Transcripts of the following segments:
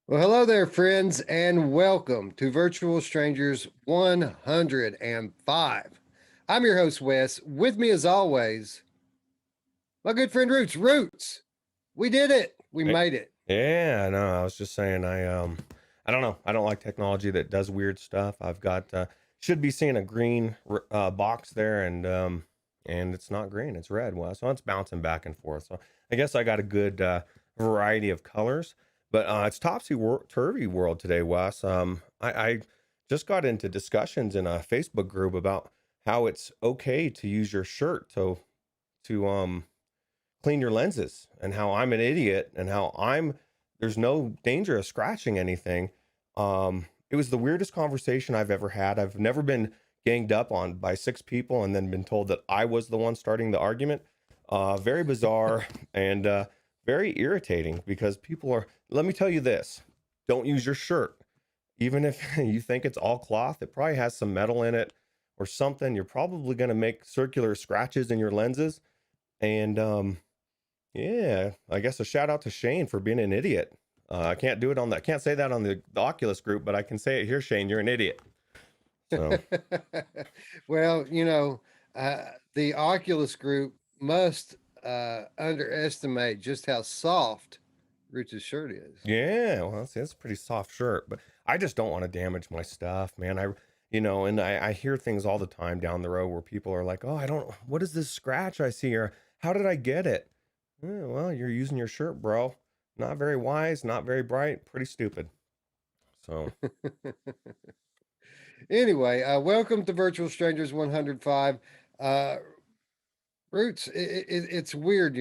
Well, hello there, friends, and welcome to Virtual Strangers 105. I'm your host, Wes. With me, as always, my good friend Roots. Roots, we did it. We Eh, made it. Yeah, no, I was just saying I don't know. I don't like technology that does weird stuff. I've got should be seeing a green box there and it's not green, it's red. Well, so it's bouncing back and forth. So I guess I got a good variety of colors. But it's topsy turvy world today, Wes. I just got into discussions in a Facebook group about how it's okay to use your shirt to clean your lenses and how I'm an idiot and how there's no danger of scratching anything. It was the weirdest conversation I've ever had. I've never been ganged up on by six people and then been told that I was the one starting the argument. Very bizarre and very irritating because people are, let me tell you this, don't use your shirt. Even if you think it's all cloth, it probably has some metal in it or something. You're probably going to make circular scratches in your lenses. And yeah, I guess a shout out to Shane for being an idiot. I can't do it on that. Can't say that on the Oculus group, but I can say it here, Shane. You're an idiot. So Well, the Oculus group must underestimate just how soft Roots' shirt is. yeah, well, it's a pretty soft shirt, but I just don't want to damage my stuff, man. And I hear things all the time down the road where people are like, "Oh, I don't. What is this scratch I see? Or how did I get it?" Well, you're using your shirt, bro. Not very wise, not very bright, pretty stupid. So Anyway, welcome to Virtual Strangers 105. Uh, Roots, it's weird,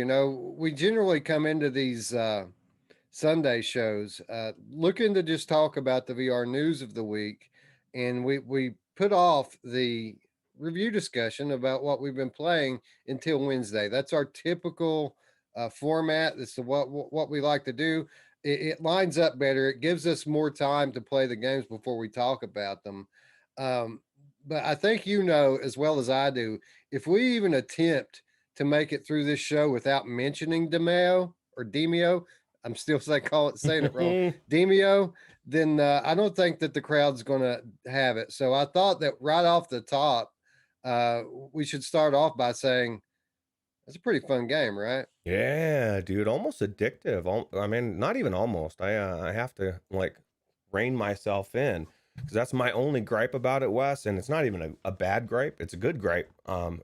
We generally come into these Sunday shows looking to just talk about the VR news of the week, and we put off the review discussion about what we've been playing until Wednesday. That's our typical format. This is what we like to do. It lines up better. It gives us more time to play the games before we talk about them. Um, but I think you know as well as I do, if we even attempt to make it through this show without mentioning Demeo, I'm still saying it wrong, Demeo, then I don't think that the crowd's going to have it. So I thought that right off the top, uh, we should start off by saying it's a pretty fun game, right? Yeah, dude, almost addictive. I mean, not even almost. I have to like rein myself in because that's my only gripe about it, Wes. And it's not even a bad gripe. It's a good gripe.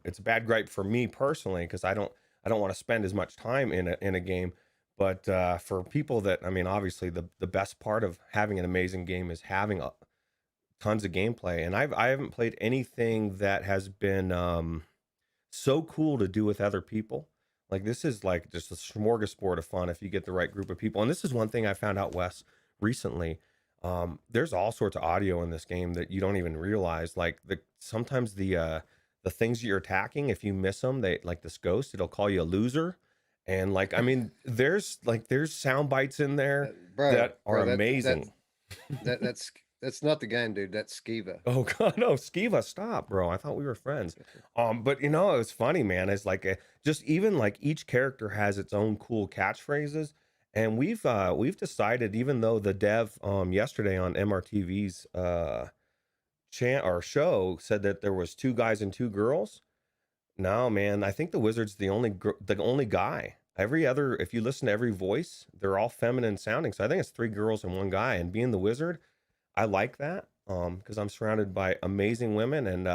It's a bad gripe for me personally because I don't want to spend as much time in a game. But for people that, I mean, obviously the best part of having an amazing game is having tons of gameplay. And I haven't played anything that has been so cool to do with other people. Like this is like just a smorgasbord of fun if you get the right group of people. And this is one thing I found out, Wes, recently. There's all sorts of audio in this game that you don't even realize. Like sometimes the things you're attacking, if you miss them, they like this ghost, it'll call you a loser. And like, I mean, there's sound bites in there Bro, that are bro, amazing. that's not the game, dude. That's Skiva. Oh God, no, Skiva, stop, bro. I thought we were friends. But it was funny, man. It's like just even like each character has its own cool catchphrases, and we've decided, even though the dev yesterday on MRTV's chant or show said that there was two guys and two girls. No, man, I think the wizard's the only guy. Every other, if you listen to every voice, they're all feminine sounding. So I think it's three girls and one guy. And being the wizard, I like that because I'm surrounded by amazing women. And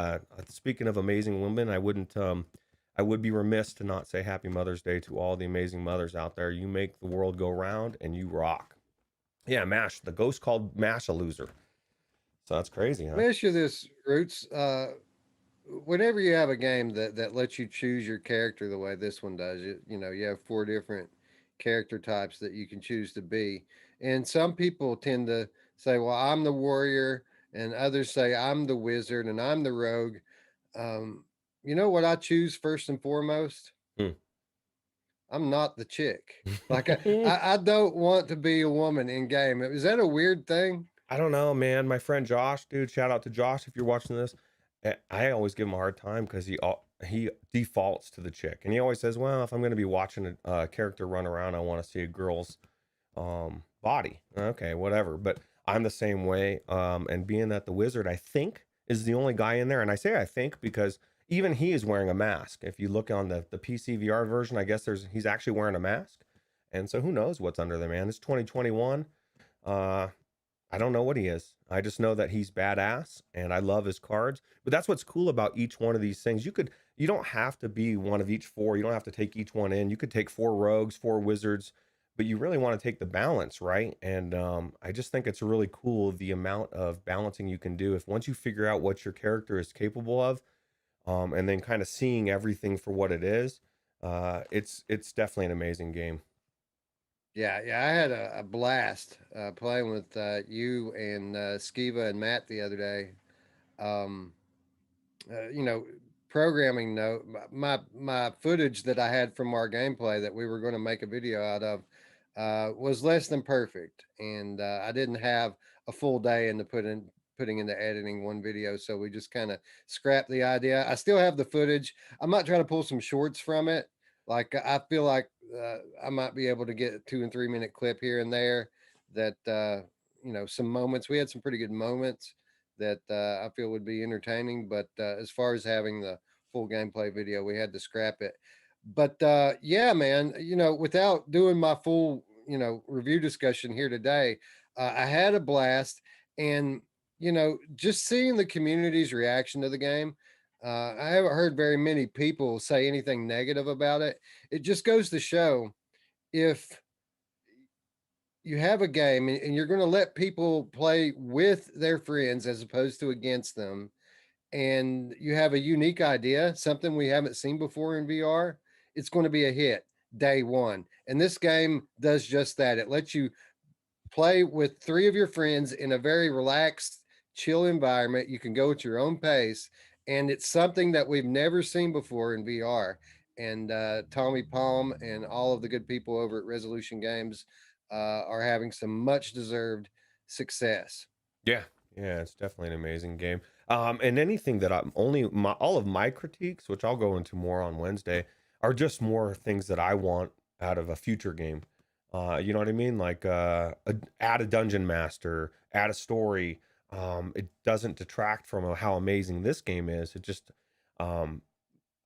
speaking of amazing women, I would be remiss to not say Happy Mother's Day to all the amazing mothers out there. You make the world go round, and you rock. Yeah, Mash. The ghost called Mash a loser. So that's crazy, Let huh? me ask you this, Roots. Whenever you have a game that lets you choose your character the way this one does, you have four different character types that you can choose to be, and some people tend to say, "Well, I'm the warrior," and others say, "I'm the wizard," and I'm the rogue. Um, you know what I choose first and foremost? Hmm. I'm not the chick. Like I don't want to be a woman in game. Is that a weird thing? I don't know, man. My friend Josh, dude, shout out to Josh if you're watching this. I always give him a hard time because he defaults to the chick, and he always says, "Well, if I'm going to be watching a character run around, I want to see a girl's body. Okay, whatever. But I'm the same way. And being that the wizard, I think, is the only guy in there, and I say I think because even he is wearing a mask. If you look on the PC VR version, I guess he's actually wearing a mask. And so who knows what's under there, man? It's 2021. Uh, I don't know what he is. I just know that he's badass and I love his cards. But that's what's cool about each one of these things. You don't have to be one of each four. You don't have to take each one in. You could take four rogues, four wizards, but you really want to take the balance, right? And I just think it's really cool the amount of balancing you can do if once you figure out what your character is capable of, and then kind of seeing everything for what it is. It's definitely an amazing game. Yeah, yeah, I had a blast playing with you and Skiva and Matt the other day. Um, you know, programming note, my footage that I had from our gameplay that we were going to make a video out of was less than perfect, and I didn't have a full day into putting into editing one video, so we just kind of scrapped the idea. I still have the footage. I might try to pull some shorts from it. Like I feel like I might be able to get a 2 and 3 minute clip here and there. That some moments we had some pretty good moments that I feel would be entertaining. But as far as having the full gameplay video, we had to scrap it. But yeah, man, without doing my full, review discussion here today, I had a blast. And, just seeing the community's reaction to the game, I haven't heard very many people say anything negative about it. It just goes to show if you have a game and you're going to let people play with their friends as opposed to against them, and you have a unique idea, something we haven't seen before in VR, it's going to be a hit day one. And this game does just that. It lets you play with three of your friends in a very relaxed, chill environment. You can go at your own pace, and it's something that we've never seen before in VR. And Tommy Palm and all of the good people over at Resolution Games are having some much deserved success. Yeah, yeah, it's definitely an amazing game. And anything that all of my critiques, which I'll go into more on Wednesday, are just more things that I want out of a future game. You know what I mean? Like add a dungeon master, add a story. It doesn't detract from how amazing this game is. It just um,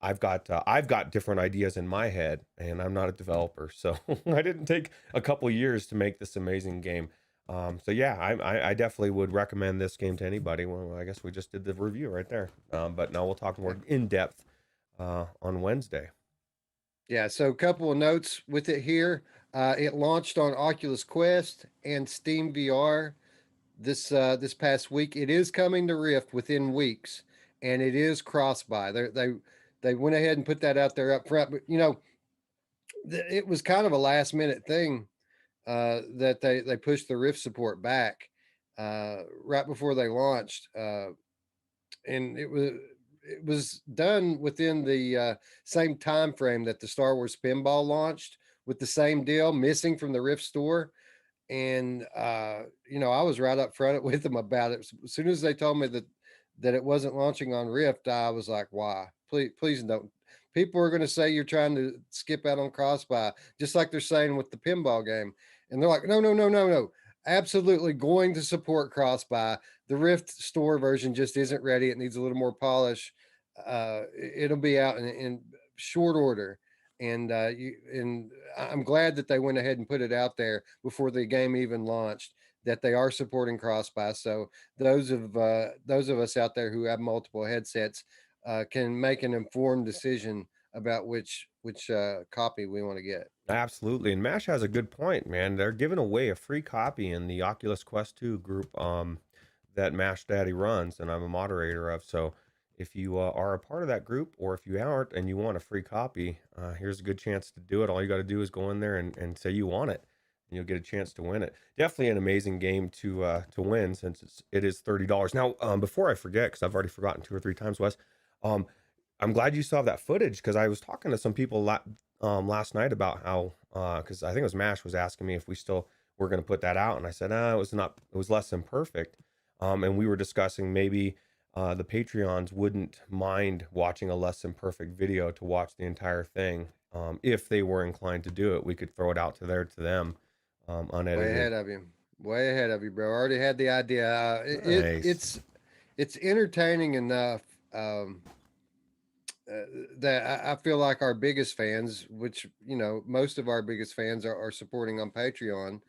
I've got different ideas in my head, and I'm not a developer, so I didn't take a couple years to make this amazing game. So yeah, I definitely would recommend this game to anybody. Well, I guess we just did the review right there, but now we'll talk more in depth on Wednesday. Yeah, so a couple of notes with it here. It launched on Oculus Quest and Steam VR this past week. It is coming to Rift within weeks, and it is cross-buy. They went ahead and put that out there up front, but it was kind of a last minute thing that they pushed the Rift support back right before they launched, and it was done within the same time frame that the Star Wars Pinball launched, with the same deal missing from the Rift store. And I was right up front with them about it. As soon as they told me that it wasn't launching on Rift, I was like, why? Please don't. People are going to say you're trying to skip out on crossbuy, just like they're saying with the pinball game. And they're like, no, no, no, no, no. Absolutely going to support crossbuy. The Rift store version just isn't ready. It needs a little more polish. It'll be out in short order. And I'm glad that they went ahead and put it out there before the game even launched, that they are supporting crossbuy. So those of us out there who have multiple headsets can make an informed decision about which copy we want to get. Absolutely, and Mash has a good point, man. They're giving away a free copy in the Oculus Quest 2 group that Mash Daddy runs, and I'm a moderator of. So if you are a part of that group, or if you aren't and you want a free copy, here's a good chance to do it. All you got to do is go in there and say you want it, and you'll get a chance to win it. Definitely an amazing game to win, since it is $30. Now, before I forget, because I've already forgotten two or three times, Wes, um, I'm glad you saw that footage, because I was talking to some people last night about how because I think it was Mash was asking me if we still were going to put that out, and I said it was not, it was less than perfect, and we were discussing maybe the Patreons wouldn't mind watching a less than perfect video to watch the entire thing. If they were inclined to do it, we could throw it out to them Way unedited. ahead of you. Way ahead of you, bro. Already had the idea. Nice. It's entertaining enough um, that I feel like our biggest fans, which most of our biggest fans are supporting on Patreon,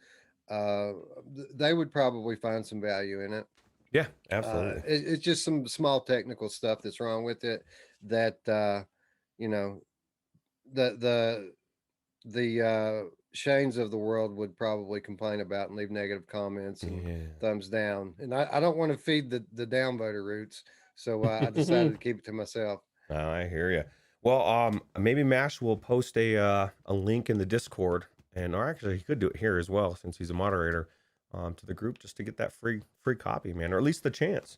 uh, they would probably find some value in it. Yeah, absolutely. It's just some small technical stuff that's wrong with it that you know the Shanes of the world would probably complain about and leave negative comments and Yeah. thumbs down. And I don't want to feed the downvoter roots, so I decided to keep it to myself. Oh, I hear you. Well, maybe Mash will post a link in the Discord, and or actually he could do it here as well since he's a moderator, to the group just to get that free copy, man, or at least the chance.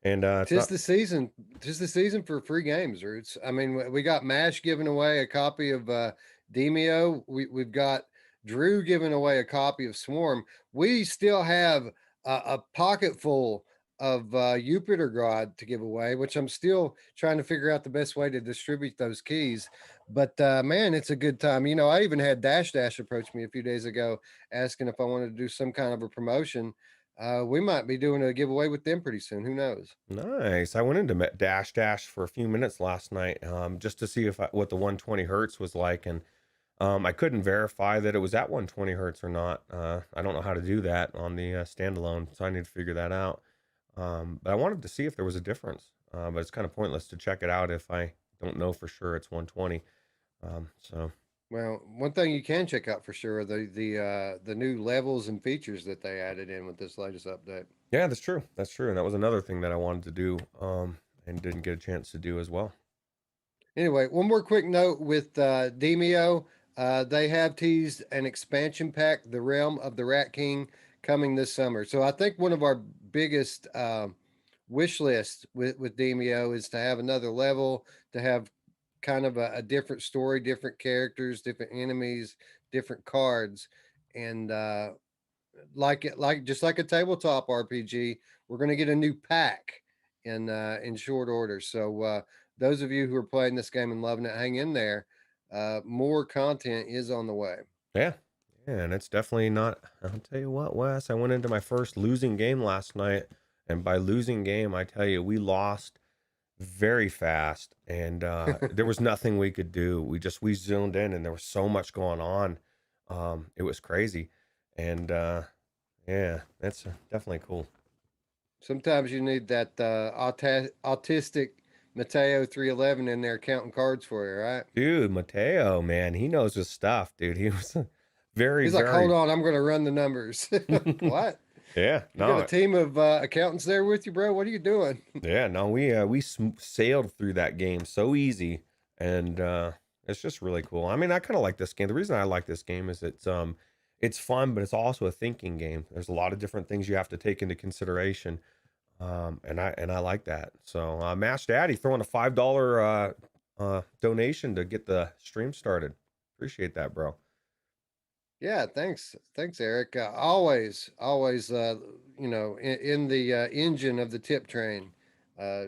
And it's Tis not. the season. Tis the season for free games, Roots. I mean, we got Mash giving away a copy of Demeo. We've got Drew giving away a copy of Swarm. We still have a pocket full of Jupiter God to give away, which I'm still trying to figure out the best way to distribute those keys. But man, it's a good time. I even had Dash Dash approach me a few days ago asking if I wanted to do some kind of a promotion. We might be doing a giveaway with them pretty soon. Who knows? Nice. I went into Dash Dash for a few minutes last night, just to see what the 120 hertz was like, and I couldn't verify that it was at 120 hertz or not. I don't know how to do that on the standalone, so I need to figure that out. But I wanted to see if there was a difference. But it's kind of pointless to check it out if I don't know for sure it's 120. So Well, one thing you can check out for sure are the new levels and features that they added in with this latest update. yeah, that's true. That's true. And that was another thing that I wanted to do, and didn't get a chance to do as well. Anyway, one more quick note with Demeo. They have teased an expansion pack, The Realm of the Rat King, coming this summer. So I think one of our biggest wish lists with Demeo is to have another level, to have kind of a different story, different characters, different enemies, different cards, and like just like a tabletop RPG, we're going to get a new pack in short order. So those of you who are playing this game and loving it, hang in there. More content is on the way. Yeah. Yeah, and it's definitely not. I'll tell you what, Wes, I went into my first losing game last night, and by losing game, I tell you, we lost very fast, and there was nothing we could do. We zoomed in, and there was so much going on. It was crazy, and yeah, that's definitely cool. Sometimes you need that autistic Mateo 311 in there counting cards for you, right? Dude, Mateo, man, he knows his stuff, dude. He was very, He's like, hold very. on, I'm going to run the numbers. What? Yeah, You got no, a team of accountants there with you, bro? What are you doing? yeah, no, we sailed through that game so easy, and it's just really cool. I mean, I kind of like this game. The reason I like this game is it's fun, but it's also a thinking game. There's a lot of different things you have to take into consideration, and I like that. So, Mash Daddy throwing a $5 donation to get the stream started. Appreciate that, bro. Yeah, thanks, Eric. Always, in the engine of the tip train. Uh,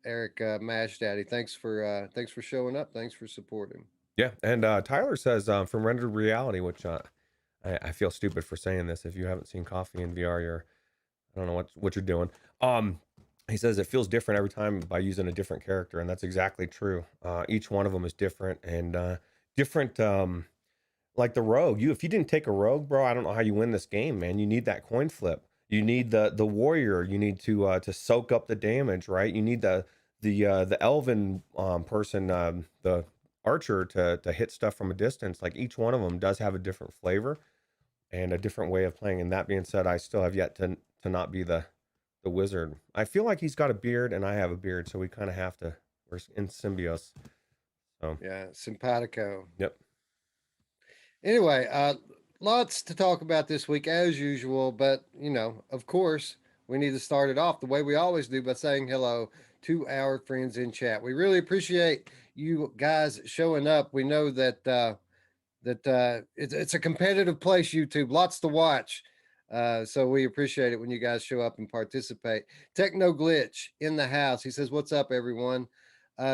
Eric Mash Daddy, thanks for showing up. Thanks for supporting. Yeah, and Tyler says from Rendered Reality, which I feel stupid for saying this. If you haven't seen Coffee in VR, I don't know what you're doing. He says it feels different every time by using a different character, and that's exactly true. Each one of them is different and different. Like the rogue, if you didn't take a rogue, bro, I don't know how you win this game, man. You need that coin flip. You need the warrior. You need to soak up the damage, right? You need the elven person, the archer to hit stuff from a distance. Like each one of them does have a different flavor and a different way of playing. And that being said, I still have yet to not be the wizard. I feel like he's got a beard and I have a beard, so we kind of have to. We're in symbiosis. So Yeah, simpatico. yep. Anyway, lots to talk about this week as usual, but of course, we need to start it off the way we always do by saying hello to our friends in chat. We really appreciate you guys showing up. We know that it's a competitive place, YouTube, lots to watch. So we appreciate it when you guys show up and participate. Techno Glitch in the house. He says, "What's up, everyone?"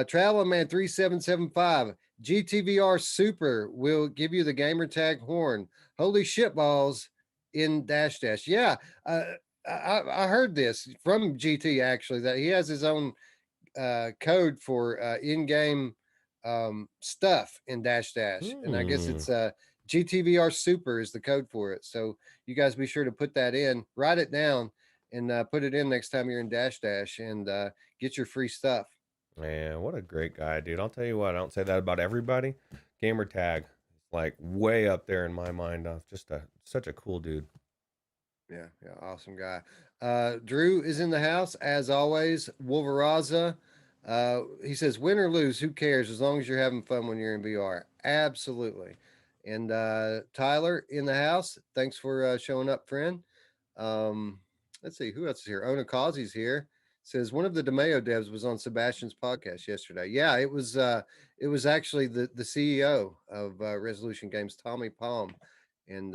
Traveling Man 3775. GTVR Super will give you the gamer tag horn. Holy shitballs in dash dash. Yeah, I heard this from GT actually that he has his own code for in-game stuff in dash dash, and I guess Hmm. it's GTVR Super is the code for it. So you guys be sure to put that in, write it down, and put it in next time you're in dash dash, and get your free stuff. Man, what a great guy, dude. I'll tell you what, I don't say that about everybody. Gamer tag is like way up there in my mind. Just a such a cool dude. Yeah, yeah, awesome guy. Drew is in the house as always. Wolveraza. He says, win or lose, who cares? As long as you're having fun when you're in VR. Absolutely. And Tyler in the house. Thanks for showing up, friend. Let's see who else is here. Onakazi's here. Says one of the Demeo devs was on Sebastian's podcast yesterday. Yeah, it was actually the CEO of Resolution Games, Tommy Palm, and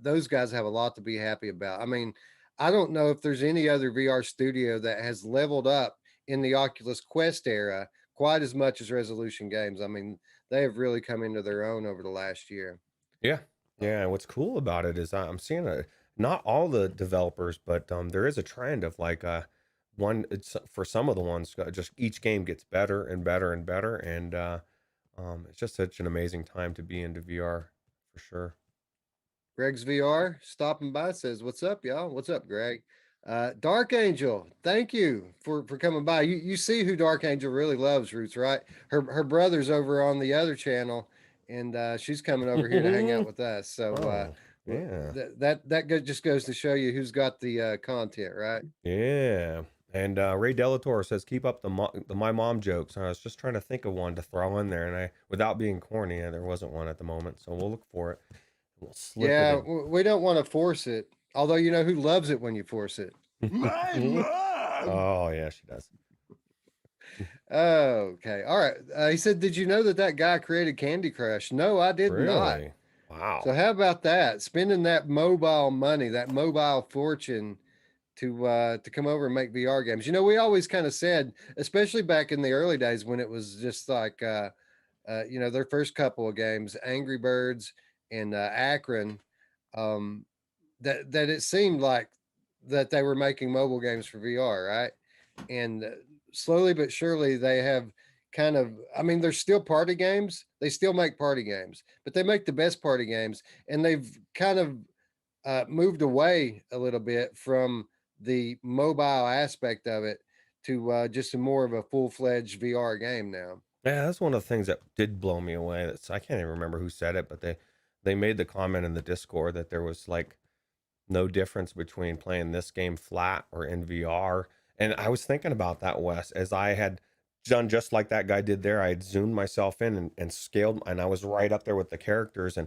those guys have a lot to be happy about. I mean, I don't know if there's any other VR studio that has leveled up in the Oculus Quest era quite as much as Resolution Games. I mean, they have really come into their own over the last year. Yeah. Yeah. Um, And what's cool about it is I'm seeing not all the developers, but there is a trend of like it's for some of the ones, just each game gets better and better and better. And it's just such an amazing time to be into VR for sure. Greg's VR stopping by says, "What's up, y'all? What's up, Greg?" Dark Angel, thank you for coming by. You see who Dark Angel really loves, Roots, right? Her brother's over on the other channel, and she's coming over here to hang out with us. So Oh, yeah. just goes to show you who's got the content, right? Yeah. And Ray Delator says, "Keep up the my mom jokes." I was just trying to think of one to throw in there, and without being corny, there wasn't one at the moment, so we'll look for it. We'll slip it Yeah, in. we don't want to force it. Although you know who loves it when you force it. My mom! Oh yeah, she does. Okay. All right. He said, "Did you know that guy created Candy Crush?" No, I did not. Really? So Wow. how about that? Spending that mobile money, that mobile fortune to come over and make VR games. You know, we always kind of said, especially back in the early days when it was just like you know, their first couple of games, Angry Birds and Akron, um, that it seemed like that they were making mobile games for VR, right? And slowly but surely they have kind of, I mean, they're still party games. They still make party games, but they make the best party games, and they've kind of moved away a little bit from the mobile aspect of it to just a more of a full-fledged VR game now. Yeah, that's one of the things that did blow me away. That's I can't even remember who said it, but they made the comment in the Discord that there was like no difference between playing this game flat or in VR. And I was thinking about that, Wes, as I had done just like that guy did there. I had zoomed myself in and scaled, and I was right up there with the characters. And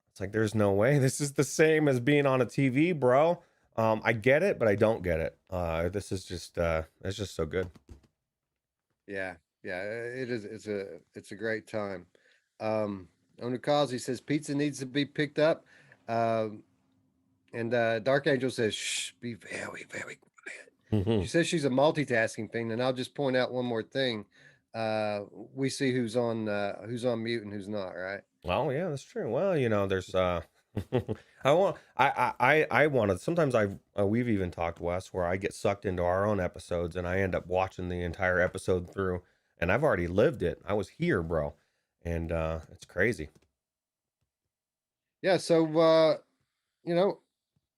it's like, there's no way this is the same as being on a TV, bro. I get it, but I don't get it. This is just, it's just so good. Yeah, yeah, it is. It's a great time. Onikazi says pizza needs to be picked up, um, and Dark Angel says, "Shh, be very, very quiet." She says she's a multitasking thing, and I'll just point out one more thing. We see who's on mute and who's not, right? Well, yeah, that's true. Well, there's I wanted sometimes we've even talked, Wes, where I get sucked into our own episodes and I end up watching the entire episode through, and I've already lived it. I was here, bro. And it's crazy. Yeah. So you know,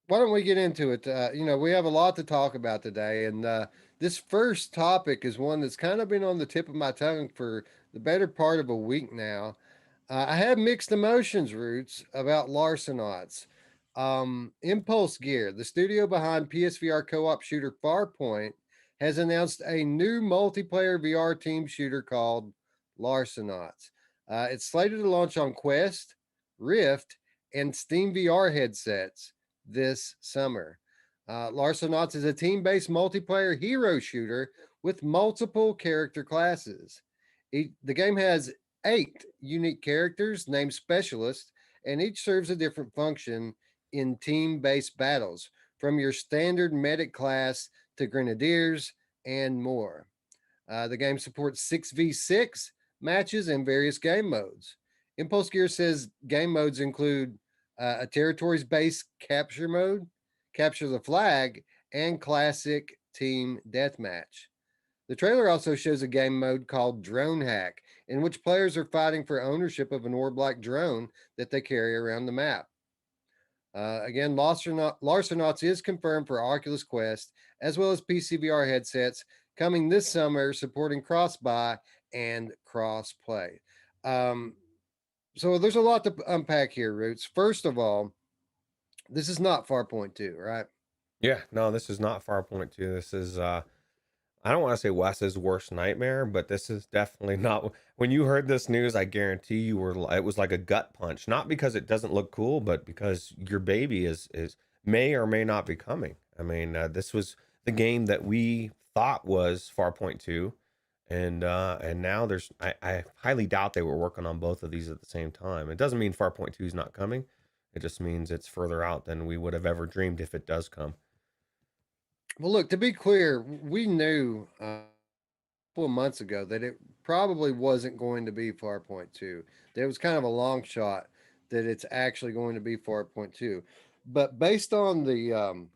why don't we get into it? You know, we have a lot to talk about today, and this first topic is one that's kind of been on the tip of my tongue for the better part of a week now. I have mixed emotions, Roots, about Larcenauts. Impulse Gear, the studio behind PSVR co-op shooter Farpoint, has announced a new multiplayer VR team shooter called Larcenauts. It's slated to launch on Quest, Rift, and Steam VR headsets this summer. Larcenauts is a team-based multiplayer hero shooter with multiple character classes. The game has 8 unique characters named specialists, and each serves a different function in team based battles, from your standard medic class to grenadiers and more. The game supports 6v6 matches, and various game modes. Impulse Gear says game modes include a territories based capture mode, capture the flag, and classic team deathmatch. The trailer also shows a game mode called Drone Hack, in which players are fighting for ownership of an orb like drone that they carry around the map. Again, Larcenauts is confirmed for Oculus Quest, as well as PCVR headsets coming this summer, supporting cross buy and cross play. Um, so there's a lot to unpack here, Roots. First of all, this is not Farpoint 2, right? Yeah, no, this is not Farpoint 2. This is I don't want to say Wes's worst nightmare, but this is definitely not. When you heard this news, I guarantee you were. It was like a gut punch, not because it doesn't look cool, but because your baby is may or may not be coming. I mean, this was the game that we thought was Farpoint 2, and now I highly doubt they were working on both of these at the same time. It doesn't mean Farpoint 2 is not coming. It just means it's further out than we would have ever dreamed if it does come. Well, look, to be clear, we knew a couple of months ago that it probably wasn't going to be Farpoint 2. There was kind of a long shot that it's actually going to be Farpoint 2. But based on the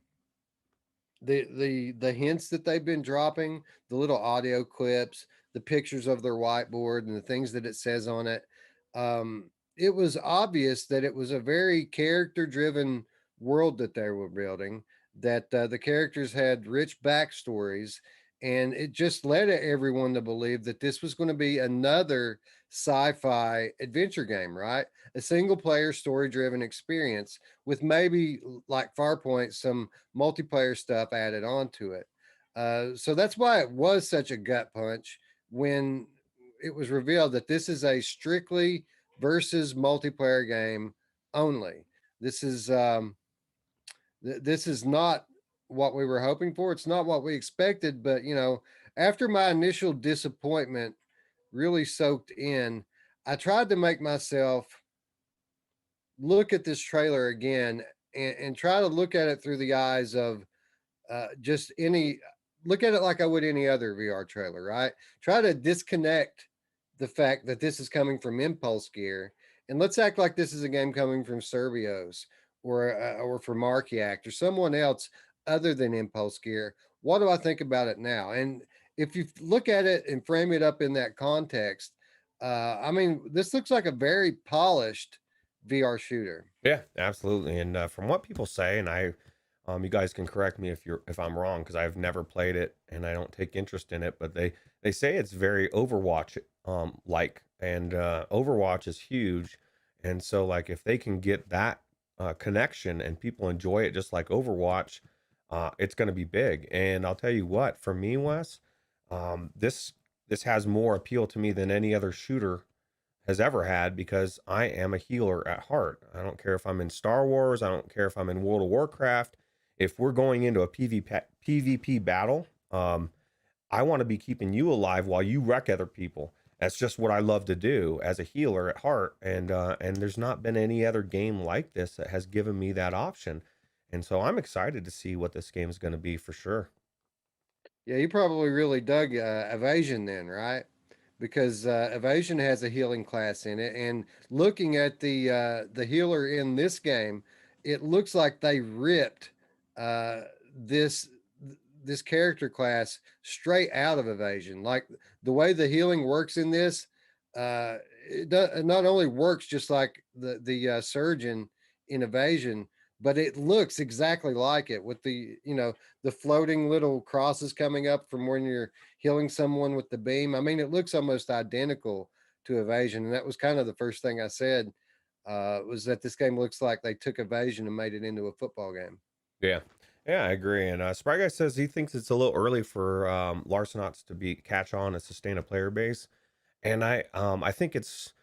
hints that they've been dropping, the little audio clips, the pictures of their whiteboard, and the things that it says on it, it was obvious that it was a very character-driven world that they were building. That the characters had rich backstories, and it just led everyone to believe that this was going to be another sci-fi adventure game, right? A single-player, story-driven experience with maybe like Farpoint, some multiplayer stuff added onto it. So that's why it was such a gut punch when it was revealed that this is a strictly versus multiplayer game only. This is this is not what we were hoping for. It's not what we expected, but after my initial disappointment really soaked in, I tried to make myself look at this trailer again and try to look at it through the eyes of just any look at it like I would any other VR trailer, right? Try to disconnect the fact that this is coming from Impulse Gear, and let's act like this is a game coming from Servios or from Markiact or someone else other than Impulse Gear. What do I think about it now? And if you look at it and frame it up in that context, I mean, this looks like a very polished VR shooter. Yeah, absolutely. And from what people say, and you guys can correct me if I'm wrong because I've never played it and I don't take interest in it, but they say it's very Overwatch like, and Overwatch is huge, and so like if they can get that connection and people enjoy it just like Overwatch, it's going to be big. And I'll tell you what, for me, Wes, this has more appeal to me than any other shooter has ever had because I am a healer at heart. I don't care if I'm in Star Wars, I don't care if I'm in World of Warcraft. If we're going into a PvP battle, I want to be keeping you alive while you wreck other people. That's just what I love to do as a healer at heart. And there's not been any other game like this that has given me that option. And so I'm excited to see what this game is going to be for sure. Yeah, you probably really dug Evasion then, right? Because Evasion has a healing class in it, and looking at the healer in this game, it looks like they ripped uh, this this character class straight out of Evasion. Like the way the healing works in this, it not only works just like the surgeon in Evasion, but it looks exactly like it with the floating little crosses coming up from when you're healing someone with the beam. I mean, it looks almost identical to Evasion, and that was kind of the first thing I said. Was that this game looks like they took Evasion and made it into a football game. Yeah. Yeah, I agree. And Spry Guy says he thinks it's a little early for Larcenauts to be catch on and sustain a player base. And I think it's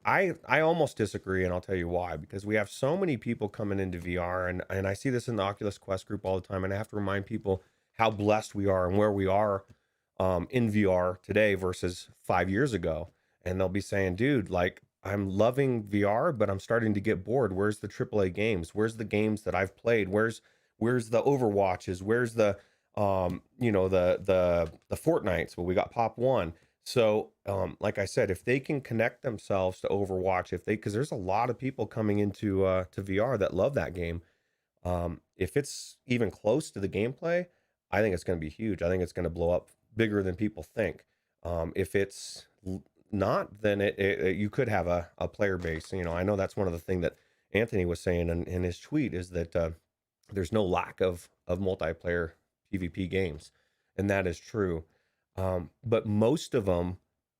I almost disagree, and I'll tell you why. Because we have so many people coming into VR, and I see this in the Oculus Quest group all the time, and I have to remind people how blessed we are and where we are in VR today versus 5 years ago. And they'll be saying, "Dude, like I'm loving VR, but I'm starting to get bored. Where's the AAA games? Where's the games that I've played? Where's the Overwatches? Where's the the Fortnites? Well, we got Pop One." So, like I said, if they can connect themselves to Overwatch, if they, because there's a lot of people coming into to VR that love that game. If it's even close to the gameplay, I think it's going to be huge. I think it's going to blow up bigger than people think. If it's not, then you could have a player base. You know, I know that's one of the things that Anthony was saying in his tweet is that there's no lack of multiplayer PvP games, and that is true. But most of them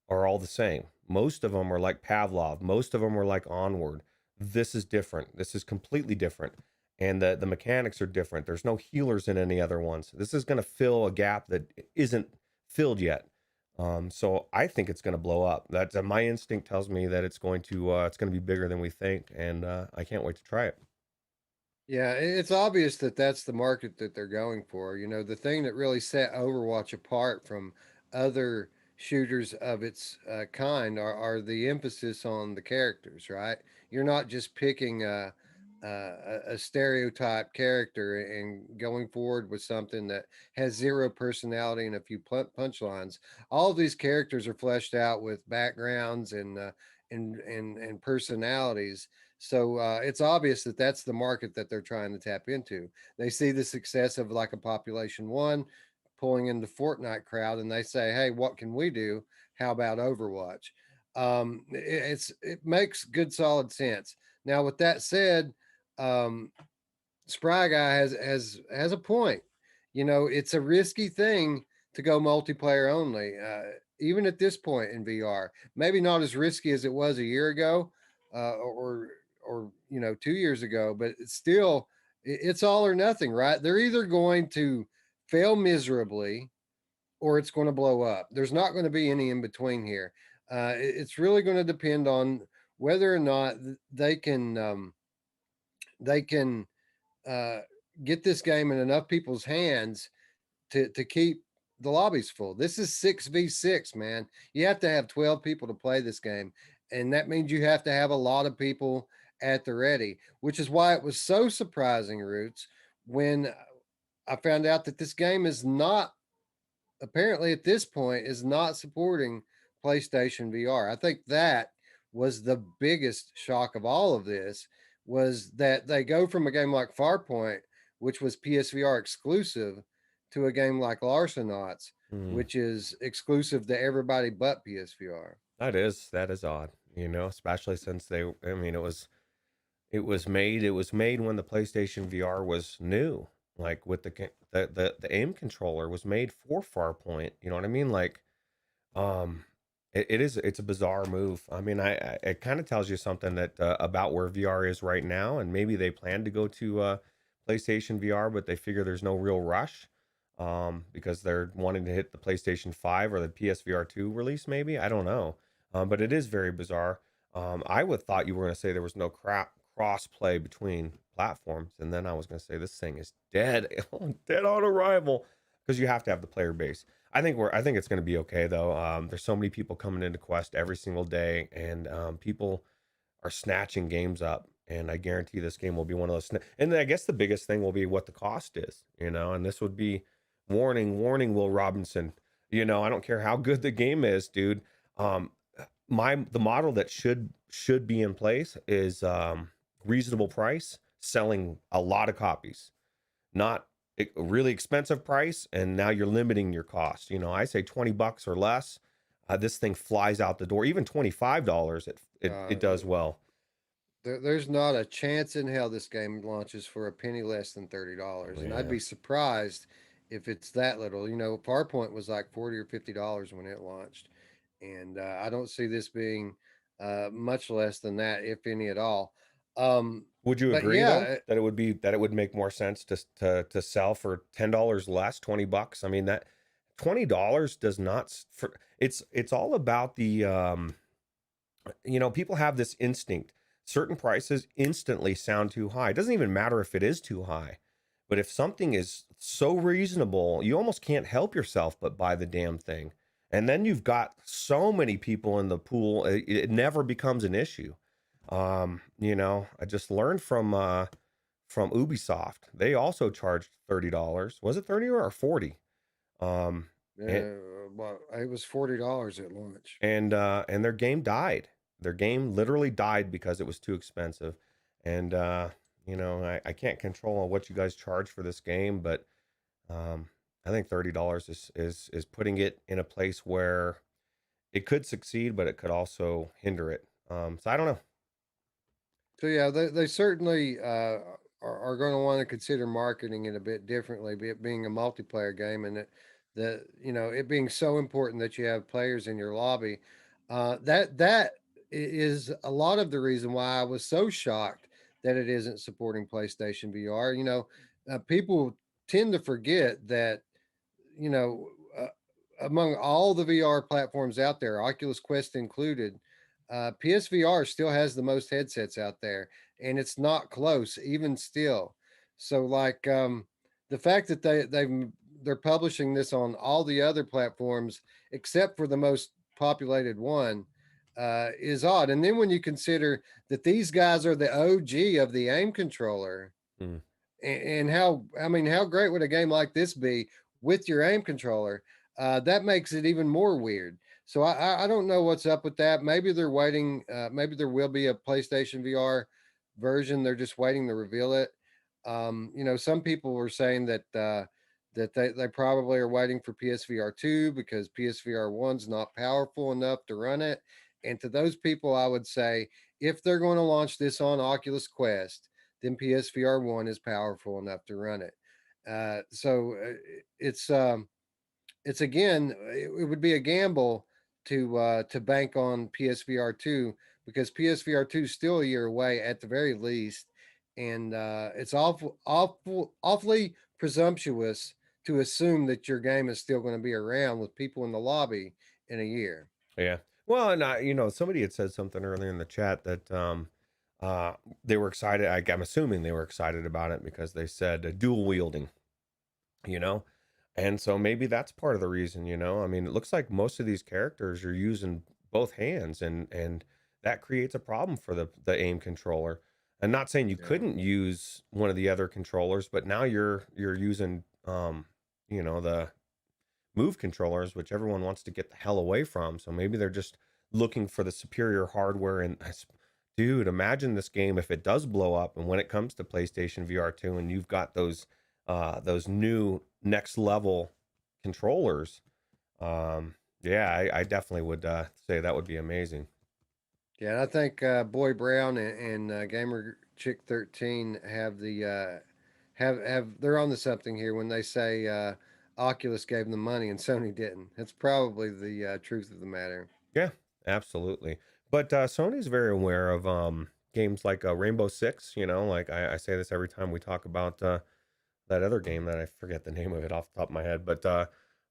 are all the same. Most of them are like Pavlov. Most of them are like Onward. This is different. This is completely different, and the mechanics are different. There's no healers in any other ones. This is going to fill a gap that isn't filled yet. So I think it's going to blow up. That's my instinct tells me that it's going to be bigger than we think, and I can't wait to try it. Yeah, it's obvious that that's the market that they're going for. You know, the thing that really set Overwatch apart from other shooters of its kind are the emphasis on the characters, right? You're not just picking a stereotype character and going forward with something that has zero personality and a few punchlines. All of these characters are fleshed out with backgrounds and personalities, so it's obvious that that's the market that they're trying to tap into. They see the success of like a Population One pulling in the Fortnite crowd, and they say, "Hey, what can we do? How about Overwatch?" It makes good solid sense. Now, with that said, um, Spry Guy has a point. You know, it's a risky thing to go multiplayer only, even at this point in VR. Maybe not as risky as it was a year ago, or 2 years ago, but it's still it's all or nothing, right? They're either going to fail miserably or it's going to blow up. There's not going to be any in between here. It's really going to depend on whether or not they can uh, get this game in enough people's hands to keep the lobbies full. This is 6v6, man. You have to have 12 people to play this game, and that means you have to have a lot of people at the ready, which is why it was so surprising, Roots, when I found out that this game is not apparently at this point is not supporting PlayStation VR. I think that was the biggest shock of all of this, was that they go from a game like Farpoint, which was PSVR exclusive, to a game like Larcenauts, Hmm. which is exclusive to everybody but PSVR. That is odd, you know, especially since I mean, it was made when the PlayStation VR was new, like with the aim controller was made for Farpoint. You know what I mean? Like, um, it's a bizarre move. I mean, it kind of tells you something that about where VR is right now, and maybe they plan to go to PlayStation VR, but they figure there's no real rush, because they're wanting to hit the PlayStation 5 or the PSVR 2 release. Maybe I don't know, but it is very bizarre. I would thought you were going to say there was no cross play between platforms, and then I was going to say this thing is dead, dead on arrival, because you have to have the player base. I think it's going to be okay though. There's so many people coming into Quest every single day, and people are snatching games up. And I guarantee this game will be one of those. And I guess the biggest thing will be what the cost is, you know. And this would be warning, warning, Will Robinson. You know, I don't care how good the game is, dude. Um, the model that should be in place is reasonable price, selling a lot of copies, not a really expensive price, and now you're limiting your cost. You know, I say $20 or less. This thing flies out the door. Even $25, it Uh, does well. there's not a chance in hell this game launches for a penny less than $30, and I'd Yeah. be surprised if it's that little. You know, Farpoint was like $40 or $50 when it launched, and I don't see this being much less than that, if any at all. Um, Would you but agree though yeah, that it would make more sense to sell for $10 less, $20? I mean, that $20 does not for it's all about the you know, people have this instinct. Certain prices instantly sound too high. It doesn't even matter if it is too high. But if something is so reasonable, you almost can't help yourself but buy the damn thing. And then you've got so many people in the pool, it never becomes an issue. You know, I just learned from Ubisoft. They also charged $30. Was it 30 or 40? Um, and Well, it was $40 at launch. and their game died. Their game literally died because it was too expensive. And I can't control what you guys charge for this game, but um, I think $30 is putting it in a place where it could succeed, but it could also hinder it. So I don't know. So yeah, they certainly are going to want to consider marketing it a bit differently, be it being a multiplayer game, and it being so important that you have players in your lobby. That is a lot of the reason why I was so shocked that it isn't supporting PlayStation VR. People tend to forget that you know, uh, among all the VR platforms out there, Oculus Quest included, PSVR still has the most headsets out there, and it's not close even still. So, like, the fact that they're publishing this on all the other platforms except for the most populated one is odd. And then when you consider that these guys are the OG of the aim controller, Hmm. and how great would a game like this be with your aim controller? That makes it even more weird. So I don't know what's up with that. Maybe they're waiting. Maybe there will be a PlayStation VR version. They're just waiting to reveal it. Some people were saying that they probably are waiting for PSVR 2 because PSVR 1's not powerful enough to run it. And to those people, I would say if they're going to launch this on Oculus Quest, then PSVR 1 is powerful enough to run it. So it's again, it would be a gamble to bank on PSVR 2 because PSVR 2 is still a year away at the very least, and it's awfully presumptuous to assume that your game is still going to be around with people in the lobby in a year. Yeah. Well, and somebody had said something earlier in the chat that uh, they were excited. I'm assuming they were excited about it because they said dual wielding, you know, and so maybe that's part of the reason. I mean, it looks like most of these characters are using both hands, and that creates a problem for the aim controller. I'm not saying you Yeah. couldn't use one of the other controllers, but now you're using the move controllers, which everyone wants to get the hell away from. So maybe they're just looking for the superior hardware. And dude, imagine this game if it does blow up, and when it comes to PlayStation VR 2, and you've got those new next level controllers. Yeah, I definitely would say that would be amazing. Yeah, and I think Boy Brown and Gamer Chick 13 have have they're on to something here when they say Oculus gave them the money and Sony didn't. That's probably the truth of the matter. Yeah, absolutely. But Sony's very aware of games like Rainbow Six. Like I say this every time we talk about that other game that I forget the name of it off the top of my head. But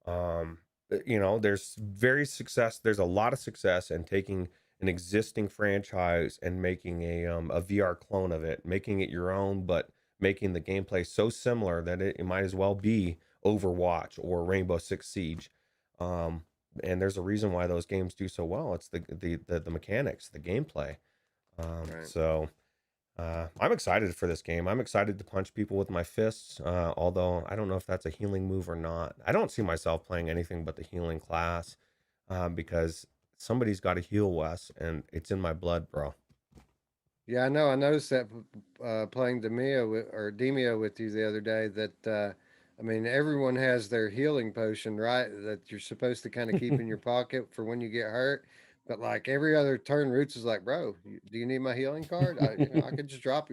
um, there's a lot of success in taking an existing franchise and making a VR clone of it, making it your own, but making the gameplay so similar that it might as well be Overwatch or Rainbow Six Siege. Um, and there's a reason why those games do so well. It's the mechanics, the gameplay. Right. So I'm excited for this game. I'm excited to punch people with my fists. Although I don't know if that's a healing move or not. I don't see myself playing anything but the healing class because somebody's got to heal Wes, and it's in my blood, bro. Yeah, I know. I noticed that playing Demeo with you the other day that I mean everyone has their healing potion, right? That you're supposed to kind of keep in your pocket for when you get hurt. But like every other turn, Roots is like, bro, do you need my healing card? I could just drop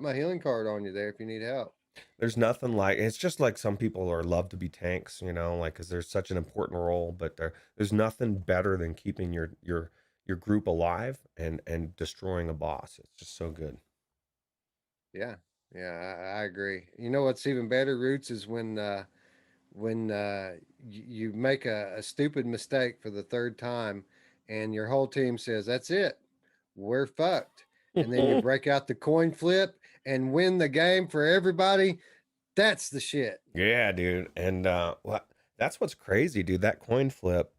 my healing card on you there if you need help. There's nothing like it's just like some people are love to be tanks, like because there's such an important role, but there's nothing better than keeping your group alive and destroying a boss. It's just so good. Yeah, yeah, I agree. You know what's even better, Roots, is when you make a stupid mistake for the third time, and your whole team says, "That's it, we're fucked," and then you break out the coin flip and win the game for everybody. That's the shit. Yeah, dude. And that's what's crazy, dude. That coin flip,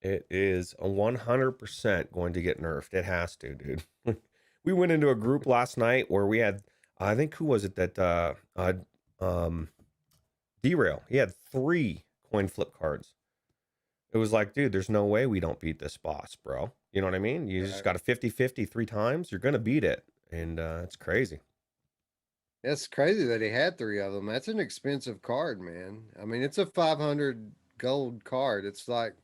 it is a 100% going to get nerfed. It has to, dude. We went into a group last night where we had, I think, who was it that um Derail. He had 3 coin flip cards. it was like, dude, there's no way we don't beat this boss, bro. You know what I mean? You just Right. got a 50-50 three times, you're gonna beat it. And it's crazy. It's crazy that he had three of them. That's an expensive card, man. I mean, it's a 500 gold card. It's like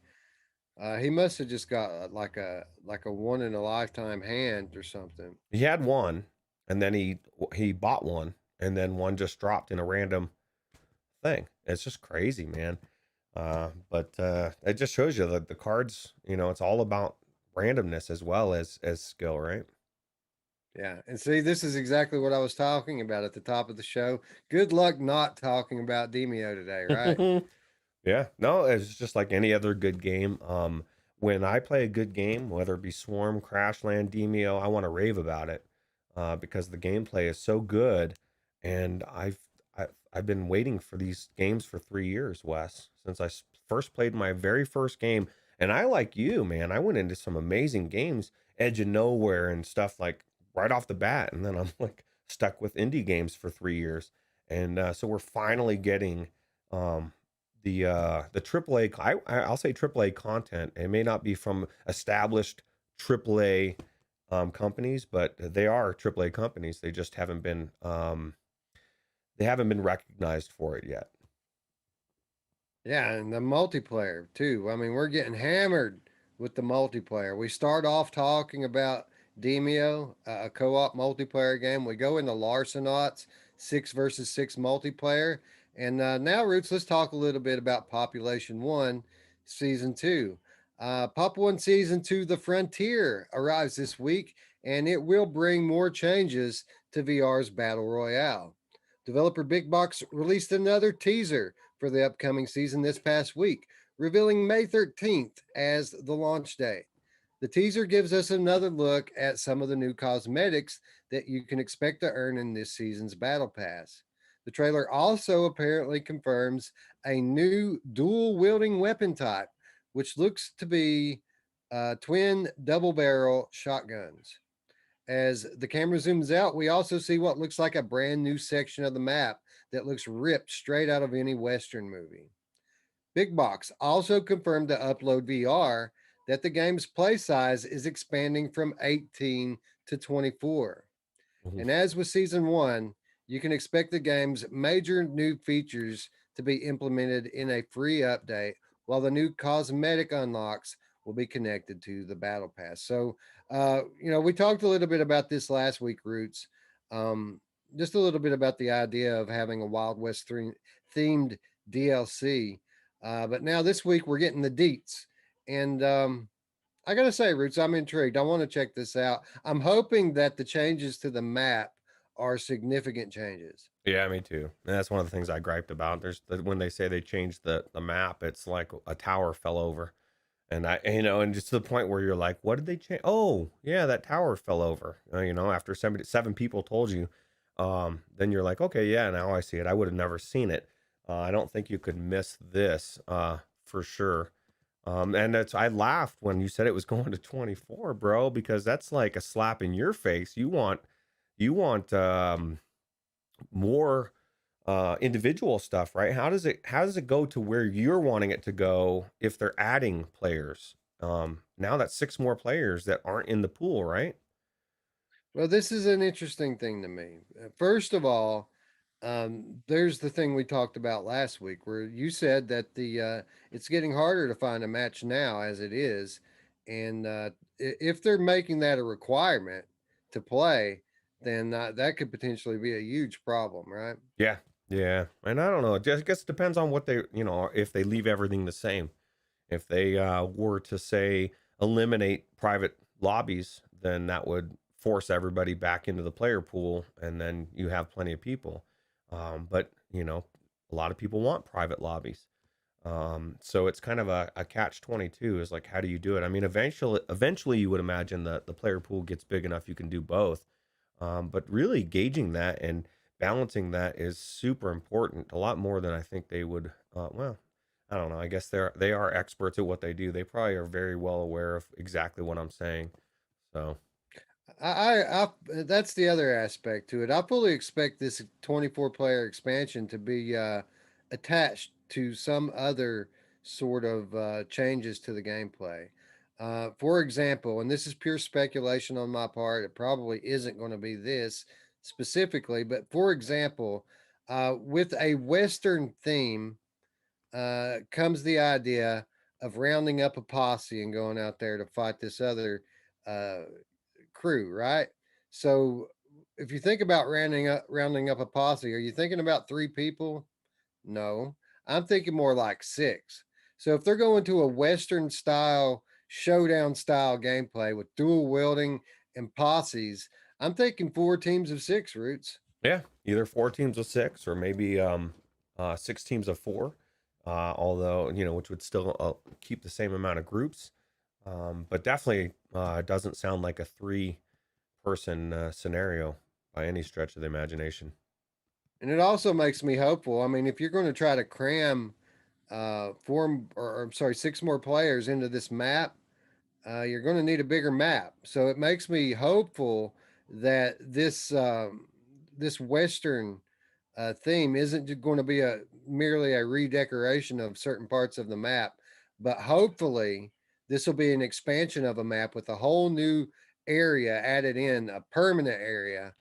he must have just got like a one in a lifetime hand or something. He had one, and then he bought one, and then one just dropped in a random thing. It's just crazy, man. But it just shows you that the cards, it's all about randomness as well as skill, right? Yeah, and see, this is exactly what I was talking about at the top of the show. Good luck not talking about Demeo today, right? Yeah, no, it's just like any other good game. When I play a good game, whether it be Swarm, Crashland, Demeo, I want to rave about it, because the gameplay is so good, and I've been waiting for these games for 3 years, Wes, since first played my very first game. And I, like you, man, I went into some amazing games, Edge of Nowhere and stuff like right off the bat, and then I'm like stuck with indie games for 3 years, and so we're finally getting. Um, the AAA I'll say AAA content. It may not be from established AAA companies, but they are AAA companies. They haven't been recognized for it yet. Yeah, and the multiplayer too. I mean, we're getting hammered with the multiplayer. We start off talking about Demeo, a co-op multiplayer game. We go into Larcenauts, 6 versus 6 multiplayer. And now, Roots, let's talk a little bit about Population 1 Season 2. Pop 1 Season 2, The Frontier, arrives this week, and it will bring more changes to VR's Battle Royale. Developer Big Box released another teaser for the upcoming season this past week, revealing May 13th as the launch date. The teaser gives us another look at some of the new cosmetics that you can expect to earn in this season's Battle Pass. The trailer also apparently confirms a new dual wielding weapon type, which looks to be twin double barrel shotguns. As the camera zooms out, we also see what looks like a brand new section of the map that looks ripped straight out of any Western movie. Big Box also confirmed to Upload VR that the game's play size is expanding from 18 to 24. Mhm. And as with season 1, you can expect the game's major new features to be implemented in a free update, while the new cosmetic unlocks will be connected to the battle pass. So, we talked a little bit about this last week, Roots. Um, just a little bit about the idea of having a Wild West themed DLC. But now this week we're getting the deets. And I gotta say, Roots, I'm intrigued. I want to check this out. I'm hoping that the changes to the map are significant changes. Yeah, me too. And that's one of the things I griped about. When they say they changed the map, it's like a tower fell over. And and just to the point where you're like, what did they change? Oh, yeah, that tower fell over. After seven people told you, then you're like, okay, yeah, now I see it. I would have never seen it. I don't think you could miss this, for sure. And I laughed when you said it was going to 24, bro, because that's like a slap in your face. You want more individual stuff, right? How does it go to where you're wanting it to go if they're adding players? Now that's six more players that aren't in the pool, right? Well, this is an interesting thing to me. First of all, there's the thing we talked about last week, where you said that the it's getting harder to find a match now as it is, and if they're making that a requirement to play, then that could potentially be a huge problem, right? Yeah. Yeah. And I don't know. I guess it depends on what if they leave everything the same. If they were to say eliminate private lobbies, then that would force everybody back into the player pool, and then you have plenty of people. But a lot of people want private lobbies. So it's kind of a catch 22 is like, how do you do it? I mean, eventually you would imagine that the player pool gets big enough you can do both. But really gauging that and balancing that is super important, a lot more than I think they would. Well, I don't know. I guess they are experts at what they do. They probably are very well aware of exactly what I'm saying. So I that's the other aspect to it. I fully expect this 24 player expansion to be attached to some other sort of changes to the gameplay. For example, and this is pure speculation on my part, it probably isn't going to be this specifically, but for example, with a Western theme comes the idea of rounding up a posse and going out there to fight this other uh, crew, right? So if you think about rounding up a posse, are you thinking about three people? No, I'm thinking more like six. So if they're going to a Western style showdown style gameplay with dual wielding and posses, I'm thinking four teams of six, Roots. Yeah, either 4 teams of 6 or maybe 6 teams of 4. Although, which would still keep the same amount of groups. But definitely doesn't sound like a 3-person scenario by any stretch of the imagination. And it also makes me hopeful. I mean, if you're going to try to cram I'm sorry, six more players into this map, you're going to need a bigger map. So it makes me hopeful that this Western theme isn't going to be merely a redecoration of certain parts of the map, but hopefully this will be an expansion of a map with a whole new area added in, a permanent area.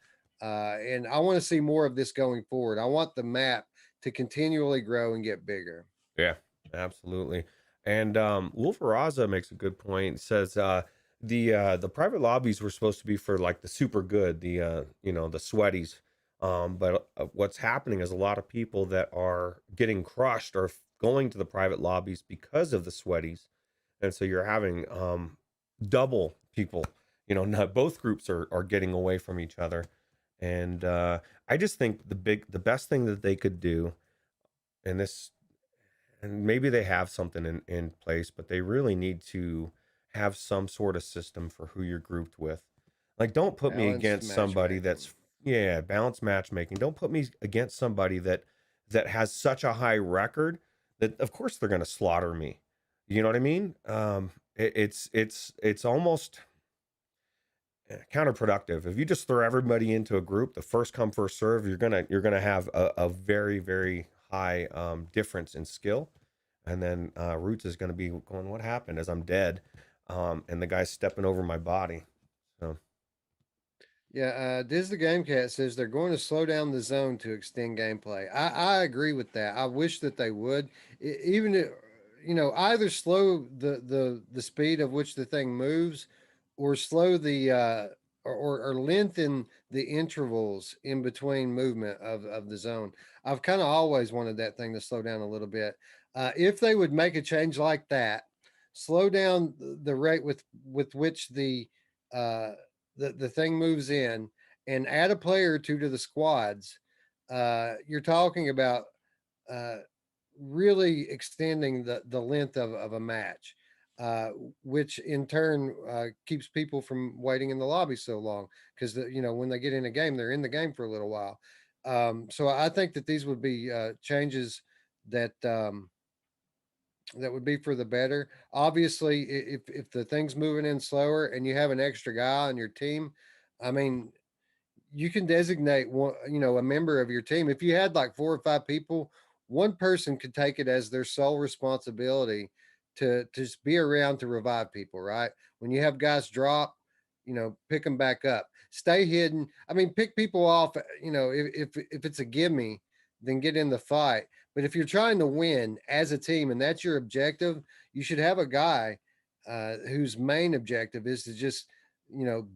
And I want to see more of this going forward. I want the map to continually grow and get bigger. Yeah, absolutely. And Wolferaza makes a good point. Says the private lobbies were supposed to be for like the super good, the sweaties. But what's happening is a lot of people that are getting crushed are going to the private lobbies because of the sweaties, and so you're having double people. Not both groups are getting away from each other, and I just think the best thing that they could do, and this and maybe they have something in place, but they really need to have some sort of system for who you're grouped with. Like, don't put me Balanced against somebody matchmaking. that's, yeah, balanced matchmaking. Don't put me against somebody that has such a high record that of course they're going to slaughter me. You know what I mean? It's almost counterproductive. If you just throw everybody into a group, the first come first serve, you're gonna have a very very high difference in skill, and then Roots is gonna be going, what happened? As I'm dead, and the guy's stepping over my body. So Yeah, Diz the Game Cat says they're going to slow down the zone to extend gameplay. I agree with that. I wish that they would. Even either slow the speed of which the thing moves, or slow the or lengthen the intervals in between movement of the zone. I've kind of always wanted that thing to slow down a little bit. If they would make a change like that, slow down the rate with which uh, the thing moves in, and add a player or two to the squads, you're talking about uh, really extending the length of a match, uh, which in turn keeps people from waiting in the lobby so long because when they get in a game, they're in the game for a little while. So I think that these would be changes that that would be for the better. Obviously, if the thing's moving in slower and you have an extra guy on your team, I mean, you can designate one, a member of your team. If you had like four or five people, one person could take it as their sole responsibility to just be around to revive people, right? When you have guys drop, pick them back up. Stay hidden. I mean, pick people off, if it's a gimme, then get in the fight. But if you're trying to win as a team and that's your objective, you should have a guy whose main objective is to just,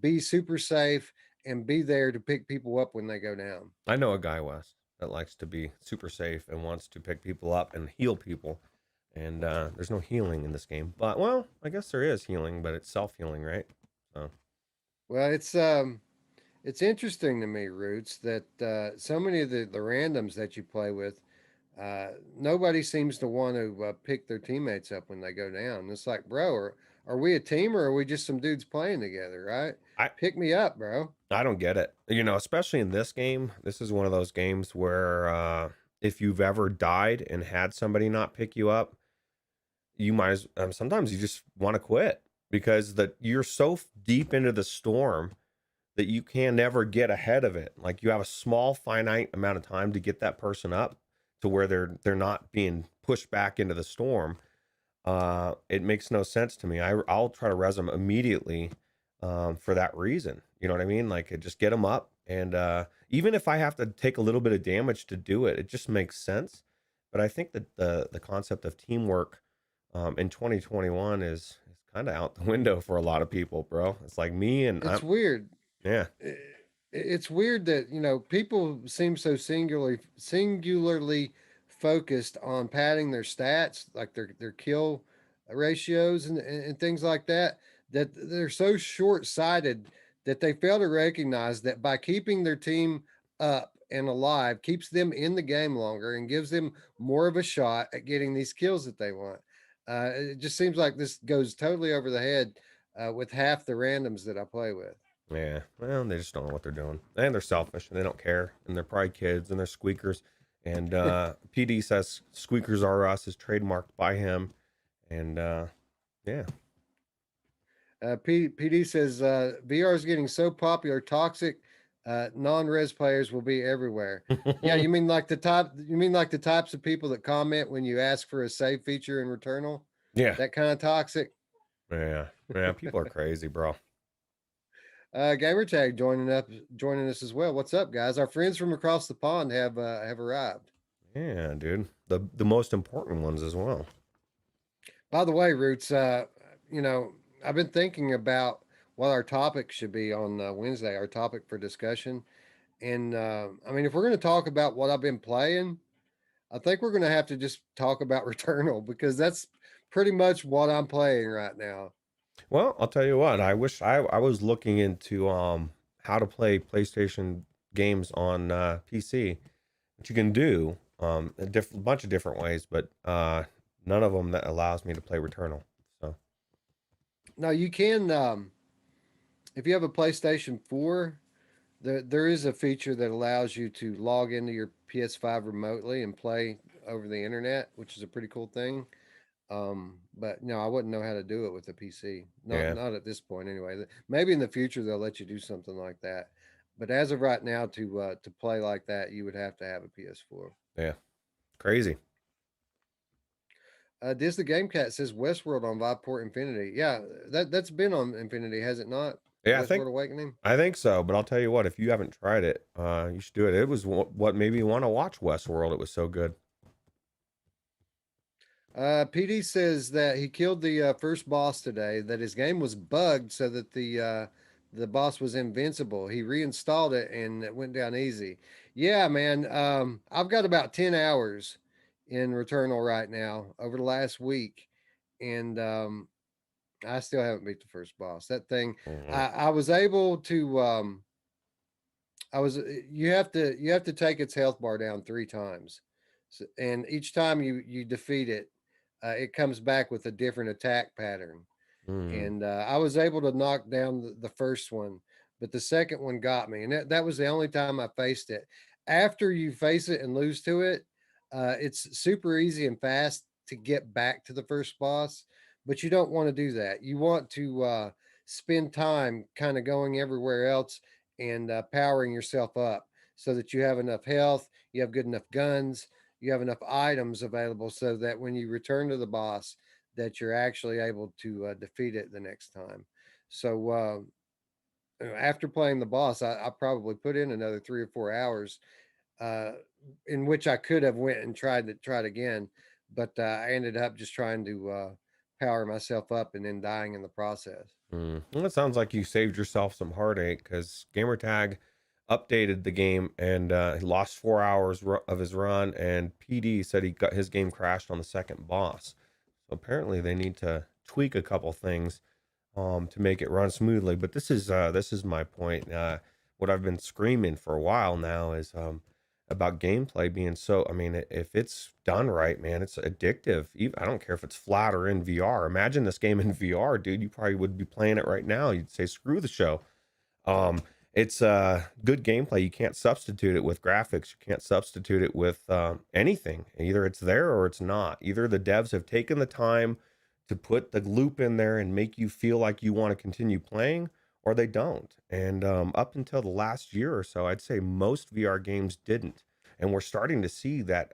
be super safe and be there to pick people up when they go down. I know a guy, Wes, that likes to be super safe and wants to pick people up and heal people. And there's no healing in this game, but well, I guess there is healing, but it's self healing, right? So Well, it's interesting to me, Roots, that so many of the randoms that you play with, nobody seems to want to pick their teammates up when they go down. It's like, bro, are we a team or are we just some dudes playing together, right? I Pick me up, bro. I don't get it. Especially in this game, this is one of those games where if you've ever died and had somebody not pick you up, you might sometimes you just want to quit because you're so deep into the storm that you can never get ahead of it. Like you have a small finite amount of time to get that person up to where they're not being pushed back into the storm. it makes no sense to me. I'll try to res them immediately, for that reason. You know what I mean? Like, just get them up, and even if I have to take a little bit of damage to do it, it just makes sense. But I think that the concept of teamwork, in 2021 is kind of out the window for a lot of people, bro. It's like me and It's I'm, weird. yeah, I- It's weird that, people seem so singularly focused on padding their stats, like their kill ratios and things like that, that they're so short-sighted that they fail to recognize that by keeping their team up and alive keeps them in the game longer and gives them more of a shot at getting these kills that they want. It just seems like this goes totally over the head with half the randoms that I play with. yeah. Well, they just don't know what they're doing, and they're selfish, and they don't care, and they're probably kids, and they're squeakers. And PD says "Squeakers Are Us" is trademarked by him, and yeah. PD says VR is getting so popular, toxic non-res players will be everywhere. Yeah, you mean like the type? You mean like the types of people that comment when you ask for a save feature in Returnal? Yeah, That kind of toxic. yeah, yeah. People are crazy, bro. Gamertag joining us as well. What's up, guys? Our friends from across the pond have arrived. Yeah, dude. The most important ones as well. By the way, Roots, you know, I've been thinking about what our topic should be on Wednesday. Our topic for discussion. And I mean, if we're going to talk about what I've been playing, I think we're going to have to just talk about Returnal because that's pretty much what I'm playing right now. Well, I'll tell you what. I wish I was looking into how to play PlayStation games on PC, which you can do a bunch of different ways, but none of them that allows me to play Returnal. So Now you can, if you have a PlayStation 4, there is a feature that allows you to log into your PS5 remotely and play over the internet, which is a pretty cool thing. But no, I wouldn't know how to do it with a PC. yeah, Not at this point anyway. Maybe in the future they'll let you do something like that. But as of right now, to play like that, you would have to have a PS4. yeah, crazy. Disney Game Cat says Westworld on Viveport Infinity. Yeah, that's been on Infinity, has it not? Yeah, Westworld Awakening. I think so. But I'll tell you what, if you haven't tried it, you should do it. It was what made me want to watch Westworld. It was so good. PD says that he killed the first boss today. That his game was bugged so that the boss was invincible. He reinstalled it and it went down easy. Yeah, man. I've got about 10 hours in Returnal right now over the last week, and I still haven't beat the first boss. That thing, Mhm. I was able to. I was. You have to take its health bar down 3 times, and each time you defeat it, it comes back with a different attack pattern. Mm. And I was able to knock down the first one, but the second one got me, and that was the only time I faced it. After you face it and lose to it, it's super easy and fast to get back to the first boss, but you don't want to do that. You want to spend time kind of going everywhere else and powering yourself up so that you have enough health, you have good enough guns, you have enough items available so that when you return to the boss, that you're actually able to defeat it the next time. So after playing the boss, I probably put in another 3 or 4 hours, uh, in which I could have went and tried again, but I ended up just trying to power myself up and then dying in the process. Well, it sounds like you saved yourself some heartache because Gamertag updated the game and he lost 4 hours of his run. And PD said he got his game crashed on the second boss. So apparently they need to tweak a couple things to make it run smoothly. But this is my point. What I've been screaming for a while now is about gameplay being so. I mean, if it's done right, man, it's addictive. Even, I don't care if it's flat or in VR. Imagine this game in VR, dude. You probably would be playing it right now. You'd say, "Screw the show." Um, it's good gameplay. You can't substitute it with graphics. You can't substitute it with anything. Either it's there or it's not. Either the devs have taken the time to put the loop in there and make you feel like you want to continue playing, or they don't. And up until the last year or so, I'd say most VR games didn't. And we're starting to see that.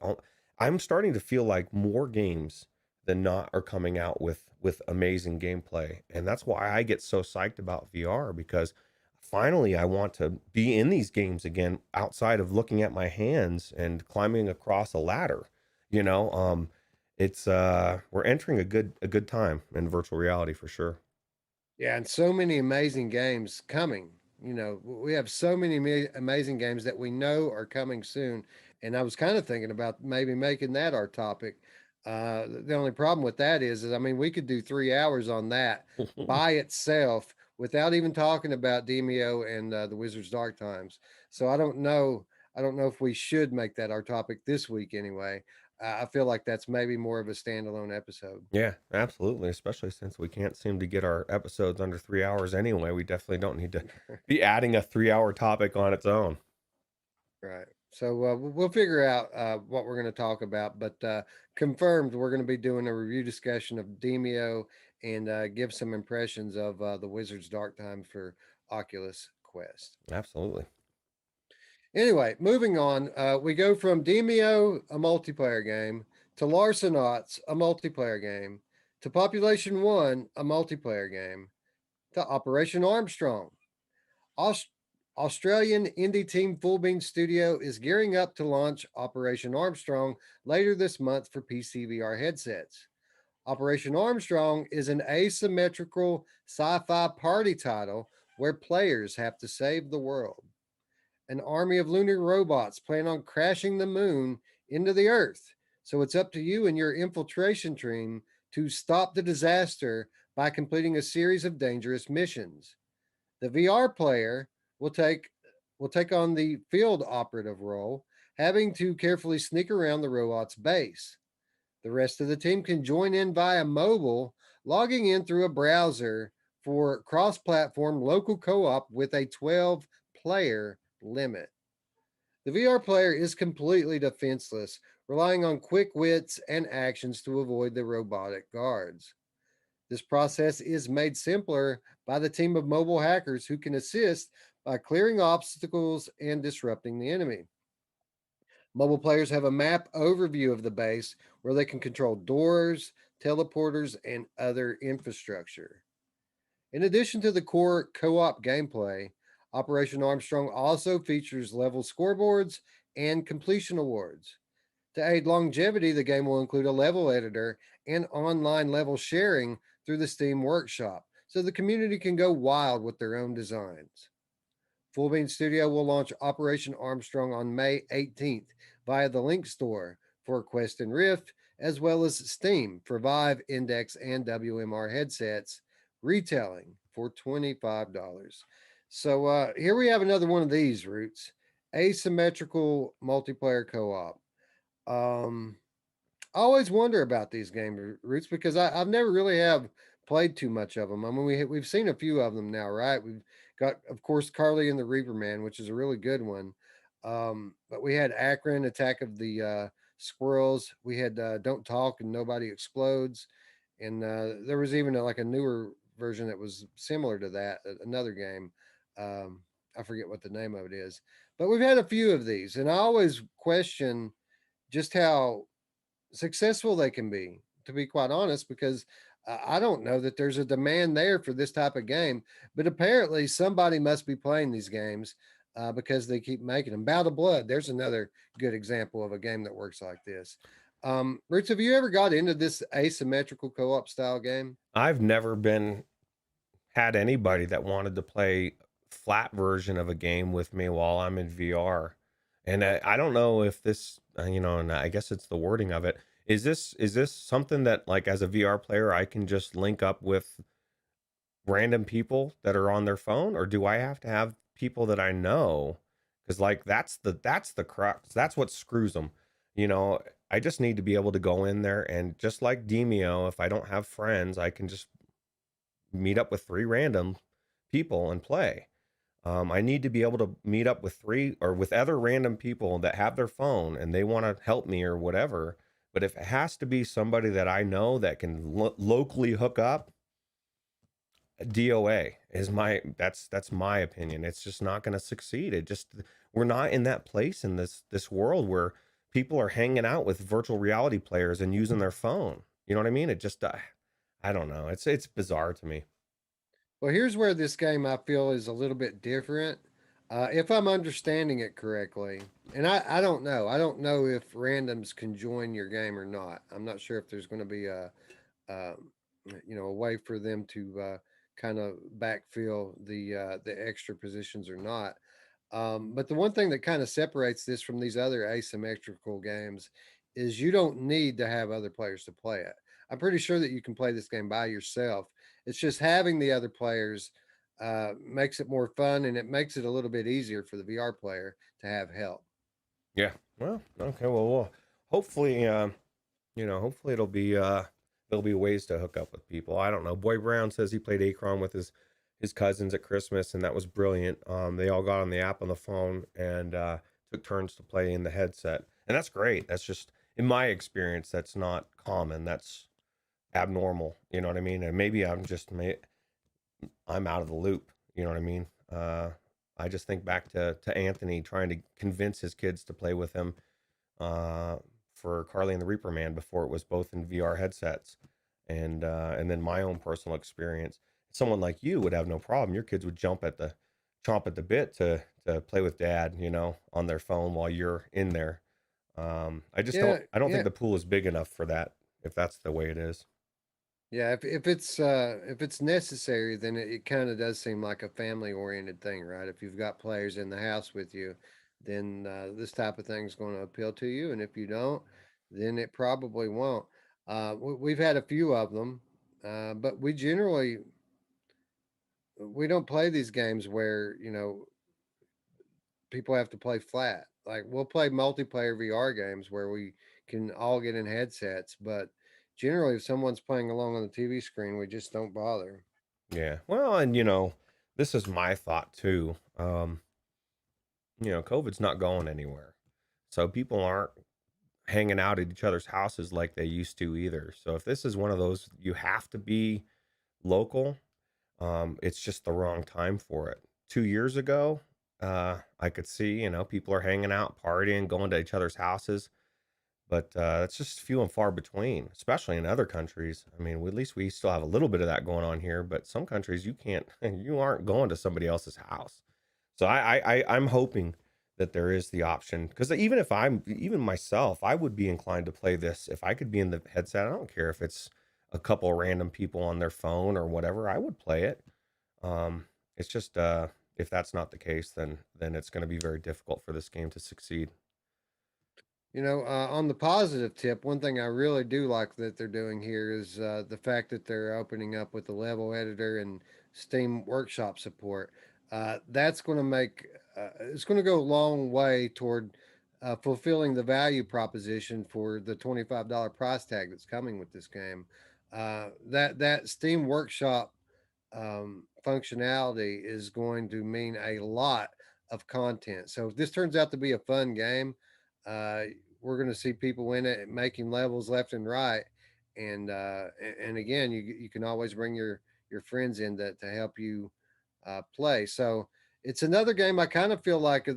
I'm starting to feel like more games than not are coming out with amazing gameplay. And that's why I get so psyched about VR, because finally I want to be in these games again outside of looking at my hands and climbing across a ladder. You know, it's we're entering a good time in virtual reality for sure. Yeah, and so many amazing games coming. We have so many amazing games that we know are coming soon. And I was kind of thinking about maybe making that our topic. The only problem with that is I mean, we could do 3 hours on that by itself without even talking about Demeo and the Wizard's Dark Times. So I don't know. I don't know if we should make that our topic this week anyway. I feel like that's maybe more of a standalone episode. Yeah, absolutely. Especially since we can't seem to get our episodes under 3 hours anyway. We definitely don't need to be adding a 3 hour topic on its own. Right. So we'll figure out what we're going to talk about, but confirmed we're going to be doing a review discussion of Demeo and give some impressions of the Wizard's Dark Time for Oculus Quest. Absolutely. Anyway, moving on, we go from Demeo, a multiplayer game, to Larcenauts, a multiplayer game, to Population One, a multiplayer game, to Operation Armstrong. Aust- Australian indie team Full Bean Studio is gearing up to launch Operation Armstrong later this month for PC VR headsets. Operation Armstrong is an asymmetrical sci fi party title where players have to save the world. An army of lunar robots plan on crashing the moon into the Earth. So it's up to you and your infiltration team to stop the disaster by completing a series of dangerous missions. The VR player will take will take on the field operative role, having to carefully sneak around the robot's base. The rest of the team can join in via mobile, logging in through a browser for cross-platform local co-op with a 12-player limit. The VR player is completely defenseless, relying on quick wits and actions to avoid the robotic guards. This process is made simpler by the team of mobile hackers who can assist by clearing obstacles and disrupting the enemy. Mobile players have a map overview of the base where they can control doors, teleporters, and other infrastructure. In addition to the core co op gameplay, Operation Armstrong also features level scoreboards and completion awards. To aid longevity, the game will include a level editor and online level sharing through the Steam Workshop, so the community can go wild with their own designs. Full Bean Studio will launch Operation Armstrong on May 18th via the Link Store for Quest and Rift, as well as Steam for Vive, Index, and WMR headsets, retailing for $25. So here we have another one of these Roots, asymmetrical multiplayer co-op. I always wonder about these game Roots because I've never really have played too much of them. I mean, we've seen a few of them now, right? We've got, of course, Carly and the Reaper Man, which is a really good one. But we had Akron, Attack of the Squirrels. We had Don't Talk and Nobody Explodes, and there was even like a newer version that was similar to that, another game. I forget what the name of it is, but we've had a few of these, and I always question just how successful they can be, to be quite honest, because I don't know that there's a demand there for this type of game, but apparently somebody must be playing these games because they keep making them. Bout of Blood, there's another good example of a game that works like this. Roots, have you ever got into this asymmetrical co-op style game? I've never been had anybody that wanted to play flat version of a game with me while I'm in VR. And I don't know if this, and I guess it's the wording of it. Is this something that, like, as a VR player, I can just link up with random people that are on their phone, or do I have to have people that I know? Because, like, that's the crux. That's what screws them. I just need to be able to go in there, and just like Demeo, if I don't have friends, I can just meet up with three random people and play. I need to be able to meet up with three or with other random people that have their phone and they want to help me or whatever. But if it has to be somebody that I know that can locally hook up, DOA is that's my opinion. It's just not going to succeed. We're not in that place in this world where people are hanging out with virtual reality players and using their phone. You know what I mean? It just I don't know. It's bizarre to me. Well, here's where this game I feel is a little bit different. If I'm understanding it correctly, and I don't know. I don't know if randoms can join your game or not. I'm not sure if there's going to be um, a way for them to kind of backfill the extra positions or not. But the one thing that kind of separates this from these other asymmetrical games is you don't need to have other players to play it. I'm pretty sure that you can play this game by yourself. It's just having the other players makes it more fun, and it makes it a little bit easier for the VR player to have help. Yeah. Well, okay. Well, hopefully, hopefully there'll be ways to hook up with people. I don't know. Boy Brown says he played Akron with his cousins at Christmas, and that was brilliant. They all got on the app on the phone and took turns to play in the headset, and that's great. That's just in my experience, that's not common. That's abnormal. You know what I mean? And maybe I'm out of the loop. You know what I mean? I just think back to Anthony trying to convince his kids to play with him uh, for Carly and the Reaper Man before it was both in VR headsets, and then my own personal experience. Someone like you would have no problem. Your kids would chomp at the bit to play with dad, on their phone while you're in there. I just Yeah, I don't think yeah. the pool is big enough for that if that's the way it is. Yeah, if it's necessary, then it kind of does seem like a family oriented thing, right? If you've got players in the house with you, then this type of thing is going to appeal to you, and if you don't, then it probably won't. We've had a few of them, but we don't play these games where people have to play flat. Like we'll play multiplayer VR games where we can all get in headsets, but generally, if someone's playing along on the TV screen, we just don't bother. Yeah. Well, and this is my thought too. COVID's not going anywhere. So people aren't hanging out at each other's houses like they used to either. So if this is one of those you have to be local, it's just the wrong time for it. 2 years ago, I could see, people are hanging out, partying, going to each other's houses, but it's just few and far between, especially in other countries. I mean, at least we still have a little bit of that going on here, but some countries you can't, you aren't going to somebody else's house. So I'm hoping that there is the option because even myself, I would be inclined to play this if I could be in the headset. I don't care if it's a couple random people on their phone or whatever. I would play it. It's just if that's not the case, then it's going to be very difficult for this game to succeed. On the positive tip, one thing I really do like that they're doing here is the fact that they're opening up with the level editor and Steam Workshop support. That's going to it's going to go a long way toward fulfilling the value proposition for the $25 price tag that's coming with this game. That Steam Workshop functionality is going to mean a lot of content. So if this turns out to be a fun game, uh, we're going to see people in it making levels left and right, and again, you can always bring your friends in to help you play. So it's another game. I kind of feel like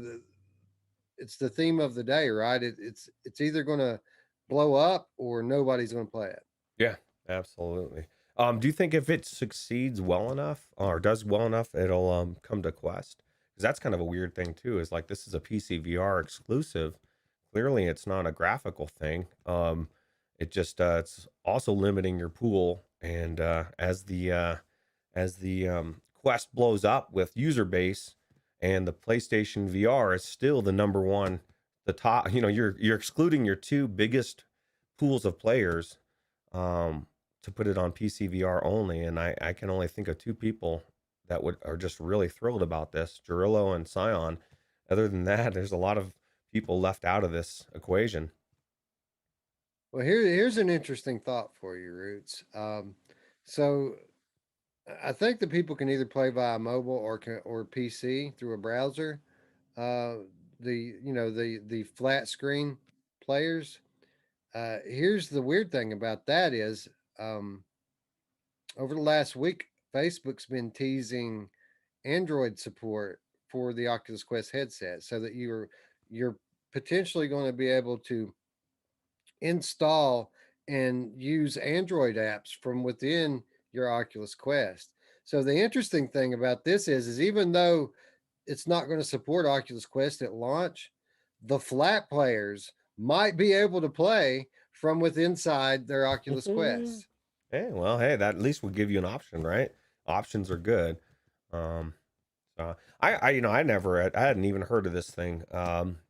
it's the theme of the day, right? It's either going to blow up or nobody's going to play it. Yeah, absolutely. Do you think if it succeeds well enough or does well enough, it'll come to Quest? Because that's kind of a weird thing too. Is like this is a PC VR exclusive. Clearly, it's not a graphical thing. It just it's also limiting your pool, and as the Quest blows up with user base, and the PlayStation VR is still the number one, the top. You're excluding your two biggest pools of players to put it on PC VR only. And I can only think of two people that are just really thrilled about this, Jarillo and Scion. Other than that, there's a lot of people left out of this equation. Well, here's an interesting thought for you, Roots. So I think that people can either play via mobile or PC through a browser. Uh, the flat screen players. Here's the weird thing about that is um, over the last week, Facebook's been teasing Android support for the Oculus Quest headset, so that you're potentially going to be able to install and use Android apps from within your Oculus Quest. So the interesting thing about this is even though it's not going to support Oculus Quest at launch, the flat players might be able to play from within inside their Oculus Quest. Hey, well, hey, that at least would give you an option, right? Options are good. Um, I hadn't even heard of this thing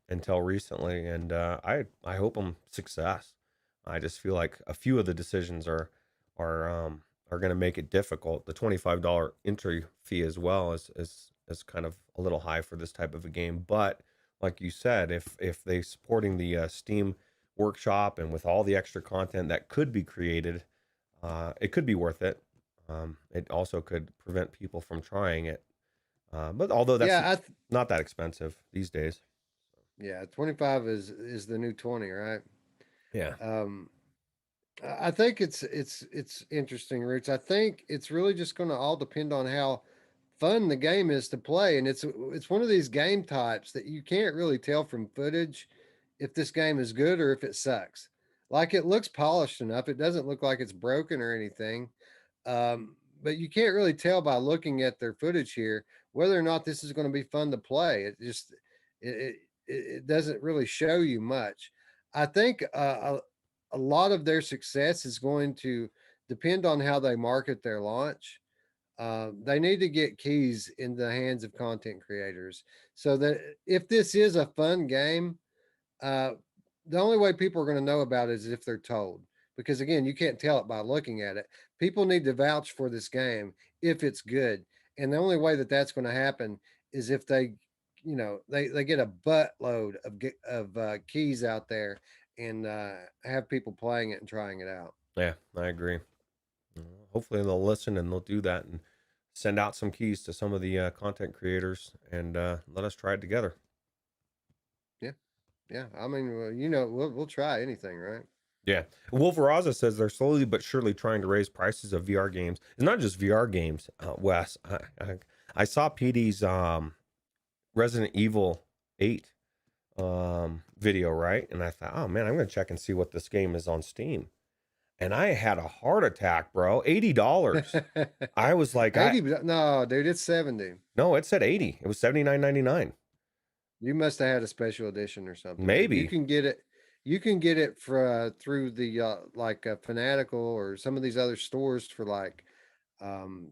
until recently, and I hope I'm success. I just feel like a few of the decisions are going to make it difficult. The $25 entry fee as well is kind of a little high for this type of a game, but like you said, if they supporting the Steam workshop and with all the extra content that could be created, it could be worth it. It also could prevent people from trying it, but although that's Yeah, not that expensive these days. yeah, 25 is the new 20, right? Yeah. Um I think it's interesting, Roots. I think it's really just going to all depend on how fun the game is to play, and it's one of these game types that you can't really tell from footage if this game is good or if it sucks. Like it looks polished enough; it doesn't look like it's broken or anything. But you can't really tell by looking at their footage here whether or not this is going to be fun to play. It it doesn't really show you much. I think a lot of their success is going to depend on how they market their launch. They need to get keys in the hands of content creators so that if this is a fun game, uh, the only way people are going to know about it is if they're told. Because again, you can't tell it by looking at it. People need to vouch for this game if it's good, and the only way that that's going to happen is if they get a buttload of keys out there and have people playing it and trying it out. Yeah, I agree. Hopefully they'll listen and they'll do that and send out some keys to some of the content creators and let us try it together. Yeah, yeah. I mean, well, we'll try anything, right? Yeah. Wolveraza says they're slowly but surely trying to raise prices of VR games. It's not just VR games, Wes. I saw PD's Resident Evil 8 video, right? And I thought, oh man, I'm going to check and see what this game is on Steam. And I had a heart attack, bro. $80. I was like, 80, no, dude, it's 70. no, it said 80. It was 79.99. You must have had a special edition or something. You Maybe. can get it. You can get it for through the like Fanatical or some of these other stores for like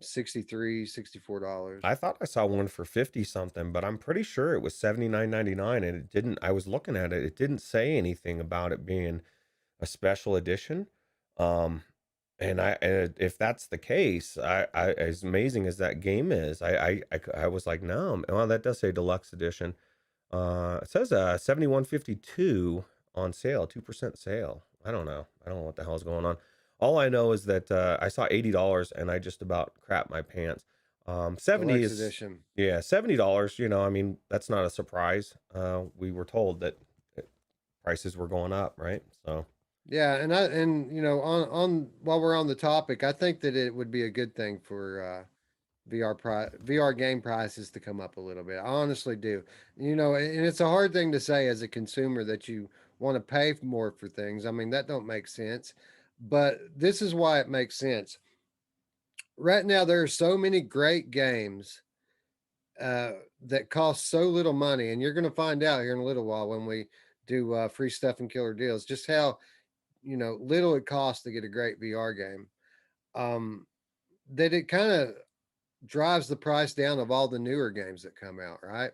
63 $64. I thought I saw one for 50 something, but I'm pretty sure it was 79.99 and it didn't I was looking at it. It didn't say anything about it being a special edition. Um and if that's the case, as amazing as that game is, I was like, no, well, that does say deluxe edition. It says 71.52 on sale, 2% sale. I don't know. I don't know what the hell's going on. All I know is that I saw $80 and I just about crapped my pants. 70 Deluxe is edition. yeah, $70, I mean, that's not a surprise. We were told that prices were going up, right? So Yeah, and on while we're on the topic, I think that it would be a good thing for VR game prices to come up a little bit. I honestly do. And it's a hard thing to say as a consumer that you want to pay more for things. I mean, that don't make sense. But this is why it makes sense. Right now there are so many great games that cost so little money, and you're going to find out here in a little while when we do free stuff and killer deals just how little it costs to get a great VR game. Um, that it kind of drives the price down of all the newer games that come out, right?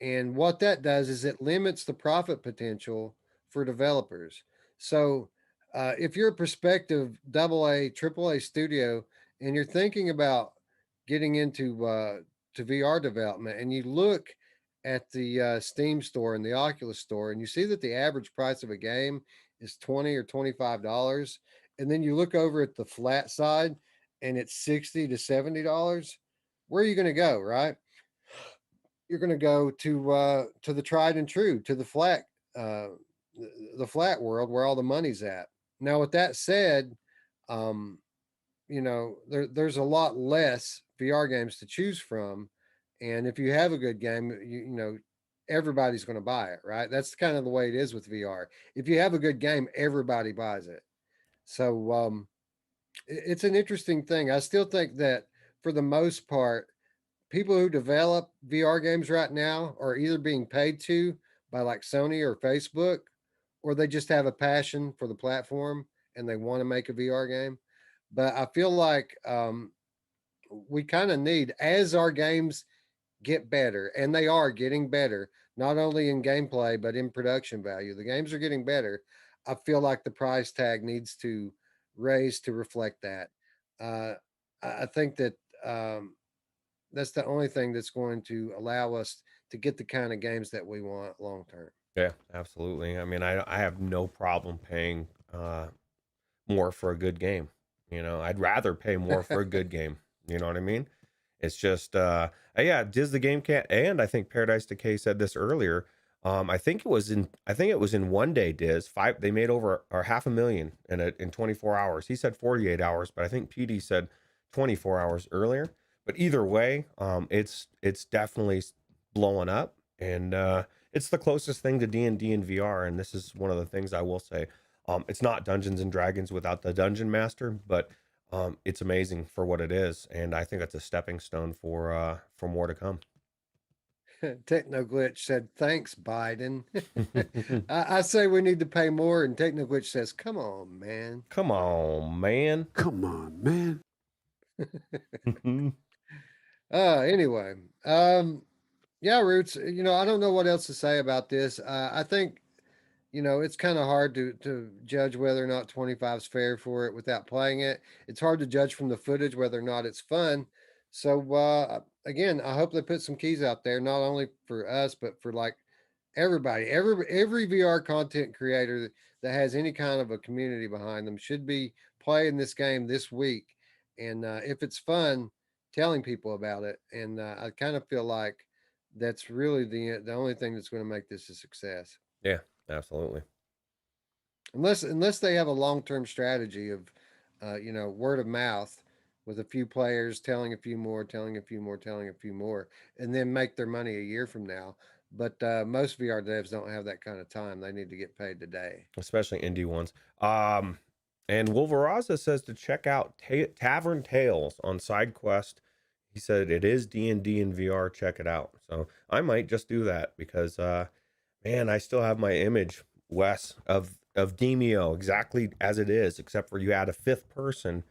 And what that does is it limits the profit potential for developers. So, if you're a prospective double A, triple A studio, and you're thinking about getting into to VR development, and you look at the Steam store and the Oculus store, and you see that the average price of a game is $20 or $25, and then you look over at the flat side, and it's $60 to $70, where are you going to go, right? You're going to go to the tried and true, to uh, the flat world where all the money's at. Now, with that said, um, there's a lot less VR games to choose from, and if you have a good game, everybody's going to buy it, right? That's kind of the way it is with VR. If you have a good game, everybody buys it. So it's an interesting thing. I still think that for the most part, people who develop VR games right now are either being paid to by like Sony or Facebook, or they just have a passion for the platform and they want to make a VR game. But I feel like we kind of need, as our games get better, and they are getting better, not only in gameplay, but in production value. The games are getting better. I feel like the price tag needs to raise to reflect that. Uh, I think that that's the only thing that's going to allow us to get the kind of games that we want long term. Yeah, absolutely. I mean, I have no problem paying more for a good game. You know, I'd rather pay more for a good game. You know what I mean? It's just yeah, Diz the Game Cat, and I think Paradise Decay said this earlier. I think it was in one day, Diz. They made over or 500,000 in 24 hours. He said 48 hours, but I think PD said 24 hours earlier. But either way, it's definitely blowing up, and it's the closest thing to D&D and VR. And this is one of the things I will say. It's not Dungeons and Dragons without the Dungeon Master, but it's amazing for what it is, and I think it's a stepping stone for more to come. Techno Glitch said, "Thanks, Biden." I say we need to pay more, and Techno Glitch says, "Come on, man." Come on, man. Come on, man. Anyway, yeah, Roots. I don't know what else to say about this. I think it's kind of hard to judge whether or not 25 is fair for it without playing it. It's hard to judge from the footage whether or not it's fun. So again, I hope they put some keys out there, not only for us but for like everybody. Every VR content creator that has any kind of a community behind them should be playing this game this week, and if it's fun, telling people about it. And I kind of feel like that's really the only thing that's going to make this a success. Yeah, absolutely. Unless they have a long-term strategy of word of mouth, with a few players telling a few more, telling a few more, telling a few more, and then make their money a year from now. But most VR devs don't have that kind of time. They need to get paid today. Especially indie ones. And Wolveraza says to check out Tavern Tales on SideQuest. He said it is D&D and VR. Check it out. So I might just do that because, man, I still have my image, Wes, of Demeo exactly as it is, except for you add a fifth person,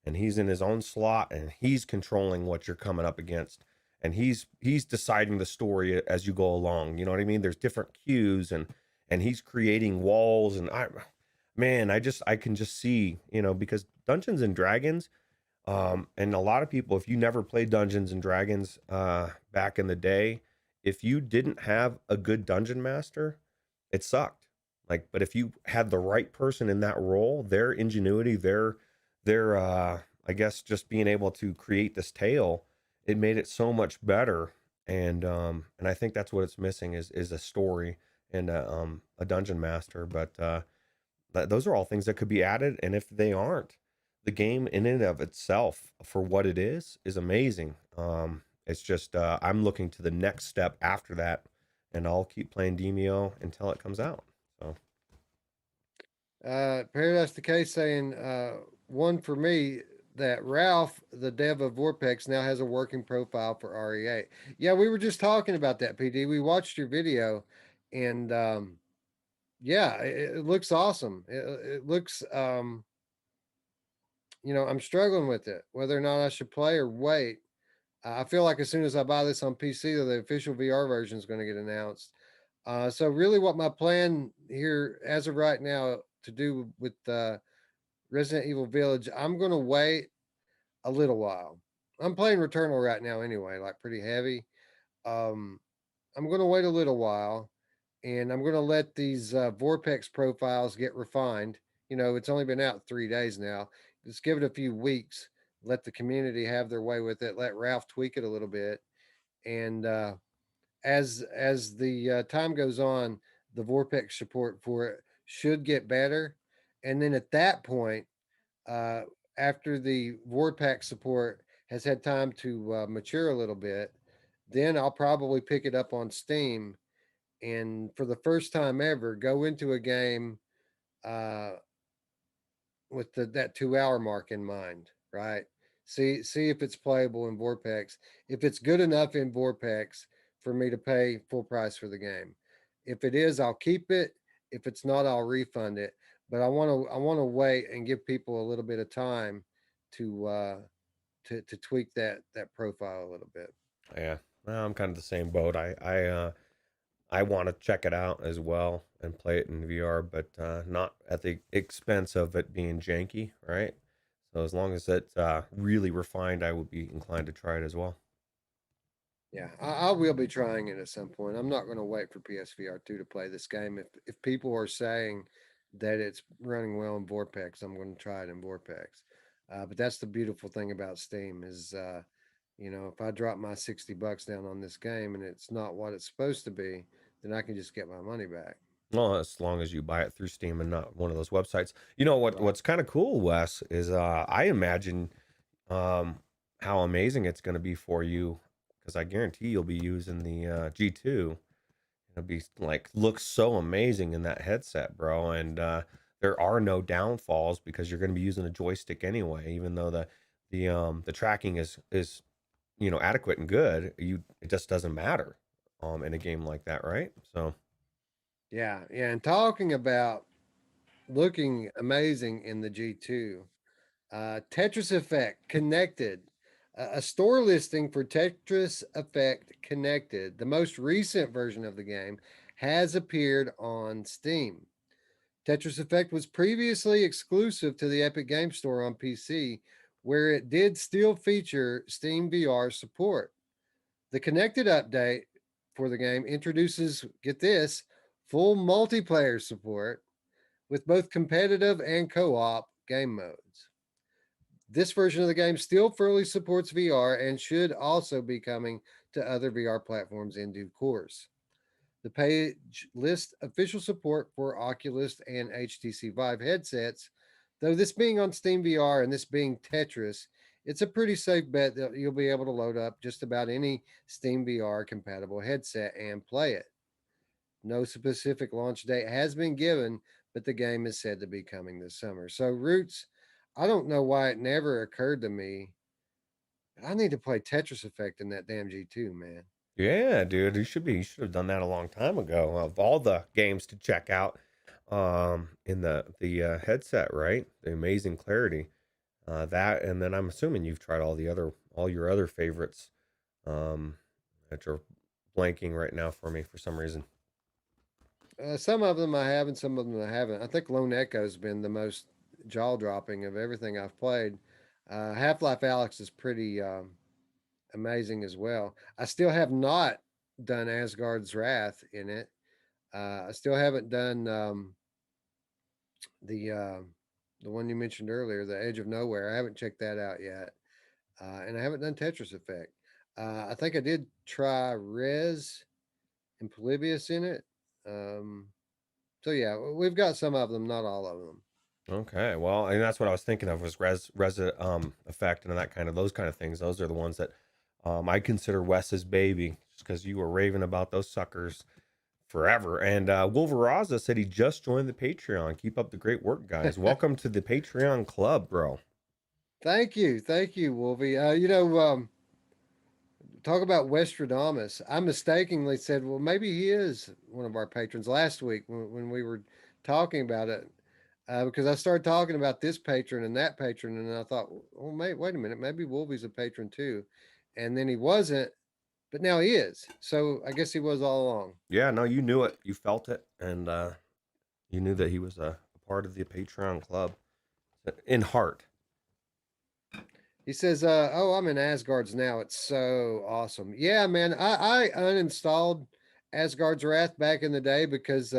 and he's in his own slot, and he's controlling what you're coming up against, and he's deciding the story as you go along. You know what I mean? There's different cues, and he's creating walls, and I can just see, because Dungeons and Dragons, and a lot of people, if you never played Dungeons and Dragons back in the day, if you didn't have a good dungeon master, it sucked. Like, but if you had the right person in that role, their ingenuity, their I guess just being able to create this tale, it made it so much better. And I think that's what it's missing is a story and a dungeon master. But those are all things that could be added, and if they aren't, the game in and of itself for what it is amazing. It's just I'm looking to the next step after that, and I'll keep playing Demeo until it comes out. So Paradise Decay saying one for me, that Ralph, the dev of Vorpex, now has a working profile for RE8. Yeah, we were just talking about that, PD. We watched your video, and yeah, it looks awesome. It looks, I'm struggling with it, whether or not I should play or wait. I feel like as soon as I buy this on PC, the official VR version is going to get announced. So really, what my plan here, as of right now, to do with Resident Evil Village, I'm going to wait a little while. I'm playing Returnal right now anyway, like pretty heavy. Um, I'm going to wait a little while, and I'm going to let these Vorpex profiles get refined. It's only been out 3 days now. Just give it a few weeks. Let the community have their way with it. Let Ralph tweak it a little bit, and as the time goes on, the Vorpex support for it should get better. And then at that point, uh, after the Vorpack support has had time to mature a little bit, then I'll probably pick it up on Steam and for the first time ever go into a game uh, with that 2 hour mark in mind, right? See if it's playable in Vorpex. If it's good enough in Vorpex for me to pay full price for the game. If it is, I'll keep it. If it's not, I'll refund it. But I want to wait and give people a little bit of time to to tweak that profile a little bit. Yeah, well, I'm kind of the same boat. I want to check it out as well and play it in VR, but not at the expense of it being janky, right? So as long as it's really refined, I would be inclined to try it as well. Yeah, I will be trying it at some point. I'm not going to wait for PSVR 2 to play this game. If people are saying that it's running well in Vorpex, I'm going to try it in Vorpex. But that's the beautiful thing about Steam is, if I drop my $60 down on this game and it's not what it's supposed to be, then I can just get my money back. Well, as long as you buy it through Steam and not one of those websites. You know what? Right. What's kind of cool, Wes, is I imagine um, how amazing it's going to be for you because I guarantee you'll be using the G2. It'll be like looks so amazing in that headset, bro. And there are no downfalls because you're going to be using a joystick anyway. Even though the tracking is adequate and good, it just doesn't matter in a game like that, right? So Yeah, yeah. And talking about looking amazing in the G2, Tetris Effect Connected, a store listing for Tetris Effect Connected, the most recent version of the game, has appeared on Steam. Tetris Effect was previously exclusive to the Epic Game Store on PC, where it did still feature Steam VR support. The Connected update for the game introduces, get this, full multiplayer support with both competitive and co op game modes. This version of the game still fully supports VR and should also be coming to other VR platforms in due course. The page lists official support for Oculus and HTC Vive headsets, though this being on Steam VR and this being Tetris, it's a pretty safe bet that you'll be able to load up just about any Steam VR compatible headset and play it. No specific launch date has been given, but the game is said to be coming this summer. So, Roots, I don't know why it never occurred to me. I need to play Tetris Effect in that damn G2, man. yeah, dude, you should have done that a long time ago. Of all the games to check out, in the headset, right? The amazing clarity, that, and then I'm assuming you've tried all your other favorites, um, that are blanking right now for me for some reason. Some of them I have, and some of them I haven't. I think Lone Echo's been the most jaw dropping of everything I've played. Half Life Alex is pretty amazing as well. I still have not done Asgard's Wrath in it. I still haven't done the uh, the one you mentioned earlier, The Edge of Nowhere. I haven't checked that out yet, and I haven't done Tetris Effect. I think I did try Res and Polybius in it. Um, so yeah, we've got some of them, not all of them. Okay, well, and that's what I was thinking of was effect and that those kind of things. Those are the ones that I consider Wes's baby, just because you were raving about those suckers forever. And Wolveraza said he just joined the Patreon. Keep up the great work, guys. Welcome to the Patreon club, bro. Thank you, Wolvie. Talk about Westradamus. I mistakenly said, well, maybe he is one of our patrons last week when we were talking about it. Because I started talking about this patron and that patron, and I thought, well, wait a minute, maybe Wolvie's a patron too. And then he wasn't, but now he is. So I guess he was all along. Yeah, no, you knew it. You felt it. And you knew that he was a part of the Patreon club in heart. He says, "Oh, I'm in Asgard's now. It's so awesome." Yeah, man. I uninstalled Asgard's Wrath back in the day because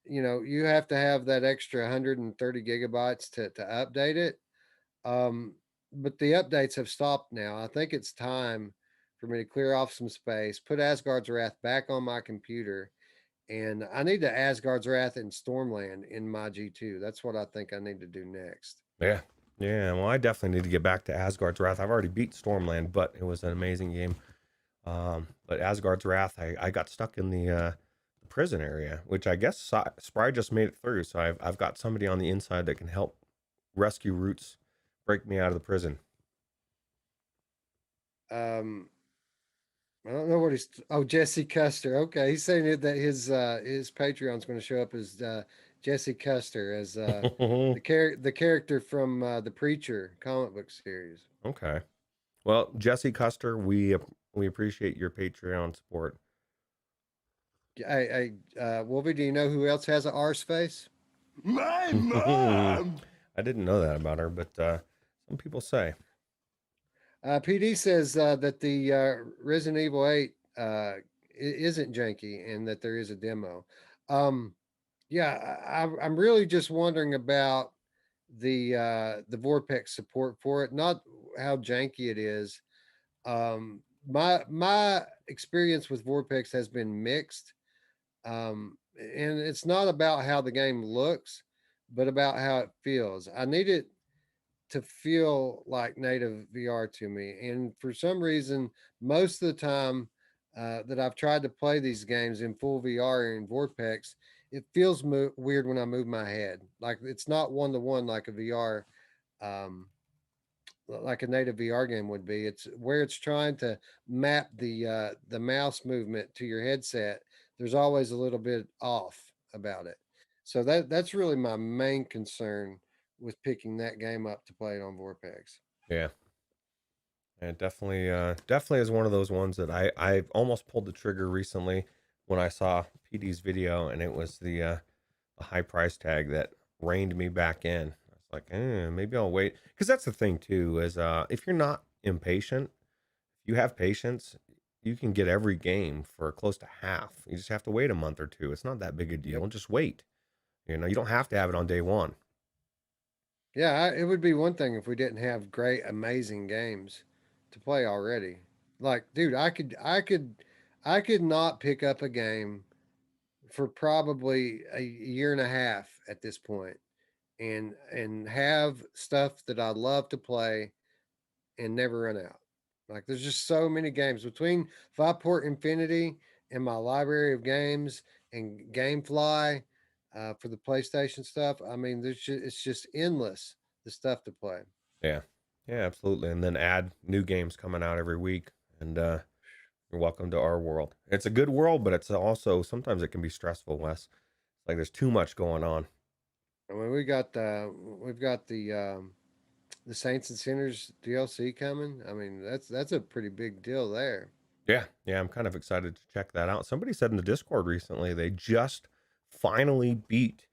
you have to have that extra 130 gigabytes to update it. But the updates have stopped now. I think it's time for me to clear off some space, put Asgard's Wrath back on my computer, and I need to Asgard's Wrath and Stormland in my G2. That's what I think I need to do next. Yeah. Yeah, well, I definitely need to get back to Asgard's Wrath. I've already beat Stormland, but it was an amazing game. But Asgard's Wrath, I got stuck in the prison area, which I guess Spry just made it through. So I've got somebody on the inside that can help rescue Roots, break me out of the prison. Um, I don't know what he's. Oh, Jesse Custer. Okay, he's saying that his Patreon's going to show up as Jesse Custer as the character from the Preacher comic book series. Okay. Well, Jesse Custer, we appreciate your Patreon support. Wolvie, do you know who else has an arse face? My mom! I didn't know that about her, but some people say. PD says that the Resident Evil 8 isn't janky and that there is a demo. Yeah, I'm really just wondering about the Vortex support for it, not how janky it is. My experience with Vortex has been mixed. And it's not about how the game looks, but about how it feels. I need it to feel like native VR to me. And for some reason, most of the time that I've tried to play these games in full VR and Vortex, it feels weird when I move my head. Like it's not one to one like a VR, um, like a native VR game would be. It's where it's trying to map the mouse movement to your headset. There's always a little bit off about it. So that's really my main concern with picking that game up to play it on Vortex. Yeah. And definitely is one of those ones that I almost pulled the trigger recently when I saw PD's video, and it was the high price tag that reined me back in. I was like, maybe I'll wait, because that's the thing too is if you're not impatient, if you have patience, you can get every game for close to half. You just have to wait a month or two. It's not that big a deal. Yep. Just wait. You know, you don't have to have it on day one. Yeah, it would be one thing if we didn't have great, amazing games to play already. Like, dude, I could not pick up a game for probably a year and a half at this point and have stuff that I love to play and never run out. Like there's just so many games between Five Port Infinity and my library of games and GameFly for the PlayStation stuff. I mean, it's just endless the stuff to play. Yeah. Yeah, absolutely. And then add new games coming out every week. And you're welcome to our world. It's a good world, but it's also sometimes it can be stressful, Wes. It's like there's too much going on. I mean, we've got the Saints and Sinners DLC coming. I mean, that's a pretty big deal there. Yeah, yeah, I'm kind of excited to check that out. Somebody said in the Discord recently they just finally beat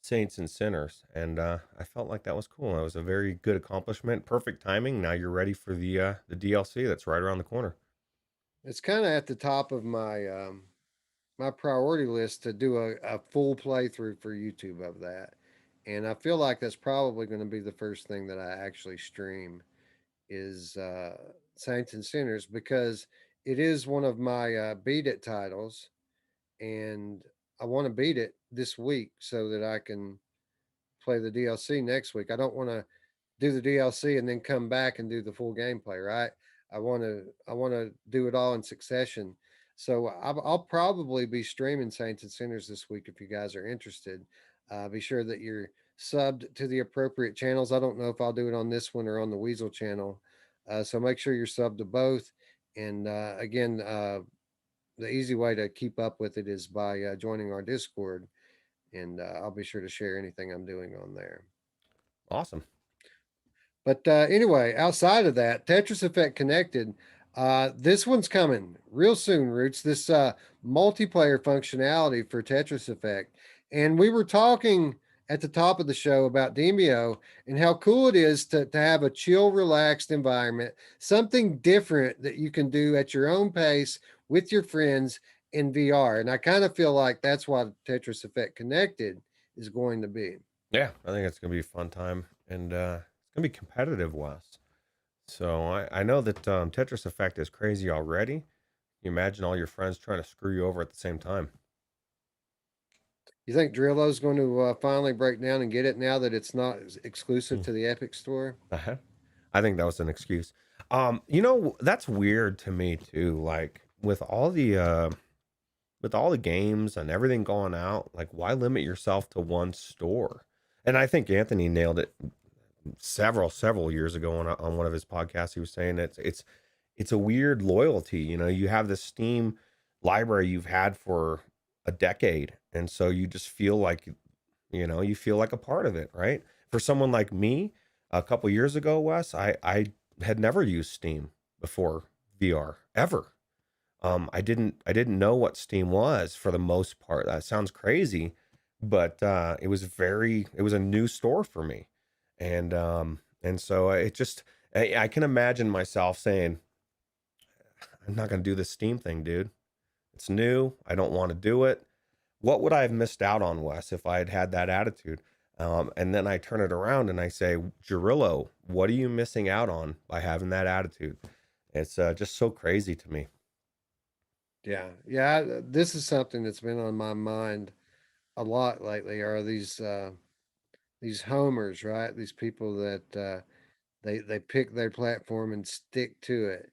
Saints and Sinners, and I felt like that was cool. It was a very good accomplishment, perfect timing. Now you're ready for the DLC that's right around the corner. It's kind of at the top of my priority list to do a full playthrough for YouTube of that. And I feel like that's probably going to be the first thing that I actually stream is Saints and Sinners because it is one of my beat it titles, and I want to beat it this week so that I can play the DLC next week. I don't want to do the DLC and then come back and do the full gameplay, right? I want to do it all in succession. So I'll probably be streaming Saints and Sinners this week if you guys are interested. Be sure that you're subbed to the appropriate channels. I don't know if I'll do it on this one or on the Weasel channel. So make sure you're subbed to both. And again, the easy way to keep up with it is by joining our Discord, and I'll be sure to share anything I'm doing on there. Awesome. But anyway, outside of that, Tetris Effect Connected, this one's coming real soon, Roots. This multiplayer functionality for Tetris Effect. And we were talking at the top of the show about Demeo and how cool it is to have a chill, relaxed environment, something different that you can do at your own pace with your friends in VR. And I kind of feel like that's what Tetris Effect Connected is going to be. Yeah, I think it's gonna be a fun time, and it's gonna be competitive, Wes. So I know that Tetris Effect is crazy already. You imagine all your friends trying to screw you over at the same time. You think Drillo's going to finally break down and get it now that it's not exclusive Hmm. to the Epic Store? Uh-huh. I think that was an excuse. You know, that's weird to me too. Like with all the with all the games and everything going out, like why limit yourself to one store? And I think Anthony nailed it several years ago on one of his podcasts. He was saying it's a weird loyalty. You know, you have this Steam library you've had for a decade, and so you just feel like, you know, you feel like a part of it, right? For someone like me, a couple years ago, Wes, I had never used Steam before VR ever. I didn't know what Steam was for the most part. That sounds crazy, but it was a new store for me, and so it just I can imagine myself saying, I'm not gonna do this Steam thing, dude. It's new. I don't want to do it. What would I have missed out on, Wes, if I had had that attitude? And then I turn it around and I say, Jarillo, what are you missing out on by having that attitude? It's just so crazy to me. Yeah, yeah. This is something that's been on my mind a lot lately. Are these homers, right? These people that they pick their platform and stick to it.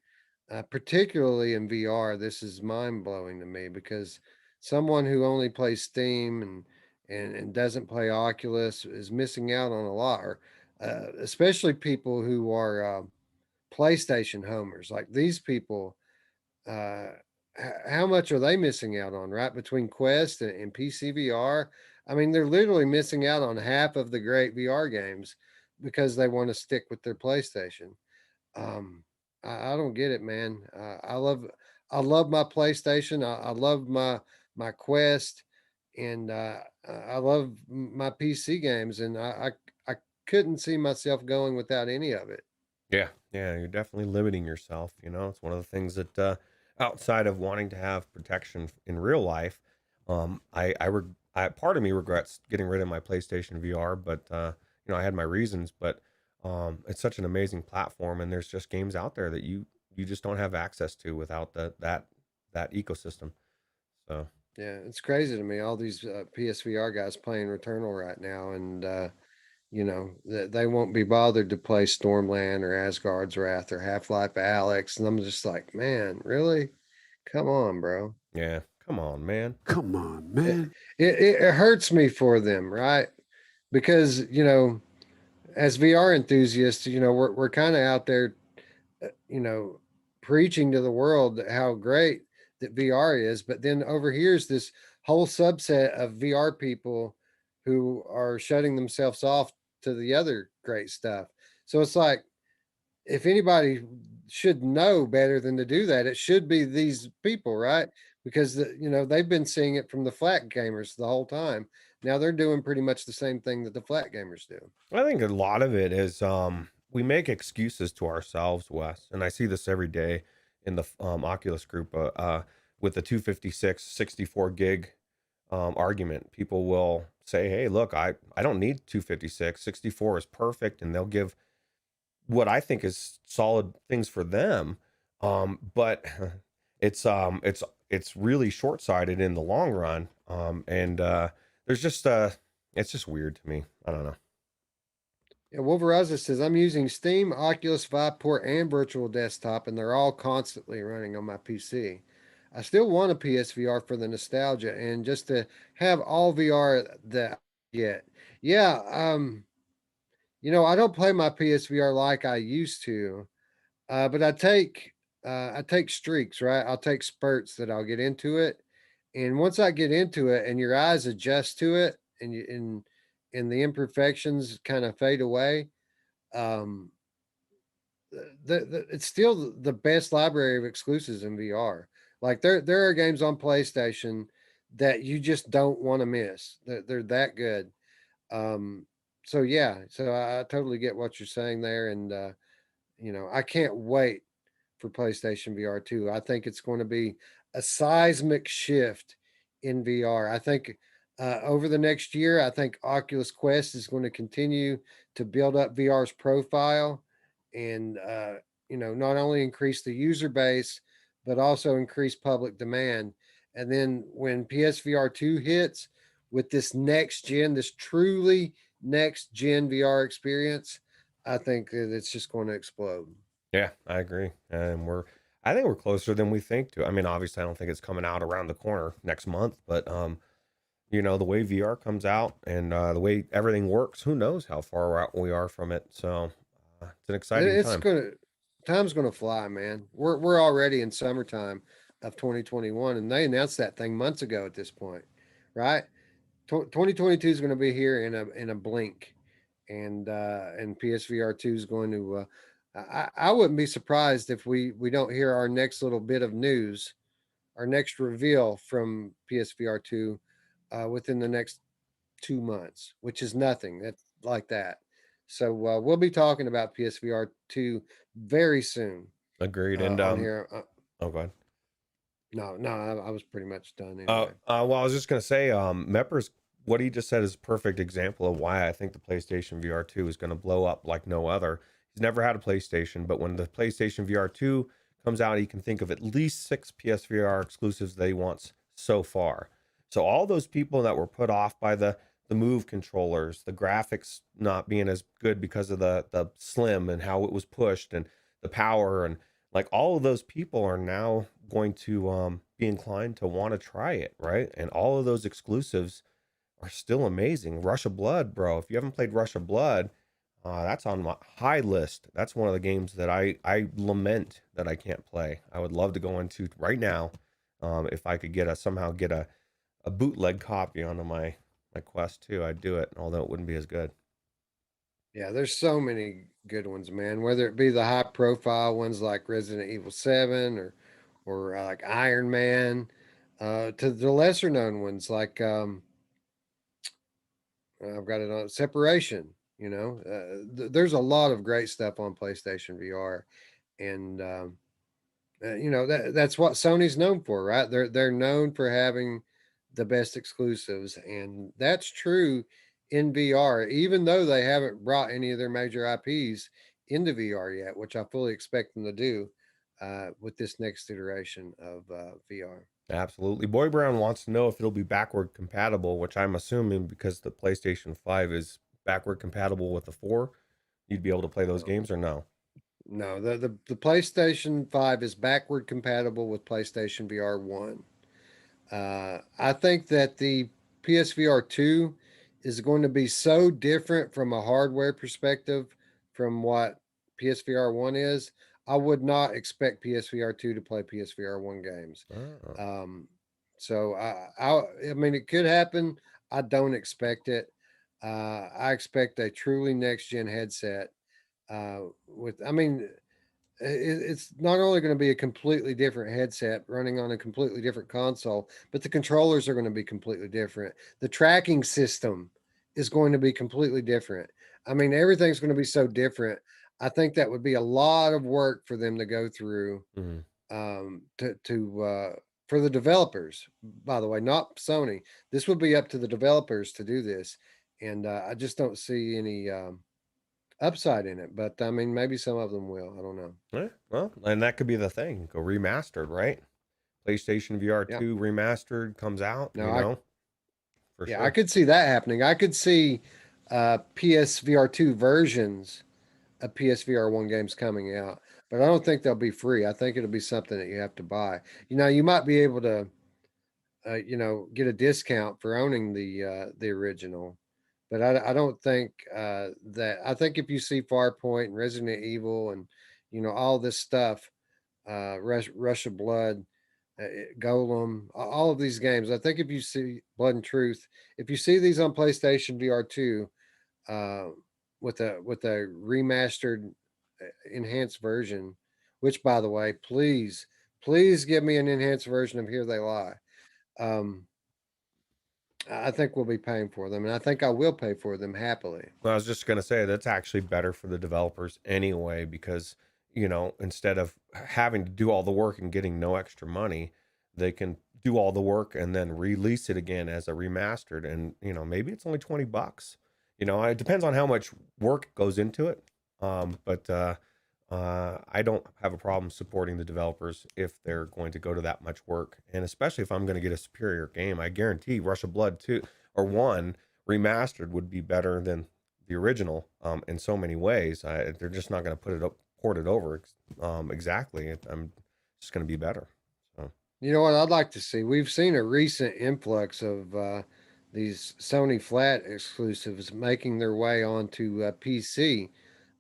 Particularly in VR, this is mind blowing to me because someone who only plays Steam and doesn't play Oculus is missing out on a lot. Or especially people who are PlayStation homers, like these people. Uh, how much are they missing out on, right? Between Quest and PC VR. I mean, they're literally missing out on half of the great VR games because they want to stick with their PlayStation. Um, I don't get it, man. I love my PlayStation. I love my Quest, and I love my PC games, and I couldn't see myself going without any of it. Yeah, yeah, you're definitely limiting yourself. You know, it's one of the things that outside of wanting to have protection in real life, part of me regrets getting rid of my PlayStation VR, but you know, I had my reasons. But it's such an amazing platform, and there's just games out there that you just don't have access to without that ecosystem. So Yeah, it's crazy to me. All these PSVR guys playing Returnal right now, and they won't be bothered to play Stormland or Asgard's Wrath or Half Life Alex, and I'm just like, man, really? Come on, bro. yeah, come on, man. Come on, It, man. it hurts me for them, right? Because as VR enthusiasts, we're kind of out there, preaching to the world how great that VR is. But then over here's this whole subset of VR people who are shutting themselves off to the other great stuff. So it's like, if anybody should know better than to do that, it should be these people, right? Because they've been seeing it from the flat gamers the whole time. Now they're doing pretty much the same thing that the flat gamers do. I think a lot of it is we make excuses to ourselves, Wes, and I see this every day in the Oculus group with the 256 64 gig argument. People will say, "Hey, look, I don't need 256. 64 is perfect," and they'll give what I think is solid things for them. But it's really short sighted in the long run. And there's just it's just weird to me. I don't know. Yeah, Wolveraza says, I'm using Steam, Oculus, Viveport, and Virtual Desktop, and they're all constantly running on my PC. I still want a PSVR for the nostalgia and just to have all VR that I get. Yeah, I don't play my PSVR like I used to, but I take streaks, right? I'll take spurts that I'll get into it, and once I get into it, and your eyes adjust to it, and the imperfections kind of fade away, um, it's still the best library of exclusives in VR. Like there are games on PlayStation that you just don't want to miss. They're that good. Um, so yeah, so I totally get what you're saying there, and I can't wait for PlayStation VR 2. I think it's going to be a seismic shift in VR. I think over the next year, I think Oculus Quest is going to continue to build up VR's profile and, not only increase the user base, but also increase public demand. And then when PSVR 2 hits with this next gen, this truly next gen VR experience, I think that it's just going to explode. Yeah, I agree. And I think we're closer than we think to. I mean, obviously, I don't think it's coming out around the corner next month, but the way VR comes out and the way everything works, who knows how far out we are from it. So it's an exciting It's time. gonna time's gonna fly, man. We're already in summertime of 2021, and they announced that thing months ago at this point, right? 2022 is going to be here in a blink, and PSVR 2 is going to. I wouldn't be surprised if we don't hear our next little bit of news, our next reveal from PSVR 2 within the next 2 months, which is nothing. That's like that. So we'll be talking about PSVR 2 very soon Agreed. And on here. oh, go ahead. No, I was pretty much done Uh, anyway. well, I was just gonna say, Mepper's what he just said is a perfect example of why I think the PlayStation VR 2 is going to blow up like no other. He's never had a PlayStation, but when the PlayStation VR 2 comes out, he can think of at least 6 PSVR exclusives that he wants so far. So all those people that were put off by the Move controllers, the graphics not being as good because of the slim and how it was pushed and the power and like all of those people are now going to be inclined to want to try it, right? And all of those exclusives are still amazing. Rush of Blood, bro. If you haven't played Rush of Blood, that's on my high list. That's one of the games that I lament that I can't play. I would love to go into right now, if I could somehow get a bootleg copy onto my Quest 2. I'd do it, although it wouldn't be as good. Yeah, there's so many good ones, man. Whether it be the high profile ones like Resident Evil 7 or like Iron Man, to the lesser known ones like I've got it on Separation. There's a lot of great stuff on PlayStation VR, and that's what Sony's known for, right? They're known for having the best exclusives, and that's true in VR. Even though they haven't brought any of their major IPs into VR yet, which I fully expect them to do with this next iteration of VR. Absolutely. Boy Brown wants to know if it'll be backward compatible, which I'm assuming because the PlayStation 5 is backward compatible with the 4, you'd be able to play those No, games or no? no, the PlayStation 5 is backward compatible with PlayStation VR 1. I think that the PSVR 2 is going to be so different from a hardware perspective from what PSVR 1 is. I would not expect PSVR 2 to play PSVR 1 games. Oh. Um, so I mean, it could happen. I don't expect it. I expect a truly next gen headset. I mean, it's not only going to be a completely different headset running on a completely different console, but the controllers are going to be completely different. The tracking system is going to be completely different. I mean, everything's going to be so different. I think that would be a lot of work for them to go through Mhm. to for the developers. By the way, not Sony. This would be up to the developers to do this, and I just don't see any upside in it. But I mean, maybe some of them will. I don't know. Yeah, well, and that could be the thing. Go remastered, right? PlayStation VR Yeah. 2 remastered comes out, No, I for Yeah, I sure. could see that happening. I could see PSVR 2 versions of PSVR 1 games coming out, but I don't think they'll be free. I think it'll be something that you have to buy. You might be able to get a discount for owning the original, but I don't think that. I think if you see Farpoint and Resident Evil and all this stuff, Rush of Blood, Golem, all of these games. I think if you see Blood and Truth, if you see these on PlayStation VR 2 uh, with a remastered, enhanced version, which by the way, please give me an enhanced version of Here They Lie. Um, I think we'll be paying for them, and I think I will pay for them happily. Well, I was just gonna say that's actually better for the developers anyway, because instead of having to do all the work and getting no extra money, they can do all the work and then release it again as a remastered. And maybe it's only $20. It depends on how much work goes into it. But I don't have a problem supporting the developers if they're going to go to that much work, and especially if I'm going to get a superior game. I guarantee Rush of Blood 2 or 1 remastered would be better than the original in so many ways. They're just not going to port it over exactly. I'm just going to be better. So You know what I'd like to see? We've seen a recent influx of these Sony Flat exclusives making their way onto PC.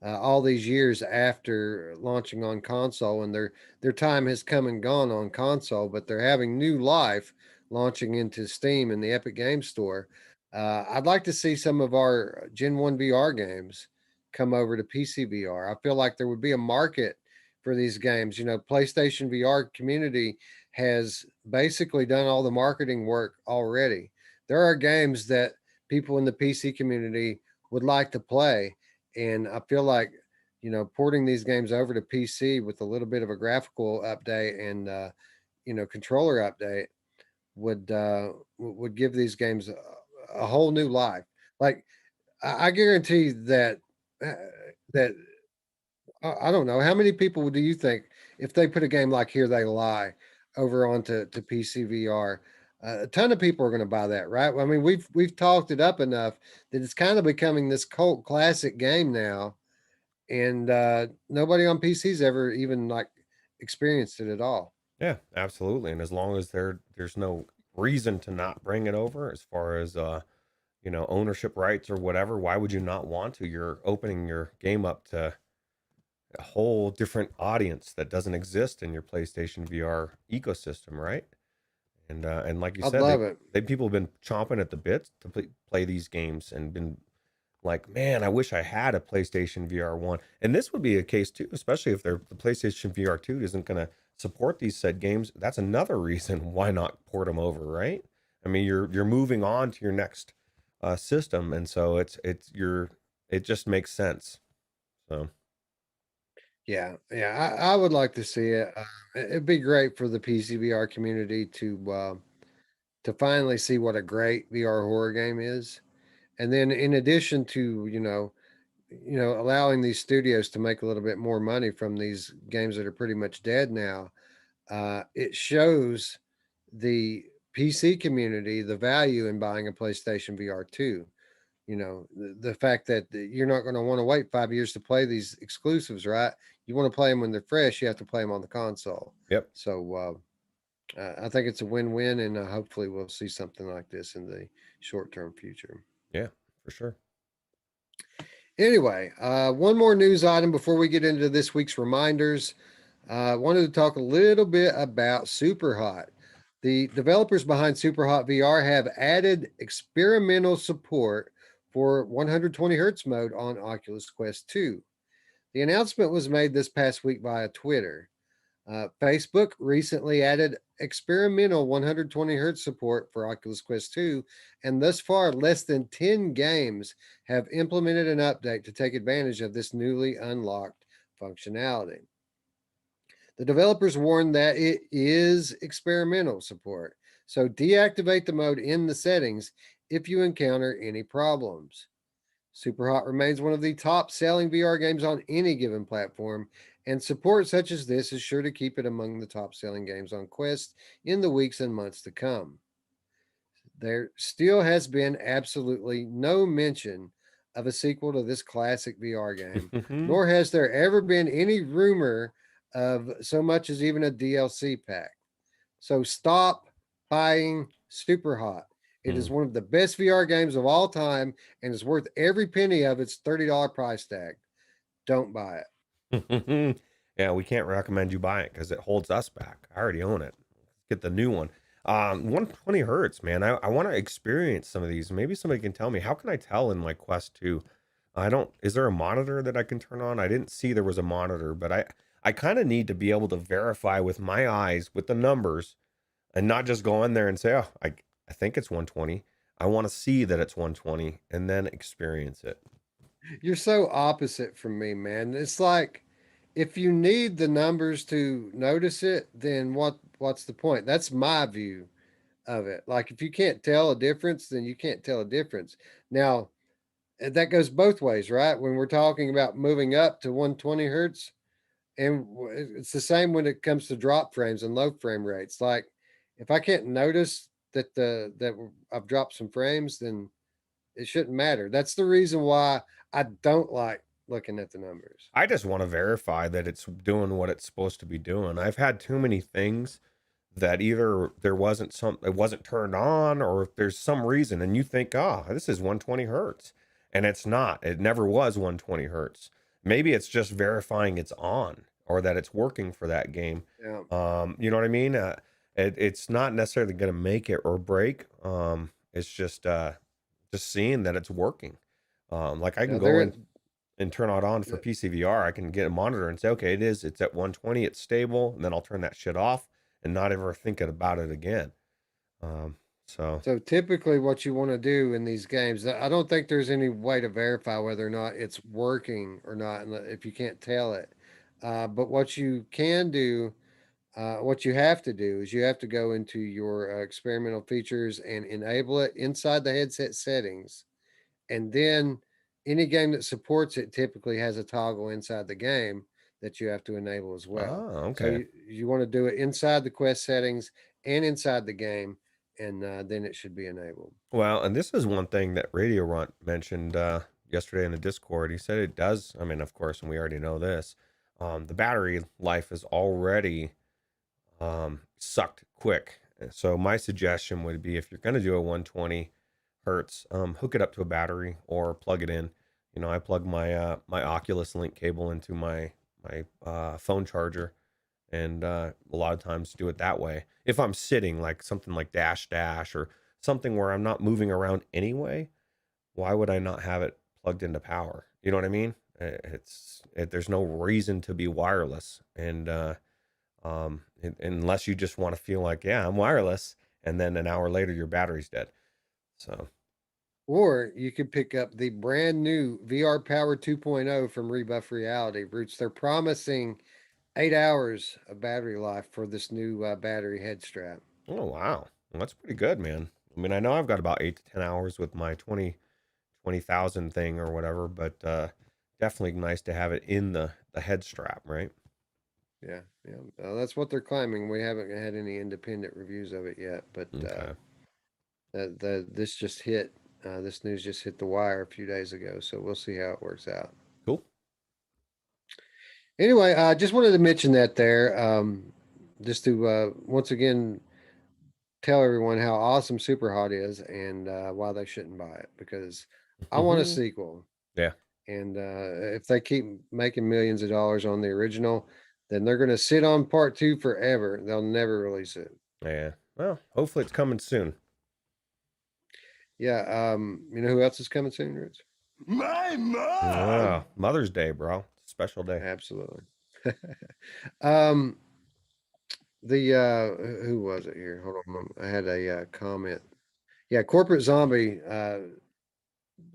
All these years after launching on console, and their time has come and gone on console, but they're having new life launching into Steam and the Epic Game Store. I'd like to see some of our Gen One VR games come over to PC VR. I feel like there would be a market for these games. You know, PlayStation VR community has basically done all the marketing work already. There are games that people in the PC community would like to play, and I feel like porting these games over to PC with a little bit of a graphical update and controller update would give these games a whole new life. Like I guarantee that uh, that I don't know how many people do you think if they put a game like Here They Lie over onto PC VR, a ton of people are going to buy that, right? I mean, we've talked it up enough that it's kind of becoming this cult classic game now, and nobody on PC's ever even like experienced it at all. yeah, absolutely. And as long as there's no reason to not bring it over, as far as ownership rights or whatever, why would you not want to? You're opening your game up to a whole different audience that doesn't exist in your PlayStation VR ecosystem, right? And like you I'd said, love it. people have been chomping at the bits to play these games and been like, man, I wish I had a PlayStation VR one. And this would be a case too, especially if the PlayStation VR 2 isn't going to support these said games. That's another reason why not port them over, right? I mean, you're moving on to your next system, and so it just makes sense. So Yeah, yeah, I would like to see it. It'd be great for the PC VR community to finally see what a great VR horror game is. And then in addition to, allowing these studios to make a little bit more money from these games that are pretty much dead now, it shows the PC community the value in buying a PlayStation VR 2. The fact that you're not going to want to wait 5 years to play these exclusives, right? You want to play them when they're fresh, you have to play them on the console. yep, So I think it's a win-win, and hopefully we'll see something like this in the short-term future. yeah, for sure. Anyway, one more news item before we get into this week's reminders. I wanted to talk a little bit about Superhot. The developers behind Superhot VR have added experimental support for 120 hertz mode on Oculus Quest 2. The announcement was made this past week via Twitter. Facebook recently added experimental 120 hertz support for Oculus Quest 2, and thus far, less than 10 games have implemented an update to take advantage of this newly unlocked functionality. The developers warned that it is experimental support, so deactivate the mode in the settings if you encounter any problems. Superhot remains one of the top selling VR games on any given platform, and support such as this is sure to keep it among the top selling games on Quest in the weeks and months to come. There still has been absolutely no mention of a sequel to this classic VR game, nor has there ever been any rumor of so much as even a DLC pack. So stop buying Superhot. It is one of the best VR games of all time and is worth every penny of its $30 price tag. Don't buy it. Yeah, we can't recommend you buy it because it holds us back. I already own it. Get the new one. 120 hertz, man. I want to experience some of these. Maybe somebody can tell me. How can I tell in my Quest 2? I don't. Is there a monitor that I can turn on? I didn't see there was a monitor, but I kind of need to be able to verify with my eyes with the numbers and not just go in there and say, oh, I think it's 120. I want to see that it's 120 and then experience it. You're so opposite from me, man. It's like if you need the numbers to notice it, then what's the point? That's my view of it. Like if you can't tell a difference, then you can't tell a difference. Now, that goes both ways, right? When we're talking about moving up to 120 hertz, and it's the same when it comes to drop frames and low frame rates. Like if I can't notice that I've dropped some frames, then it shouldn't matter. That's the reason why I don't like looking at the numbers. I just want to verify that it's doing what it's supposed to be doing. I've had too many things that either it wasn't turned on, or if there's some reason and you think, oh, this is 120 hertz, and it's not. It never was 120 hertz. Maybe it's just verifying it's on, or that it's working for that game. Yeah. You know what I mean? It's not necessarily going to make it or break. It's just seeing that it's working. Like I can Now go there, in and turn it on for PCVR. I can get a monitor and say, okay, it's at 120, it's stable, and then I'll turn that shit off and not ever thinking about it again. So so typically what you want to do in these games, I don't think there's any way to verify whether or not it's working or not, if you can't tell it. But what you can do, what you have to do is you have to go into your experimental features and enable it inside the headset settings. And then any game that supports it typically has a toggle inside the game that you have to enable as well. So okay. you want to do it inside the Quest settings and inside the game, and then it should be enabled. Well, and this is one thing that Radio Runt mentioned yesterday in the Discord. He said it does. I mean, of course, and we already know this. The battery life is already sucked quick. So my suggestion would be, if you're going to do a 120 hertz, hook it up to a battery or plug it in. You know, I plug my Oculus Link cable into my phone charger, and a lot of times do it that way. If I'm sitting, like something like Dash Dash or something where I'm not moving around anyway, why would I not have it plugged into power? You know what I mean? There's no reason to be wireless, and unless you just want to feel like, yeah, I'm wireless, and then an hour later your battery's dead. So, Or you could pick up the brand new VR Power 2.0 from Rebuff Reality. Roots, they're promising 8 hours of battery life for this new battery head strap. oh wow, well, that's pretty good, man. I mean, I know I've got about 8 to 10 hours with my 20,000 thing or whatever, but definitely nice to have it in the head strap, right? Yeah, yeah. That's what they're claiming. We haven't had any independent reviews of it yet, but Okay. this just hit. This news just hit the wire a few days ago, so we'll see how it works out. Cool. Anyway, I just wanted to mention that there, just to once again tell everyone how awesome Superhot is and why they shouldn't buy it, because I want a sequel. Yeah. And if they keep making millions of dollars on the original, then they're going to sit on part two forever. They'll never release it. Yeah. Well, hopefully it's coming soon. Yeah. You know who else is coming soon, Rich? My mom! Oh, Mother's Day, bro. Special day. Absolutely. um, who was it here? Hold on. I had a comment. Yeah, Corporate Zombie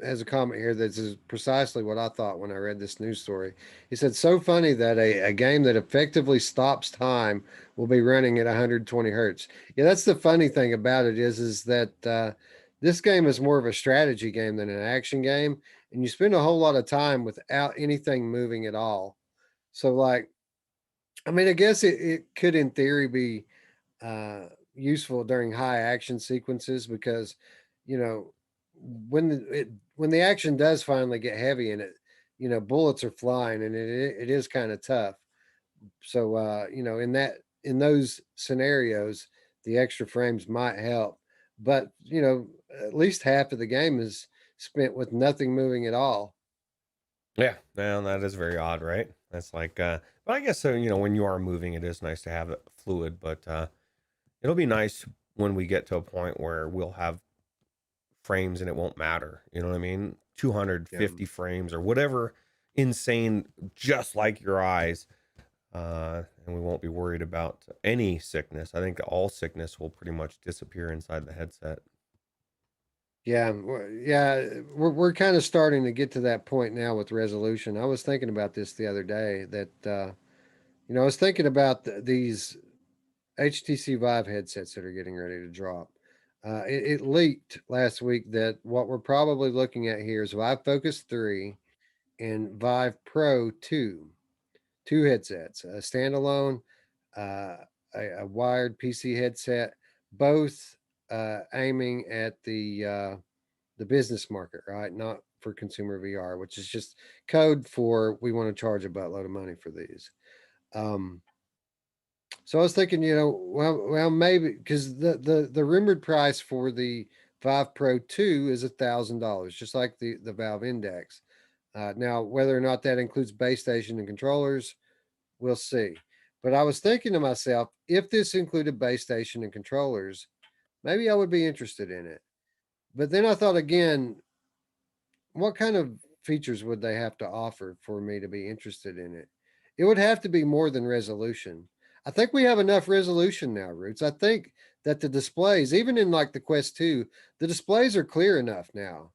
has a comment here that is precisely what I thought when I read this news story. He said, so funny that a game that effectively stops time will be running at 120 hertz. Yeah, that's the funny thing about it is that this game is more of a strategy game than an action game, and you spend a whole lot of time without anything moving at all. So, like, I mean, I guess it could, in theory, be useful during high action sequences because, you know, when the action does finally get heavy and bullets are flying and it is kind of tough. So in those scenarios, the extra frames might help. But at least half of the game is spent with nothing moving at all. Yeah. Well, that is very odd, right? That's like, but I guess so. When you are moving, it is nice to have it fluid. But it'll be nice when we get to a point where we'll have frames and it won't matter. You know what I mean? 250 frames or whatever, insane, just like your eyes. And we won't be worried about any sickness. I think all sickness will pretty much disappear inside the headset. Yeah, we're kind of starting to get to that point now with resolution. I was thinking about this the other day that I was thinking about these HTC Vive headsets that are getting ready to drop. It leaked last week that what we're probably looking at here is Vive Focus 3 and Vive Pro 2. Two headsets, a standalone, uh, a wired PC headset, both aiming at the the business market, right? Not for consumer VR, which is just code for we want to charge a buttload of money for these. Um, so I was thinking, well, maybe because the rumored price for the Vive Pro 2 is $1,000, just like the Valve Index. Now, whether or not that includes base station and controllers, we'll see. But I was thinking to myself, if this included base station and controllers, maybe I would be interested in it. But then I thought again, what kind of features would they have to offer for me to be interested in it? It would have to be more than resolution. I think we have enough resolution now, Roots. I think that the displays, even in like the Quest 2, the displays are clear enough now.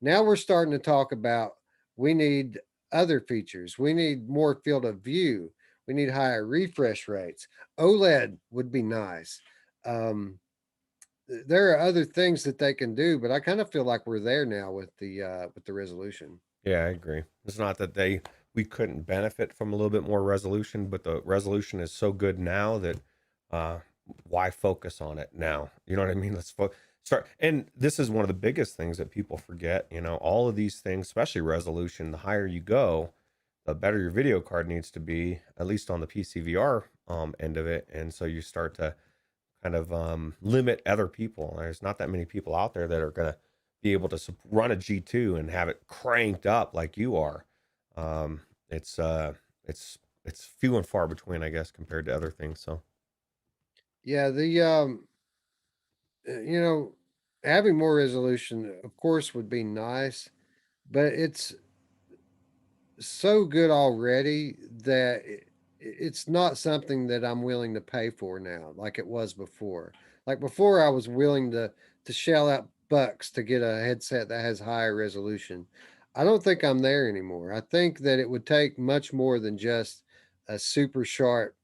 Now we're starting to talk about we need other features. We need more field of view. We need higher refresh rates. OLED would be nice. There are other things that they can do, but I kind of feel like we're there now with the resolution. Yeah, I agree. It's not that we couldn't benefit from a little bit more resolution, but the resolution is so good now that uh why focus on it now? You know what I mean? Start. And this is one of the biggest things that people forget, all of these things, especially resolution, the higher you go, the better your video card needs to be, at least on the PCVR end of it. And so you start to kind of limit other people. There's not that many people out there that are going to be able to run a G2 and have it cranked up like you are. Um, it's it's few and far between, I guess, compared to other things. So Yeah, you know, having more resolution, of course, would be nice, but it's so good already that it's not something that I'm willing to pay for now, like it was before. Like before, I was willing to shell out bucks to get a headset that has higher resolution. I don't think I'm there anymore. I think that it would take much more than just a super sharp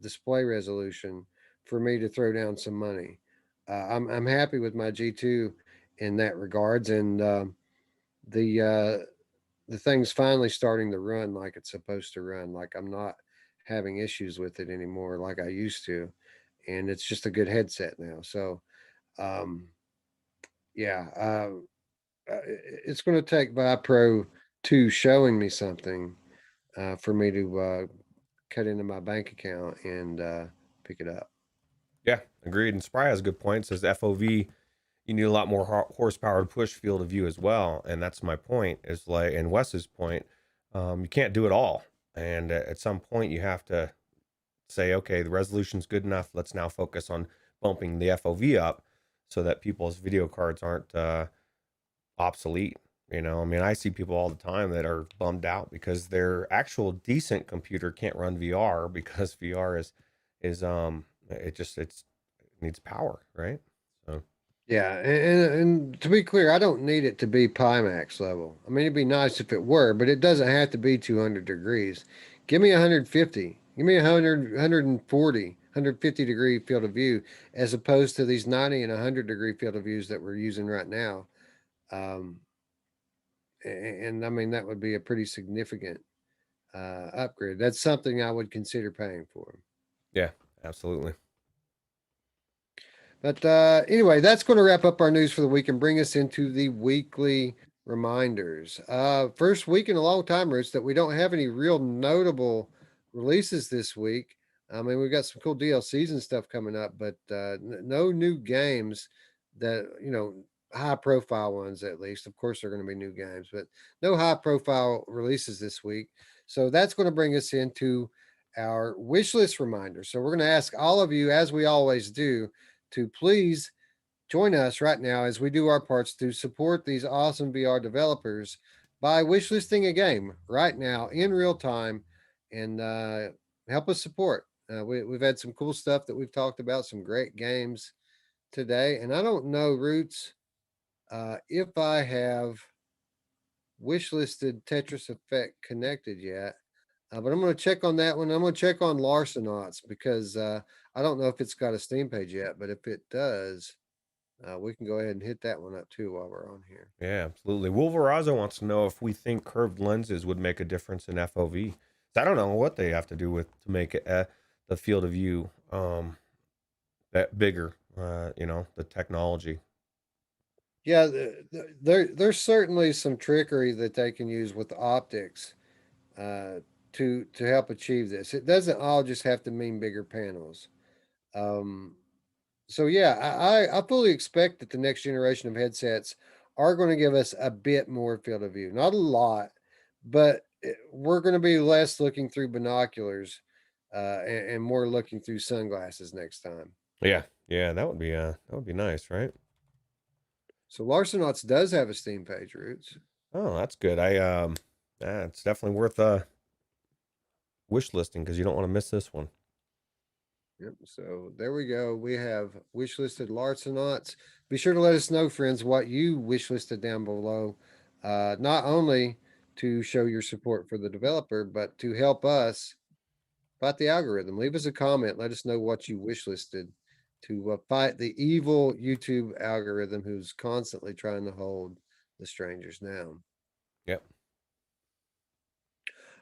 display resolution for me to throw down some money. I'm happy with my G2 in that regards, and the the thing's finally starting to run like it's supposed to run. Like I'm not having issues with it anymore like I used to, and it's just a good headset now. So, um, yeah, it's going to take Vipro 2 showing me something for me to cut into my bank account and pick it up. yeah, agreed. And Spry has a good point. Says FOV, you need a lot more horsepower to push field of view as well. And that's my point. Is like, and Wes's point, you can't do it all. And at some point, you have to say, okay, the resolution's good enough. Let's now focus on bumping the FOV up so that people's video cards aren't obsolete. I mean, I see people all the time that are bummed out because their actual decent computer can't run VR because VR it needs power, right? So Yeah, and to be clear, I don't need it to be Pimax level. I mean, it'd be nice if it were, but it doesn't have to be 200 degrees. Give me 150. Give me 100, 140, 150-degree field of view, as opposed to these 90 and 100-degree field of views that we're using right now. Um, and I mean, that would be a pretty significant upgrade. That's something I would consider paying for. yeah, absolutely. But anyway, that's going to wrap up our news for the week and bring us into the weekly reminders. First week in a long time, Roots, that we don't have any real notable releases this week. I mean, we've got some cool DLCs and stuff coming up, but no new games that, high profile ones at least. Of course, they're going to be new games, but no high profile releases this week. So that's going to bring us into our wish list reminder. So we're going to ask all of you, as we always do, to please join us right now as we do our parts to support these awesome VR developers by wishlisting a game right now in real time and help us support. We've had some cool stuff that we've talked about, some great games today. And I don't know, Roots, if I have wishlisted Tetris Effect connected yet. But I'm going to check on that one. I'm going to check on Larcenauts because I don't know if it's got a Steam page yet, but if it does, we can go ahead and hit that one up too while we're on here. Yeah, absolutely. Wolverazo wants to know if we think curved lenses would make a difference in FOV. So I don't know what they have to do with to make it the field of view that bigger. The technology. Yeah, there's certainly some trickery that they can use with the optics uh, to help achieve this. It doesn't all just have to mean bigger panels. Um, so yeah, I fully expect that the next generation of headsets are going to give us a bit more field of view, not a lot, but we're going to be less looking through binoculars and more looking through sunglasses next time. Yeah, yeah, that would be nice, right? So Larcenauts does have a Steam page, Roots. Oh, that's good. Yeah, it's definitely worth wish listing because you don't want to miss this one. Yep. So there we go. We have wish listed Larcenauts. Be sure to let us know, friends, what you wish listed down below. Not only to show your support for the developer, but to help us fight the algorithm. Leave us a comment. Let us know what you wish listed to fight the evil YouTube algorithm who's constantly trying to hold the strangers down. Yep.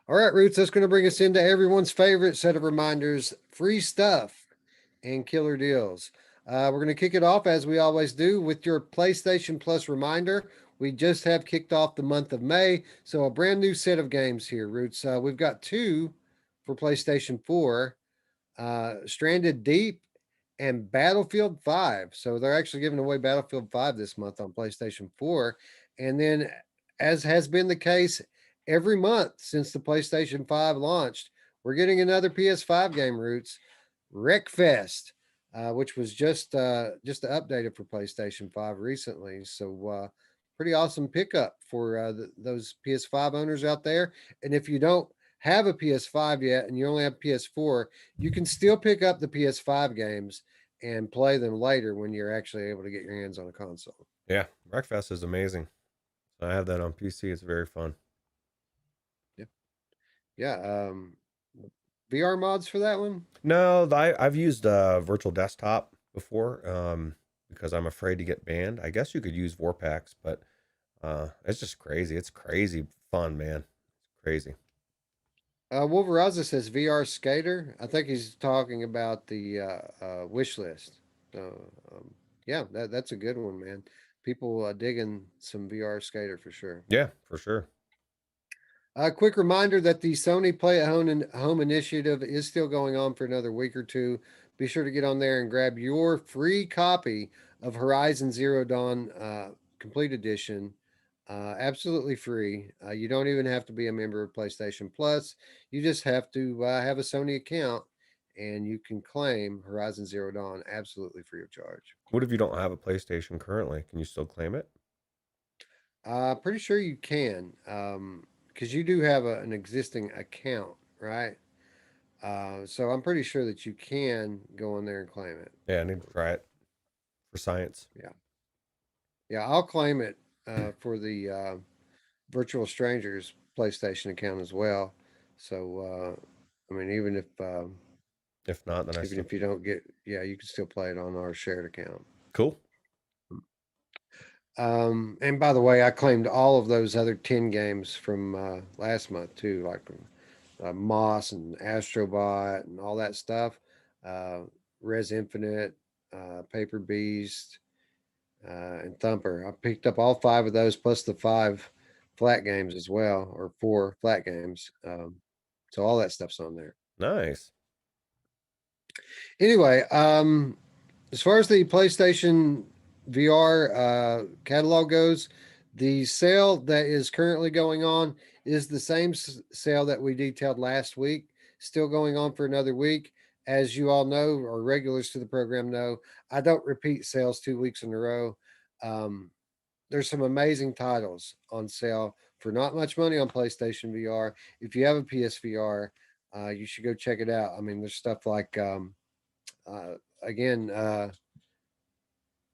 All right, Roots, that's going to bring us into everyone's favorite set of reminders, free stuff and killer deals. We're going to kick it off as we always do with your PlayStation Plus reminder. We just have kicked off the month of May, so a brand new set of games here, Roots. We've got two for PlayStation 4, Stranded Deep and Battlefield 5. So they're actually giving away Battlefield 5 this month on PlayStation 4. And then, as has been the case every month since the PlayStation 5 launched, we're getting another PS5 game, Roots, Wreckfest, which was just updated for PlayStation 5 recently. So pretty awesome pickup for those PS5 owners out there. And if you don't have a PS5 yet and you only have PS4, you can still pick up the PS5 games and play them later when you're actually able to get your hands on a console. Yeah, Breakfast is amazing. I have that on PC. It's very fun. Yeah. Yeah. VR mods for that one? No, I've used virtual desktop before because I'm afraid to get banned. I guess you could use Vorpax, but it's just crazy. It's crazy fun, man. Crazy. Wolveraza says VR skater. I think he's talking about the wish list. So, yeah, that's a good one, man. People digging some VR skater for sure. Yeah, for sure. A quick reminder that the Sony Play at Home initiative is still going on for another week or two. Be sure to get on there and grab your free copy of Horizon Zero Dawn Complete Edition. Absolutely free. You don't even have to be a member of PlayStation Plus. You just have to have a Sony account and you can claim Horizon Zero Dawn absolutely free of charge. What if you don't have a PlayStation currently? Can you still claim it? Pretty sure you can, because you do have an existing account, right? So I'm pretty sure that you can go in there and claim it. Yeah, I need to try it for science. Yeah, yeah, I'll claim it for the Virtual Strangers PlayStation account as well. So I mean, If not, then I even still if you don't get, yeah, you can still play it on our shared account. cool. And by the way, I claimed all of those other 10 games from last month too, like Moss and Astrobot and all that stuff. Uh, Res Infinite, Paper Beast, and Thumper. I picked up all five of those plus the five flat games as well, or four flat games. So all that stuff's on there. Nice. Anyway, as far as the PlayStation VR catalog goes, the sale that is currently going on is the same sale that we detailed last week, still going on for another week. As you all know, or regulars to the program know, I don't repeat sales 2 weeks in a row. Um, there's some amazing titles on sale for not much money on PlayStation VR. If you have a PSVR, you should go check it out. I mean, there's stuff like again,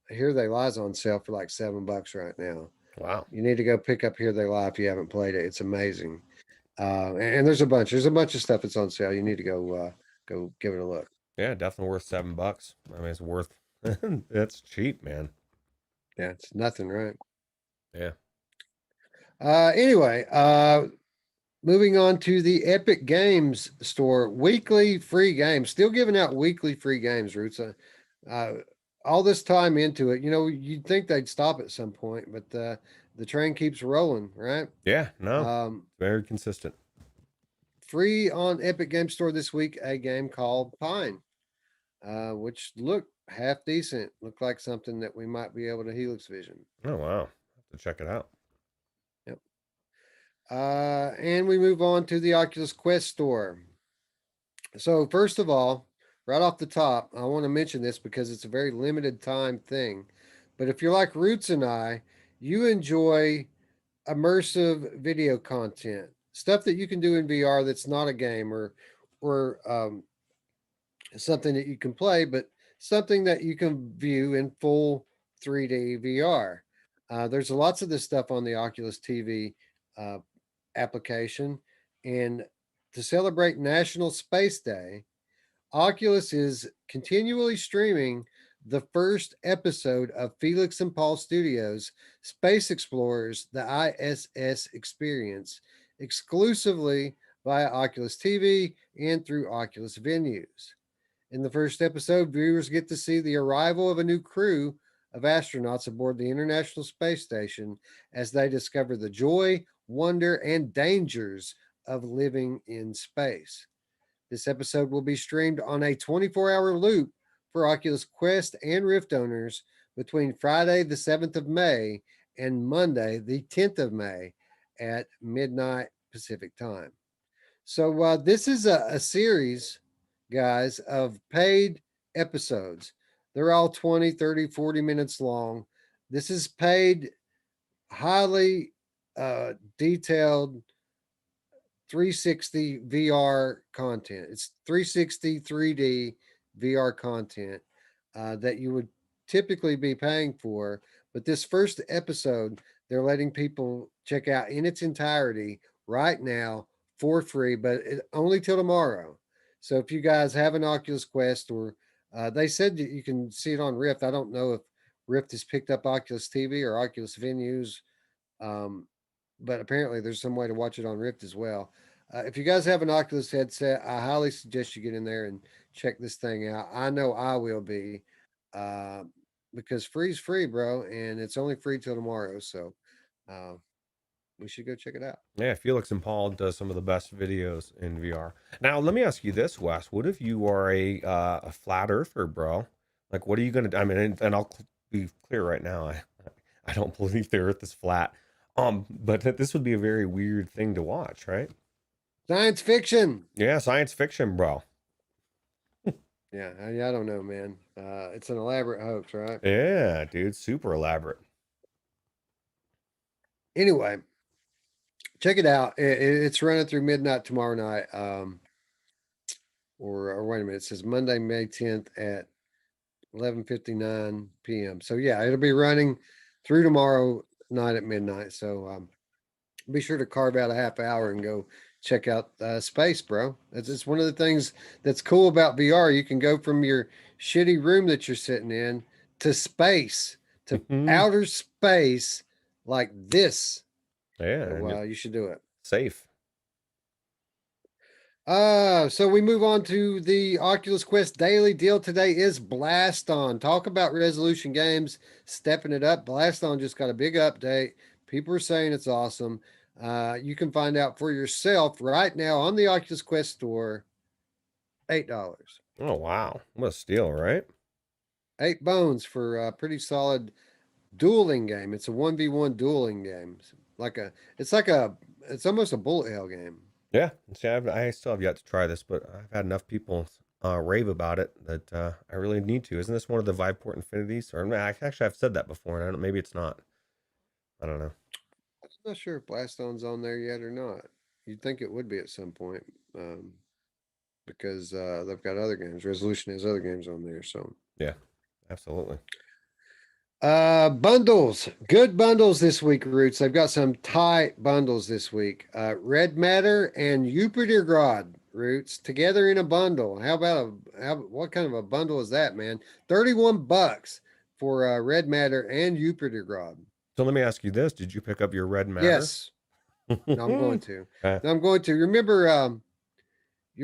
Here They Lie's on sale for like $7 right now. Wow. You need to go pick up Here They Lie if you haven't played it. It's amazing. And there's a bunch. There's a bunch of stuff that's on sale. You need to go give it a look. Yeah, definitely worth $7. I mean, it's worth. That's cheap, man. Yeah, it's nothing, right? Yeah. Anyway, moving on to the Epic Games Store weekly free games. Still giving out weekly free games, Roots. all this time into it, you'd think they'd stop at some point, but the train keeps rolling, right? Yeah, no, Um, very consistent. Free on Epic Game Store this week, a game called Pine, which looked half decent. Looked like something that we might be able to Helix Vision. Oh wow, have to check it out. Yep. And we move on to the Oculus Quest store. So first of all, right off the top, I want to mention this because it's a very limited time thing. But if you're like Roots and I, you enjoy immersive video content, stuff that you can do in VR that's not a game or something that you can play, but something that you can view in full 3D VR. There's lots of this stuff on the Oculus TV uh, application. And to celebrate National Space Day, Oculus is continually streaming the first episode of Felix and Paul Studios' Space Explorers, the ISS Experience, exclusively via Oculus TV and through Oculus venues. In the first episode, viewers get to see the arrival of a new crew of astronauts aboard the International Space Station as they discover the joy, wonder, and dangers of living in space. This episode will be streamed on a 24-hour loop for Oculus Quest and Rift owners between Friday, the 7th of May, and Monday, the 10th of May at midnight Pacific time. So, this is a series, guys, of paid episodes. They're all 20, 30, 40 minutes long. This is paid, highly detailed 360 VR content. It's 360 3D VR content that you would typically be paying for. But this first episode, they're letting people check out in its entirety right now for free, but only till tomorrow. So if you guys have an Oculus Quest, or they said that you can see it on Rift. I don't know if Rift has picked up Oculus TV or Oculus venues, um, but apparently there's some way to watch it on Rift as well. If you guys have an Oculus headset, I highly suggest you get in there and check this thing out. I know I will be, uh, because free's free, bro, and it's only free till tomorrow. So uh, we should go check it out. Yeah, Felix and Paul does some of the best videos in VR. Now, let me ask you this, Wes. What if you are a flat earther, bro? Like, what are you gonna? I mean, and I'll be clear right now. I don't believe the Earth is flat. But this would be a very weird thing to watch, right? Science fiction. Yeah, science fiction, bro. Yeah, I don't know, man. It's an elaborate hoax, right? Yeah, dude, super elaborate. Anyway, check it out. It's running through midnight tomorrow night. Or wait a minute, it says Monday, May 10th at 11:59 p.m. So yeah, it'll be running through tomorrow night at midnight. So be sure to carve out a half hour and go check out space, bro. It's one of the things that's cool about VR. You can go from your shitty room that you're sitting in to space, to outer space like this. Yeah, So, you should do it. safe. So we move on to the Oculus Quest daily deal today is Blast On. Talk about resolution games, stepping it up. Blast On just got a big update. People are saying it's awesome. You can find out for yourself right now on the Oculus Quest store, $8. Oh wow, what a steal, right? 8 bones for a pretty solid dueling game. It's a 1v1 dueling game. It's almost a bullet hell game. Yeah, see, I still have yet to try this, but I've had enough people rave about it that I really need to. Isn't this one of the Viveport Infinities? Or actually, I've said that before, and maybe it's not. I don't know. I'm not sure if Blast On's on there yet or not. You'd think it would be at some point, because they've got other games. Resolution has other games on there. So Yeah, absolutely. bundles, good bundles this week, Roots. They've got some tight bundles this week. Red Matter and Jupiter Grod, Roots, together in a bundle. What kind of a bundle is that, man? $31 for Red Matter and Jupiter Grod. So let me ask you this: did you pick up your Red Matter? Yes. No, I'm going to. No, I'm going to. You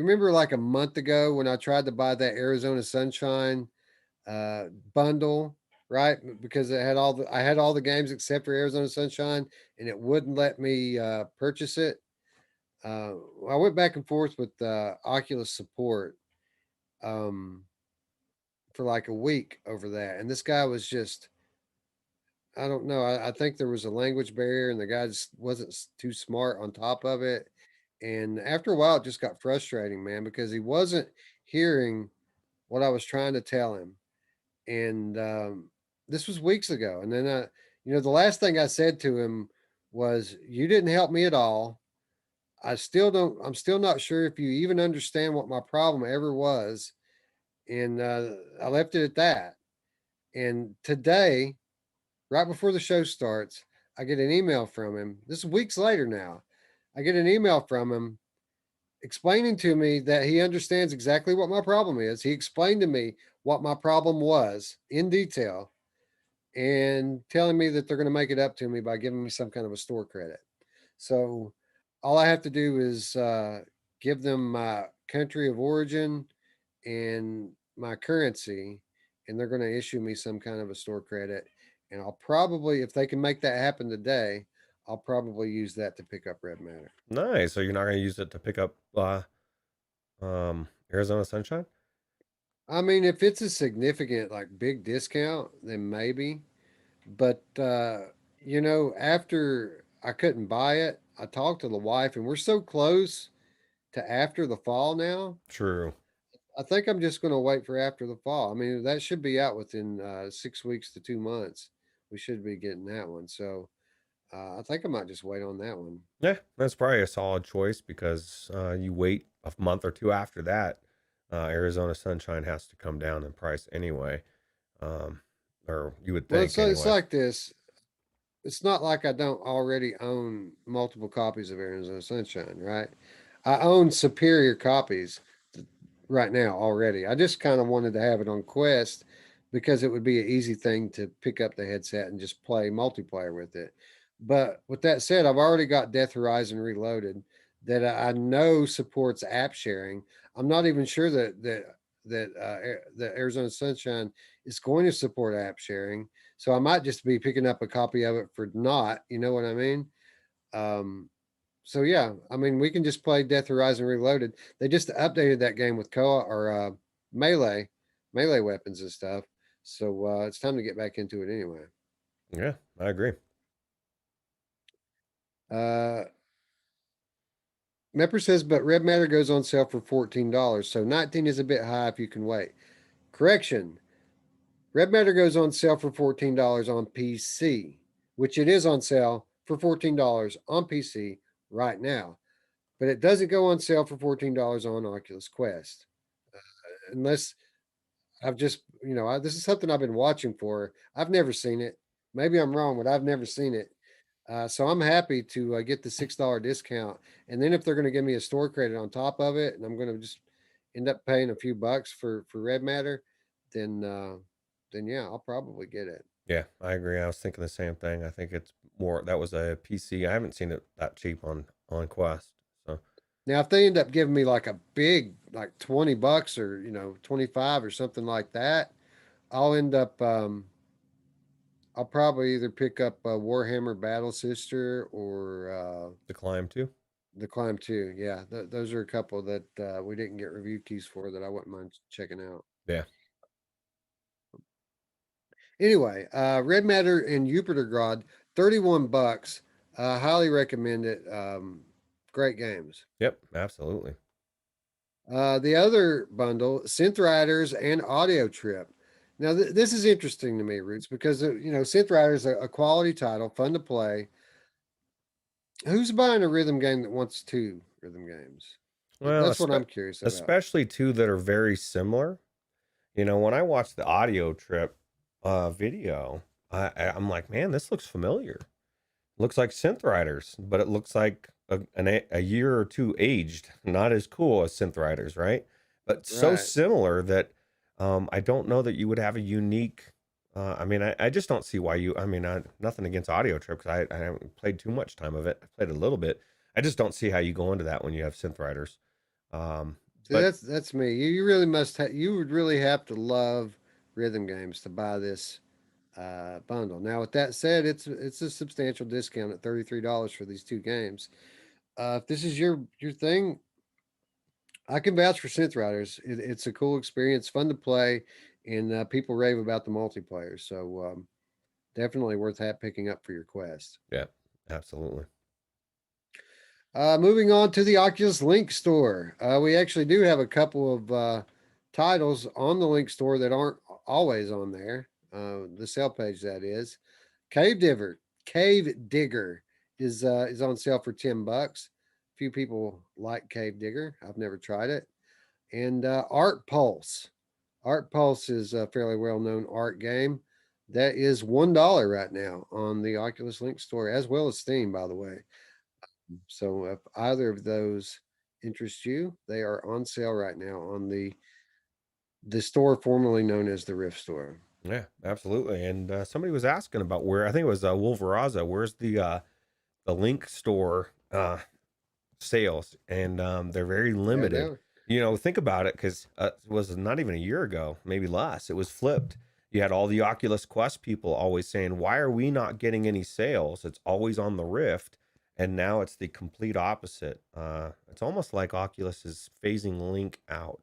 remember like a month ago when I tried to buy that Arizona Sunshine bundle, right? Because it had I had all the games except for Arizona Sunshine, and it wouldn't let me purchase it. I went back and forth with Oculus support um, for like a week over that, and this guy was just, I don't know. I think there was a language barrier, and the guy just wasn't too smart on top of it. And after a while, it just got frustrating, man, because he wasn't hearing what I was trying to tell him. And this was weeks ago. And then the last thing I said to him was, "You didn't help me at all. I still don't. I'm still not sure if you even understand what my problem ever was." And I left it at that. And today, right before the show starts, I get an email from him. This is weeks later now. I get an email from him explaining to me that he understands exactly what my problem is. He explained to me what my problem was in detail and telling me that they're going to make it up to me by giving me some kind of a store credit. So all I have to do is give them my country of origin and my currency, and they're going to issue me some kind of a store credit. And I'll probably, if they can make that happen today, I'll probably use that to pick up red matter. Nice. So you're not going to use it to pick up Arizona Sunshine? I mean, if it's a significant, like big discount, then maybe. But after I couldn't buy it, I talked to the wife, and we're so close to after the fall now. True. I think I'm just going to wait for after the fall. I mean, that should be out within 6 weeks to 2 months. We should be getting that one. So I think I might just wait on that one. Yeah, that's probably a solid choice because you wait a month or two after that. Arizona Sunshine has to come down in price anyway, um, or you would Well, think it's anyway. like this. It's not like I don't already own multiple copies of Arizona Sunshine, right? I own superior copies right now already. I just kind of wanted to have it on Quest because it would be an easy thing to pick up the headset and just play multiplayer with it. But with that said, I've already got Death Horizon Reloaded that I know supports app sharing. I'm not even sure that Arizona Sunshine is going to support app sharing. So I might just be picking up a copy of it for not, you know what I mean? Um, so yeah, I mean we can just play Death Horizon Reloaded. They just updated that game with melee, melee weapons and stuff. So it's time to get back into it anyway. Yeah, I agree. Uh, Mepper says, but Red Matter goes on sale for $14, so 19 is a bit high if you can wait. Correction: Red Matter goes on sale for $14 on PC, which it is on sale for $14 on PC right now. But it doesn't go on sale for $14 on Oculus Quest. Unless I've just, this is something I've been watching for. I've never seen it. Maybe I'm wrong, but I've never seen it. So I'm happy to get the $6 discount. And then if they're going to give me a store credit on top of it, and I'm going to just end up paying a few bucks for Red Matter, then yeah, I'll probably get it. Yeah, I agree. I was thinking the same thing. I think it's more that was a PC. I haven't seen it that cheap on Quest. So Now, if they end up giving me like a big, like $20 or 25 or something like that, I'll end up. I'll probably either pick up Warhammer Battle Sister or the climb too. the Climb 2. Yeah, those are a couple that we didn't get review keys for that I wouldn't mind checking out. Yeah. Anyway, Red Matter and Jupiter Grod, $31. Highly recommend it. Great games. Yep. Absolutely. The other bundle, Synth Riders and Audio Trip. Now, this is interesting to me, Roots, because Synth Riders is a quality title, fun to play. Who's buying a rhythm game that wants two rhythm games? Well, That's what I'm curious about. especially two that are very similar. When I watched the Audio Trip video, I'm like, man, this looks familiar. Looks like Synth Riders, but it looks like a year or two aged. Not as cool as Synth Riders, right? But so Right. similar that I don't know that you would have a unique. I mean, I just don't see why you. I mean, nothing against Audio Trip because I haven't played too much time of it. I played a little bit. I just don't see how you go into that when you have Synth Riders. See, But that's me. You really must. You would really have to love rhythm games to buy this bundle. Now, with that said, it's a substantial discount at $33 for these two games. If this is your thing, I can vouch for Synth Riders. It's a cool experience, fun to play, and people rave about the multiplayer. So definitely worth picking up for your quest. Yeah, absolutely. Moving on to the Oculus Link store. We actually do have a couple of titles on the Link store that aren't always on there. The sale page that is. Cave Digger is on sale for $10. Few people like Cave Digger. I've never tried it. And Art Pulse. Art Pulse is a fairly well known art game. That is $1 right now on the Oculus Link store, as well as Steam, by the way. So if either of those interest you, they are on sale right now on the store formerly known as the Rift Store. Yeah, absolutely. And somebody was asking about where I think it was Wolveraza. Where's the Link store sales? And they're very Yeah, limited. You know, think about it, because it was not even a year ago, maybe less. It was flipped. You had all the Oculus Quest people always saying, "Why are we not getting any sales? It's always on the Rift." And now it's the complete opposite. It's almost like Oculus is phasing Link out.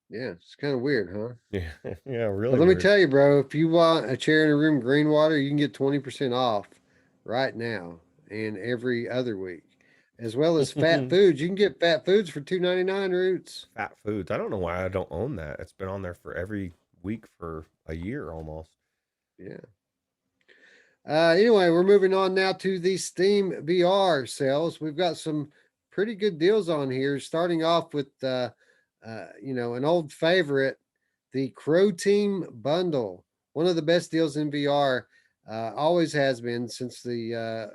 yeah, it's kind of weird, huh? Yeah, yeah, But really let me weird. tell you, bro, if you want a chair in a room green water, you can get 20% off right now and every other week. As well as fat foods. You can get fat foods for $2.99 Roots. Fat Foods. I don't know why I don't own that. It's been on there for every week for a year almost. Yeah. Anyway, we're moving on now to the Steam VR sales. We've got some pretty good deals on here, starting off with an old favorite, the Crow Team bundle. One of the best deals in VR, always has been since the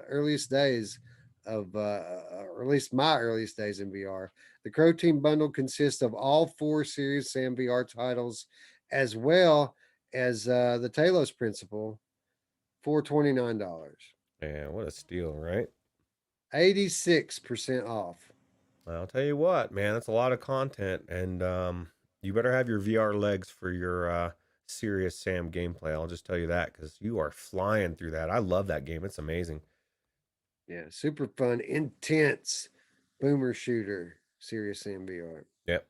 earliest days of, or at least my earliest days in VR. The Crow Team bundle consists of all four Serious Sam VR titles, as well as the Talos Principle for $29. Yeah, what a steal, right? 86% off. I'll tell you what, man, that's a lot of content, and you better have your VR legs for your Serious Sam gameplay. I'll just tell you that, because you are flying through that. I love that game. It's amazing. Yeah, super fun, intense boomer shooter, Serious Sam VR. Yep.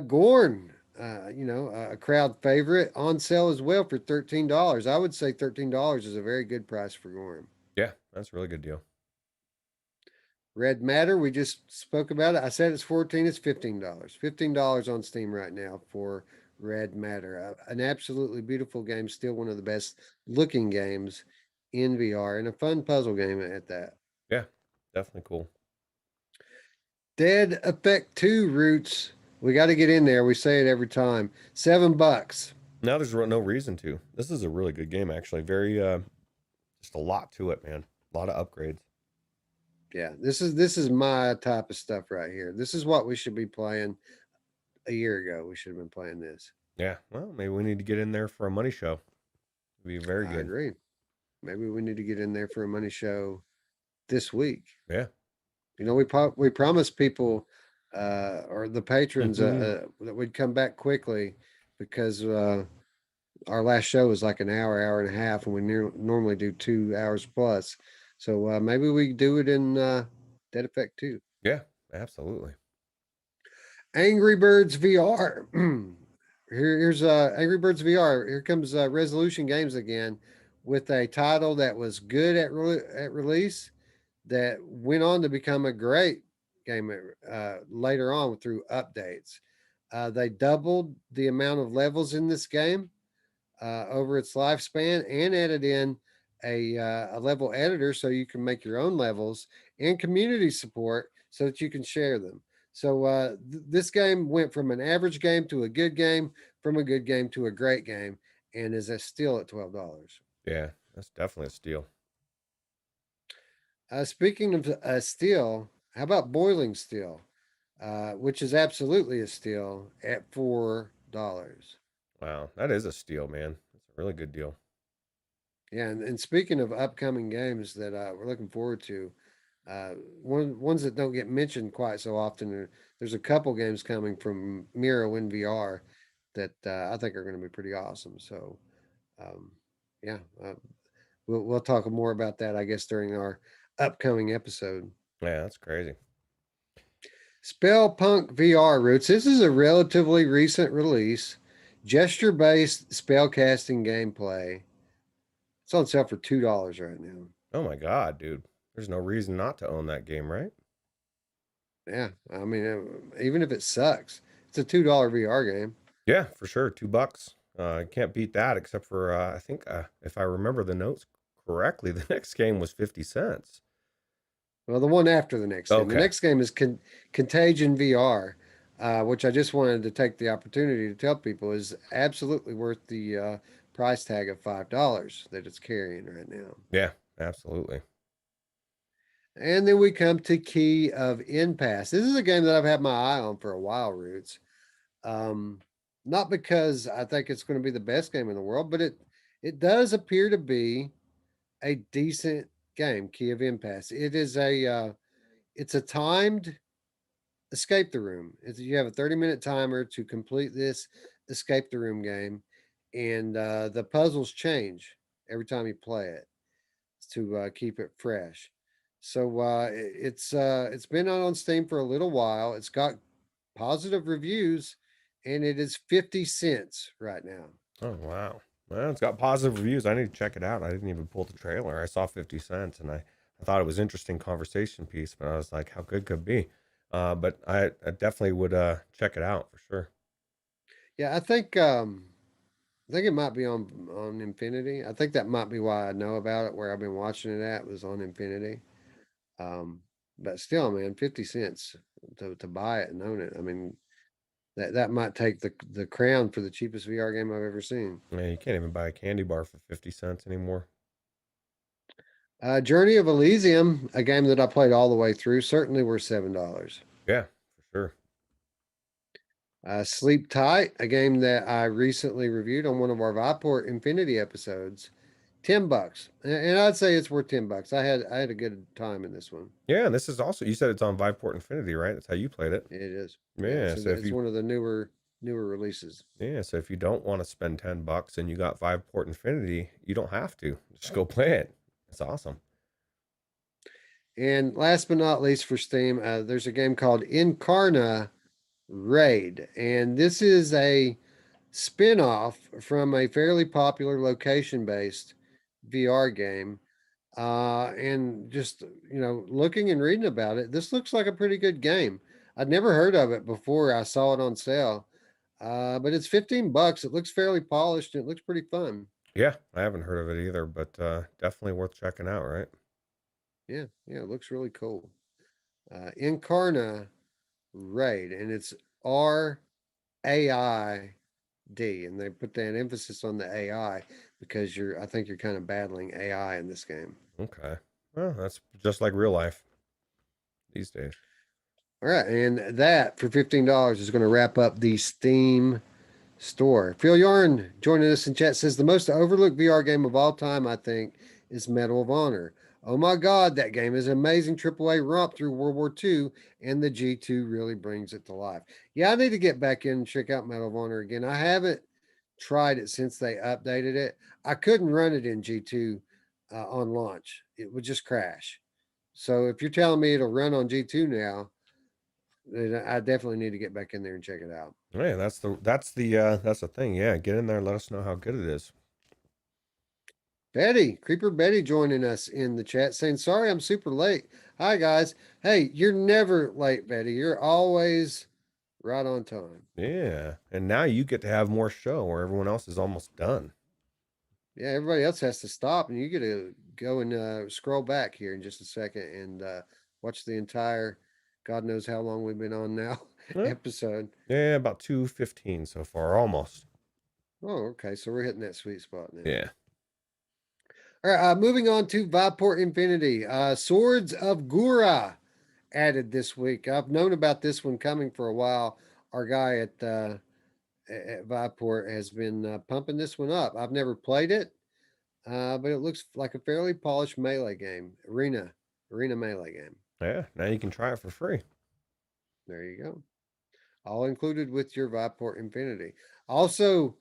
Gorn, a crowd favorite, on sale as well for $13. I would say $13 is a very good price for Gorn. Yeah, that's a really good deal. Red Matter, we just spoke about it. I said it's 14, it's $15. $15 on Steam right now for Red Matter. An absolutely beautiful game, still one of the best looking games in VR, and a fun puzzle game at that. Yeah, definitely cool. Dead Effect 2 Roots. We got to get in there. We say it every time. $7. Now there's no reason to. This is a really good game, actually. Very, just a lot to it, man. A lot of upgrades. Yeah, this is my type of stuff right here. This is what we should be playing a year ago. We should have been playing this. Yeah, well, maybe we need to get in there for a money show. It'd be very I good. agree. Maybe we need to get in there for a money show this week. Yeah. We promised people or the patrons Mhm. that we'd come back quickly because our last show was like an hour and a half, and we normally do 2 hours plus. So maybe we do it in Dead Effect 2. Yeah, absolutely. Angry Birds VR. Here's Angry Birds VR. Here comes Resolution Games again with a title that was good at release, that went on to become a great game later on through updates. They doubled the amount of levels in this game over its lifespan, and added in a level editor so you can make your own levels, and community support so that you can share them. So this game went from an average game to a good game, from a good game to a great game, and is still at $12. Yeah, that's definitely a steal. Speaking of steel, how about boiling steel, which is absolutely a steal at $4. Wow, that is a steal, man. It's a really good deal. Yeah, and speaking of upcoming games that we're looking forward to, ones that don't get mentioned quite so often, there's a couple games coming from Miro in VR that I think are going to be pretty awesome. So, um, yeah, we'll talk more about that, I guess, during our upcoming episode. Yeah, that's crazy. Spellpunk VR Roots. This is a relatively recent release, gesture-based spellcasting gameplay. It's on sale for $2 right now. Oh my God, dude. There's no reason not to own that game, right? Yeah, I mean, even if it sucks, it's a $2 VR game. Yeah, for sure. $2. Can't beat that except for I think if I remember the notes correctly, the next game was 50 cents. Well, the one after the next game. The Okay. next game is Contagion VR, which I just wanted to take the opportunity to tell people is absolutely worth the price tag of $5 that it's carrying right now. Yeah, absolutely. And then we come to Key of Impasse. This is a game that I've had my eye on for a while, Roots. Um, Not because I think it's going to be the best game in the world, but it does appear to be a decent game. Key of Impasse. It's a timed escape the room. You have a 30-minute timer to complete this escape the room game, and the puzzles change every time you play it to keep it fresh. So it's been on Steam for a little while. It's got positive reviews, and it is 50 cents right now. Oh wow. Well, it's got positive reviews. I need to check it out. I didn't even pull the trailer. I saw 50 cents and I thought it was interesting conversation piece, but I was like, how good could it be? But I definitely would check it out for sure. Yeah, I think it might be on Infinity. I think that might be why I know about it. Where I've been watching it at was on Infinity. Um, but still, man, 50 cents to buy it and own it. I mean, that might take the crown for the cheapest VR game I've ever seen. Yeah, you can't even buy a candy bar for 50 cents anymore. Journey of Elysium, a game that I played all the way through, certainly worth $7. Yeah, for sure. Sleep Tight, a game that I recently reviewed on one of our Viport Infinity episodes, $10, and I'd say it's worth $10. I had a good time in this one. Yeah, and this is also you said it's on Viveport Infinity, right? That's how you played it. It is, yeah. Yeah, so if It's you one of the newer releases. if you don't want to spend $10 and you got Viveport Infinity, you don't have to. Just go play it. It's awesome. And last but not least for Steam, there's a game called Incarna Raid, and this is a spin-off from a fairly popular location-based VR game. And just looking and reading about it, this looks like a pretty good game. I'd never heard of it before I saw it on sale. But it's $15. It looks fairly polished and it looks pretty fun. Yeah, I haven't heard of it either, but definitely worth checking out, right? Yeah, it looks really cool. Incarna Raid, and it's RAID, and they put that emphasis on the AI because I think you're kind of battling AI in this game. Okay. Well, that's just like real life these days. All right, and that for $15 is going to wrap up the Steam store. Phil Yarn joining us in chat says the most overlooked VR game of all time, I think, is Medal of Honor. Oh my God, that game is an amazing AAA romp through World War II, and the G2 really brings it to life. Yeah, I need to get back in and check out Medal of Honor again. I haven't tried it since they updated it. I couldn't run it in G2 on launch, it would just crash. So if you're telling me it'll run on G2 now, then I definitely need to get back in there and check it out. Yeah, that's the thing. Yeah, get in there, let us know how good it is. Betty, Creeper Betty joining us in the chat saying, sorry, I'm super late. Hi, guys. Hey, you're never late, Betty. You're always right on time. Yeah, and now you get to have more show where everyone else is almost done. Yeah, everybody else has to stop, and you get to go and scroll back here in just a second and watch the entire, God knows how long we've been on now, Yeah, episode. yeah, about 2:15 so far, almost. Oh, okay. So we're hitting that sweet spot now. Yeah. All right, moving on to Viport Infinity. Swords of Gura added this week. I've known about this one coming for a while. Our guy at Viport has been pumping this one up. I've never played it, but it looks like a fairly polished melee game, arena melee game. Yeah, now you can try it for free. There you go. All included with your Viport Infinity. Also,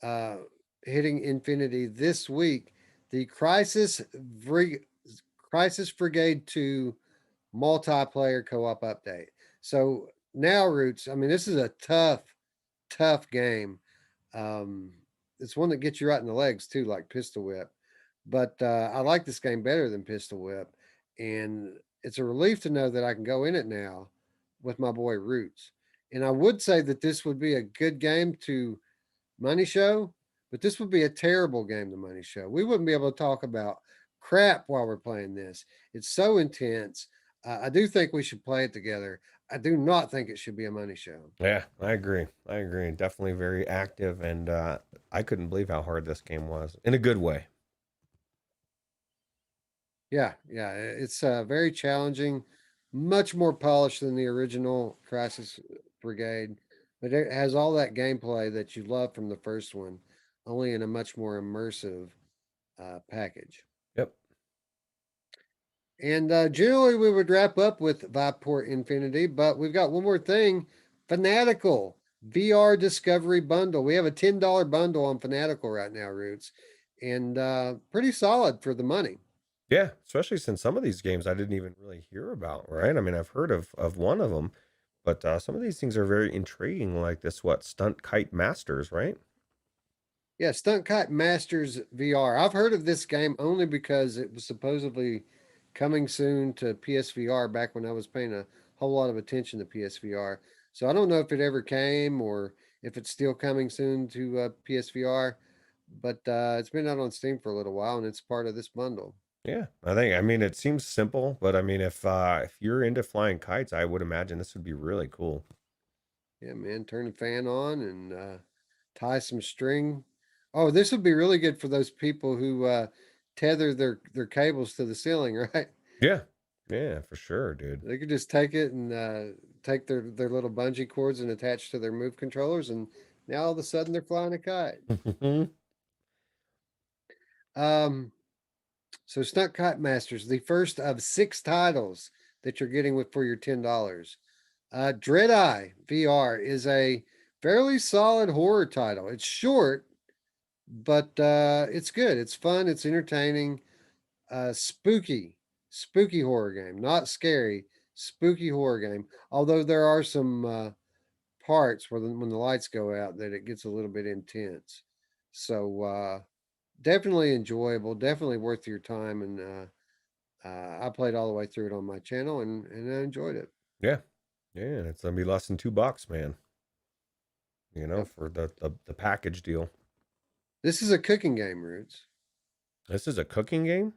uh, hitting Infinity this week, the Crisis Brigade 2 multiplayer co-op update. So now, Roots, I mean, this is a tough game. Um, it's one that gets you right in the legs too, like Pistol Whip. But I like this game better than Pistol Whip, and it's a relief to know that I can go in it now with my boy Roots. And I would say that this would be a good game to Money Show, but this would be a terrible game to Money Show. We wouldn't be able to talk about crap while we're playing this. It's so intense. I do think we should play it together. I do not think it should be a Money Show. Yeah, I agree. I agree. Definitely very active, and I couldn't believe how hard this game was in a good way. Yeah, it's very challenging, much more polished than the original Crisis Brigade, but it has all that gameplay that you love from the first one, only in a much more immersive package. Yep. And generally, we would wrap up with Viveport Infinity, but we've got one more thing: Fanatical VR Discovery Bundle. We have a $10 bundle on Fanatical right now, Roots, and pretty solid for the money. Yeah, especially since some of these games I didn't even really hear about, right? I mean, I've heard of one of them, but some of these things are very intriguing, like this what Stunt Kite Masters, right? Yeah, Stunt Kite Masters VR. I've heard of this game only because it was supposedly coming soon to PSVR back when I was paying a whole lot of attention to PSVR. So I don't know if it ever came or if it's still coming soon to PSVR, but it's been out on Steam for a little while and it's part of this bundle. Yeah, I mean it seems simple, but I mean if you're into flying kites, I would imagine this would be really cool. Yeah, man, turn the fan on and tie some string. Oh, this would be really good for those people who tether their cables to the ceiling, right? Yeah. Yeah, for sure, dude. They could just take it and take their little bungee cords and attach to their move controllers, and now all of a sudden they're flying a kite. Um, so Stunt Kite Masters, the first of 6 titles that you're getting with for your $10. Dread Eye VR is a fairly solid horror title. It's short, but it's good. It's fun. It's entertaining. Spooky horror game. Not scary, spooky horror game. Although there are some parts where when the lights go out that it gets a little bit intense. So definitely enjoyable. Definitely worth your time. And I played all the way through it on my channel and I enjoyed it. Yeah. Yeah, it's gonna be less than $2, man. Yep. For the package deal. This is a cooking game, Roots. This is a cooking game?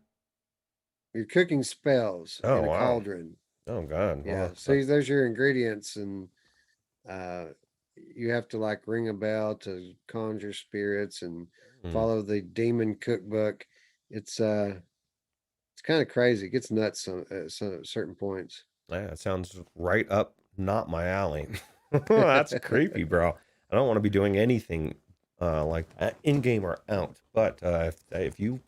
You're cooking spells Oh, in a wow. cauldron. Oh God. Yeah. Well, So there's your ingredients, and uh, you have to like ring a bell to conjure spirits and hmm. follow the demon cookbook. It's kind of crazy. It gets nuts some certain points. Yeah, it sounds right up not my alley. That's creepy, bro. I don't want to be doing anything like that in game or out. But if you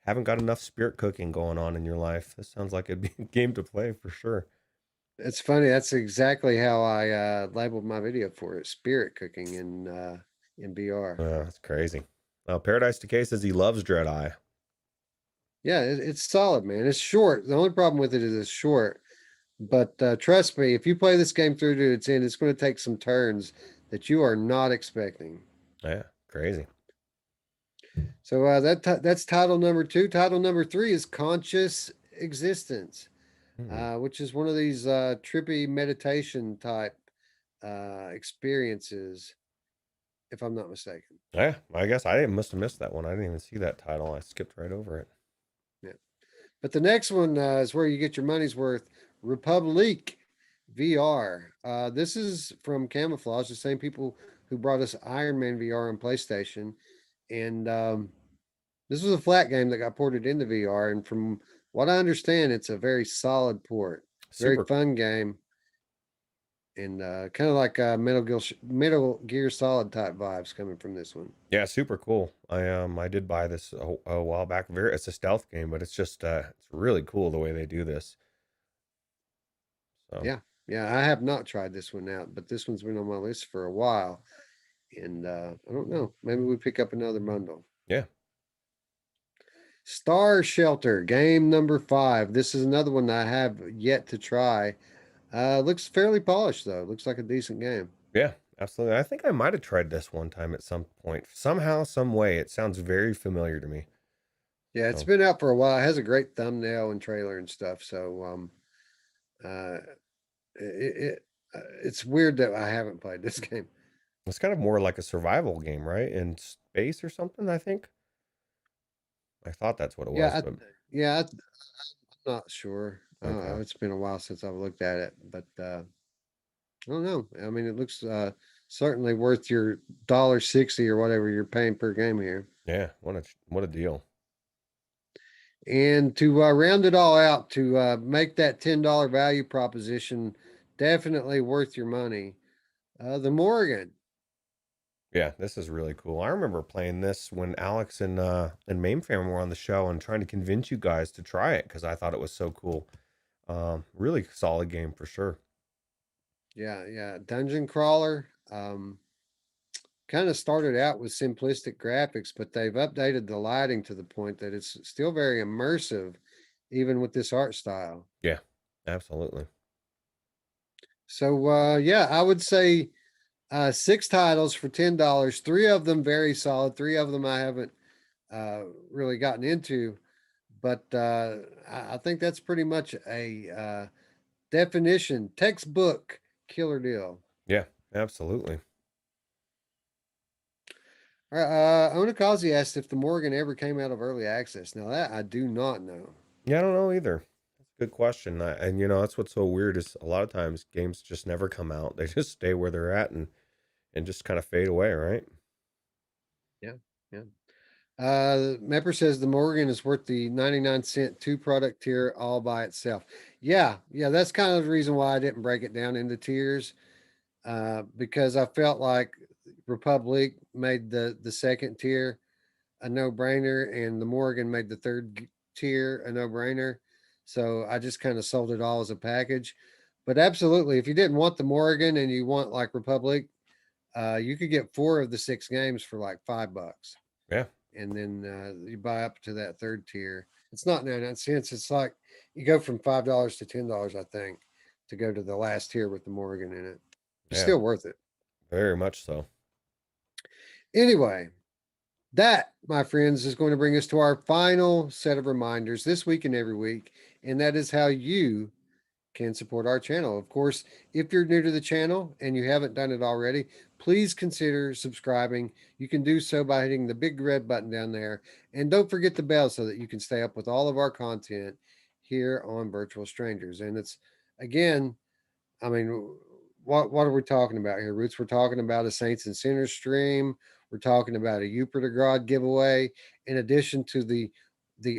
haven't got enough spirit cooking going on in your life, this sounds like it'd be a game to play for sure. It's funny. That's exactly how I labeled my video for it: spirit cooking in VR. That's crazy. Paradise Decay says he loves Dread Eye. Yeah, it's solid, man. It's short. The only problem with it is it's short. But trust me, if you play this game through to its end, it's going to take some turns that you are not expecting. Yeah, crazy. So that's title number 2. Title number 3 is Conscious Existence, Hmm. which is one of these trippy meditation type experiences, if I'm not mistaken. Yeah, I guess I must have missed that one. I didn't even see that title. I skipped right over it. Yeah. But the next one is where you get your money's worth. Republic VR. This is from Camouflage, the same people who brought us Iron Man VR on PlayStation, and this was a flat game that got ported into VR. And from what I understand, it's a very solid port, very Super. fun game, and kind of like Metal Gear Solid type vibes coming from this one. Yeah, super cool. I did buy this a while back. It's a stealth game, but it's just it's really cool the way they do this. So Yeah, yeah, I have not tried this one out, but this one's been on my list for a while. And I don't know, maybe we pick up another bundle. Yeah. Star Shelter, game number 5. This is another one that I have yet to try. Looks fairly polished though. Looks like a decent game. Yeah, absolutely. I think I might have tried this one time at some point. Somehow, some way, it sounds very familiar to me. Yeah, it's So been out for a while. It has a great thumbnail and trailer and stuff. So uh, it's weird that I haven't played this game. it's kind of more like a survival game, right? In space or something, I think. I thought that's what it was, Yeah, but I'm not sure. okay. It's been a while since I've looked at it, but I don't know. I mean, it looks certainly worth your $1.60 or whatever you're paying per game here. Yeah, what a deal. And to round it all out, to make that $10 value proposition definitely worth your money, the Morgan. Yeah, this is really cool. I remember playing this when Alex and Mainframe were on the show and trying to convince you guys to try it because I thought it was so cool. Really solid game for sure. Yeah, dungeon crawler. Kind of started out with simplistic graphics, but they've updated the lighting to the point that it's still very immersive, even with this art style. Yeah, absolutely. So yeah, I would say 6 titles for $10. 3 of them very solid. 3 of them I haven't really gotten into, but I think that's pretty much a definition textbook killer deal. Yeah, absolutely. All right, Onikazi asked if the Morgan ever came out of early access. Now that I do not know. Yeah, I don't know either. That's a good question. And that's what's so weird is a lot of times games just never come out. They just stay where they're at and just kind of fade away, right? Yeah, yeah. Mepper says the Morgan is worth the 99-cent 2 product tier all by itself. Yeah, that's kind of the reason why I didn't break it down into tiers. Because I felt like Republic made the second tier a no-brainer, and the Morgan made the third tier a no-brainer. So I just kind of sold it all as a package. But absolutely, if you didn't want the Morgan and you want like Republic, you could get 4 of the 6 games for like $5. Yeah. And then you buy up to that third tier. It's not 99 cents. It's like you go from $5 to $10, I think, to go to the last tier with the Morgan in it. It's Yeah, still worth it. very much so. Anyway, that, my friends, is going to bring us to our final set of reminders this week and every week, and that is how you can support our channel. Of course, if you're new to the channel and you haven't done it already, please consider subscribing. You can do so by hitting the big red button down there, and don't forget the bell so that you can stay up with all of our content here on Virtual Strangers. And it's, again, I mean, what are we talking about here, Roots? We're talking about a Saints and Sinners stream. We're talking about a Upertigrad giveaway, in addition to the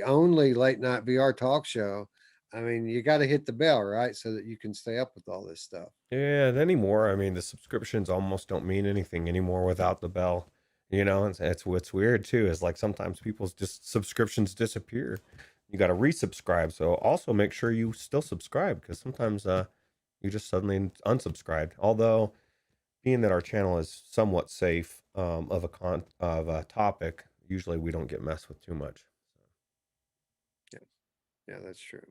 only late night VR talk show. I mean, you got to hit the bell, right, so that you can stay up with all this stuff. Yeah, and anymore, I mean, the subscriptions almost don't mean anything anymore without the bell. It's what's weird too is like sometimes people's just subscriptions disappear. You got to resubscribe. So also make sure you still subscribe because sometimes you just suddenly unsubscribed. Although being that our channel is somewhat safe of a topic, usually we don't get messed with too much. Yeah, that's true.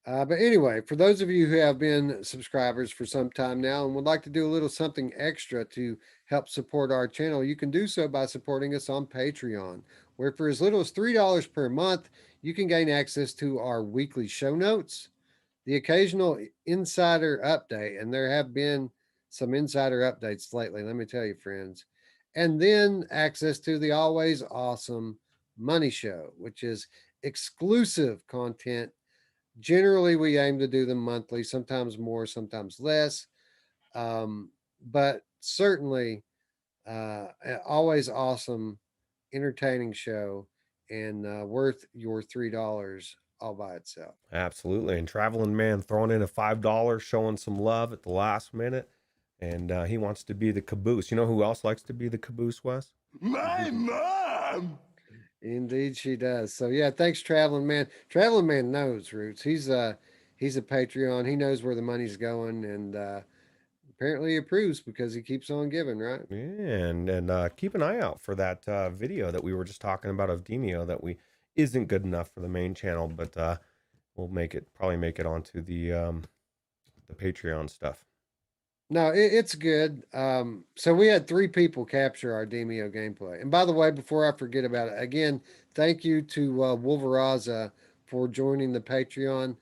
But anyway, for those of you who have been subscribers for some time now and would like to do a little something extra to help support our channel, you can do so by supporting us on Patreon, where for as little as $3 per month, you can gain access to our weekly show notes, the occasional insider update, and there have been some insider updates lately, let me tell you, friends, and then access to the always awesome Money Show, which is exclusive content. Generally, we aim to do them monthly, sometimes more, sometimes less. But certainly, always awesome, entertaining show, and worth your $3 all by itself. Absolutely. And Traveling Man throwing in a $5, showing some love at the last minute. And he wants to be the caboose. You know who else likes to be the caboose, Wes? My mom! Indeed, she does. So yeah, thanks, Traveling Man. Traveling Man knows Roots. He's a Patreon. He knows where the money's going, and apparently approves because he keeps on giving, right? Yeah, and keep an eye out for that video that we were just talking about of Demeo that we isn't good enough for the main channel, but we'll probably make it onto the Patreon stuff. No, it's good. So we had 3 people capture our Demeo gameplay. And by the way, before I forget about it, again, thank you to Wolveraza for joining the Patreon.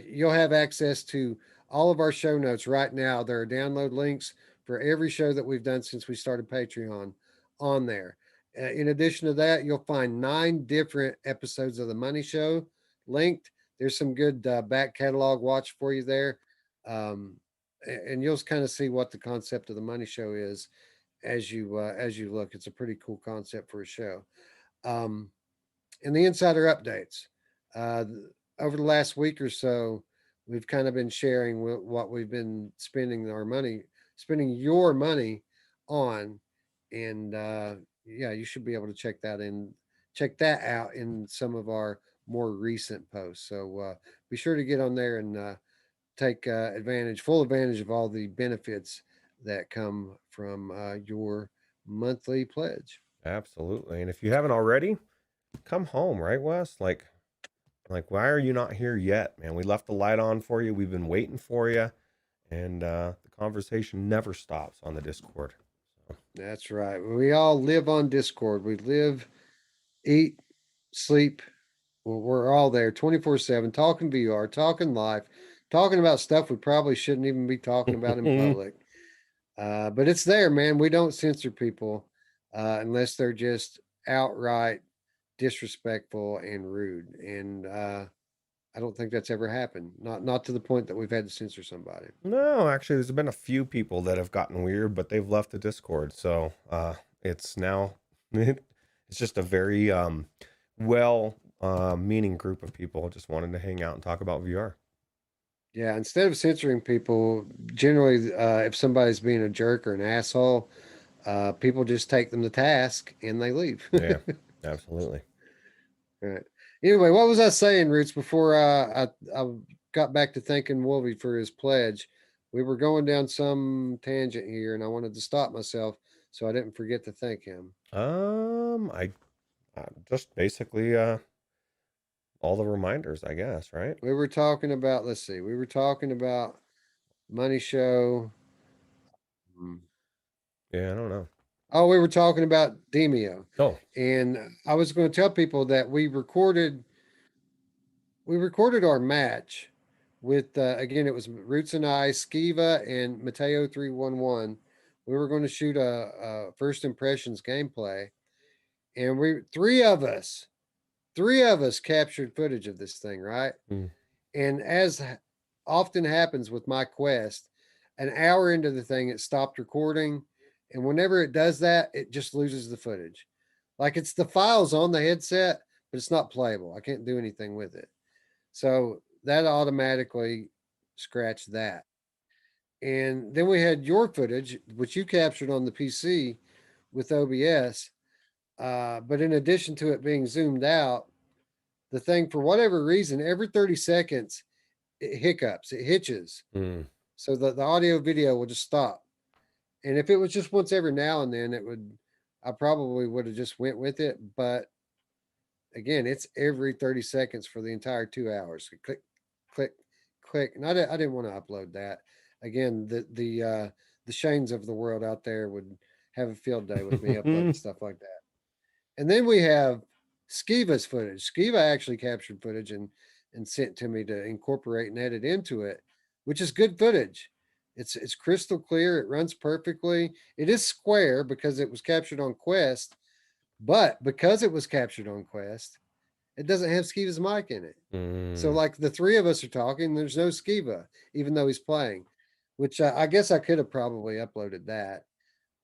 You'll have access to all of our show notes right now. There are download links for every show that we've done since we started Patreon on there. In addition to that, you'll find 9 different episodes of The Money Show linked. There's some good back catalog watch for you there. Um, and you'll kind of see what the concept of the money show is as you look. It's a pretty cool concept for a show. Um, and the insider updates uh, over the last week or so, we've kind of been sharing what we've been spending your money on, and yeah, you should be able to check that out in some of our more recent posts. So be sure to get on there and take full advantage of all the benefits that come from your monthly pledge. Absolutely. And if you haven't already, come home, right, Wes? Why are you not here yet, man? We left the light on for you. We've been waiting for you, and the conversation never stops on the Discord. So. That's right. We all live on Discord. We live, eat, sleep. We're all there 24/7, talking VR, talking life, talking about stuff we probably shouldn't even be talking about in public. But it's there, man. We don't censor people unless they're just outright disrespectful and rude. And I don't think that's ever happened. Not to the point that we've had to censor somebody. No, actually, there's been a few people that have gotten weird, but they've left the Discord. So it's now it's just a very well meaning group of people just wanting to hang out and talk about VR. Yeah, instead of censoring people, generally, if somebody's being a jerk or an asshole, people just take them to task and they leave. Yeah, absolutely. Right. Anyway, what was I saying, Roots? Before I got back to thanking Wolvie for his pledge, we were going down some tangent here, and I wanted to stop myself so I didn't forget to thank him. I just basically all the reminders, I guess, right? We were talking about. Let's see. We were talking about Money Show. Yeah, I don't know. Oh, we were talking about Demeo, Oh, and I was going to tell people that we recorded our match with again it was Roots and I, Skiva and Mateo 311. We were going to shoot a first impressions gameplay, and we three of us captured footage of this thing, right? mm. And as often happens with my Quest, an hour into the thing it stopped recording, and whenever it does that, it just loses the footage. Like it's the files on the headset, but it's not playable. I can't do anything with it. So that automatically scratched that. And then we had your footage, which you captured on the PC with OBS. But in addition to it being zoomed out, the thing, for whatever reason, every 30 seconds, it hiccups, it hitches. Mm. So the audio video will just stop. And if it was just once every now and then, I probably would have just went with it. But again, it's every 30 seconds for the entire 2 hours. Click, click, click. And I didn't want to upload that. Again, the Shanes of the world out there would have a field day with me uploading stuff like that. And then we have Skiva's footage. Skiva actually captured footage and sent to me to incorporate and edit into it, which is good footage. It's crystal clear. It runs perfectly. It is square because it was captured on Quest, but because it was captured on Quest, it doesn't have Skiva's mic in it. So like the 3 of us are talking, there's no Skiva, even though he's playing, which I guess I could have probably uploaded that.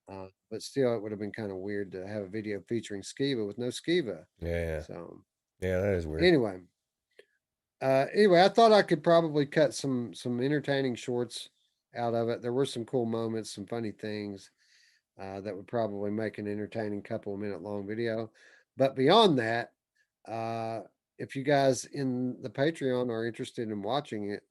But still, it would have been kind of weird to have a video featuring Skiva with no Skiva. Yeah. So Yeah, that is weird. Anyway, I thought I could probably cut some entertaining shorts out of it. There were some cool moments, some funny things that would probably make an entertaining couple of minute long video. But beyond that, if you guys in the Patreon are interested in watching it,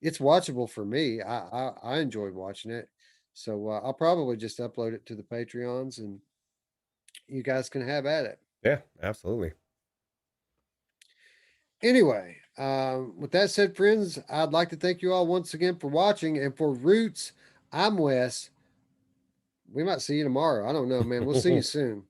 it's watchable for me. I enjoyed watching it. So I'll probably just upload it to the Patreons and you guys can have at it. Yeah, absolutely. Anyway, with that said, friends, I'd like to thank you all once again for watching. And for Roots, I'm Wes. We might see you tomorrow. I don't know, man. We'll see you soon.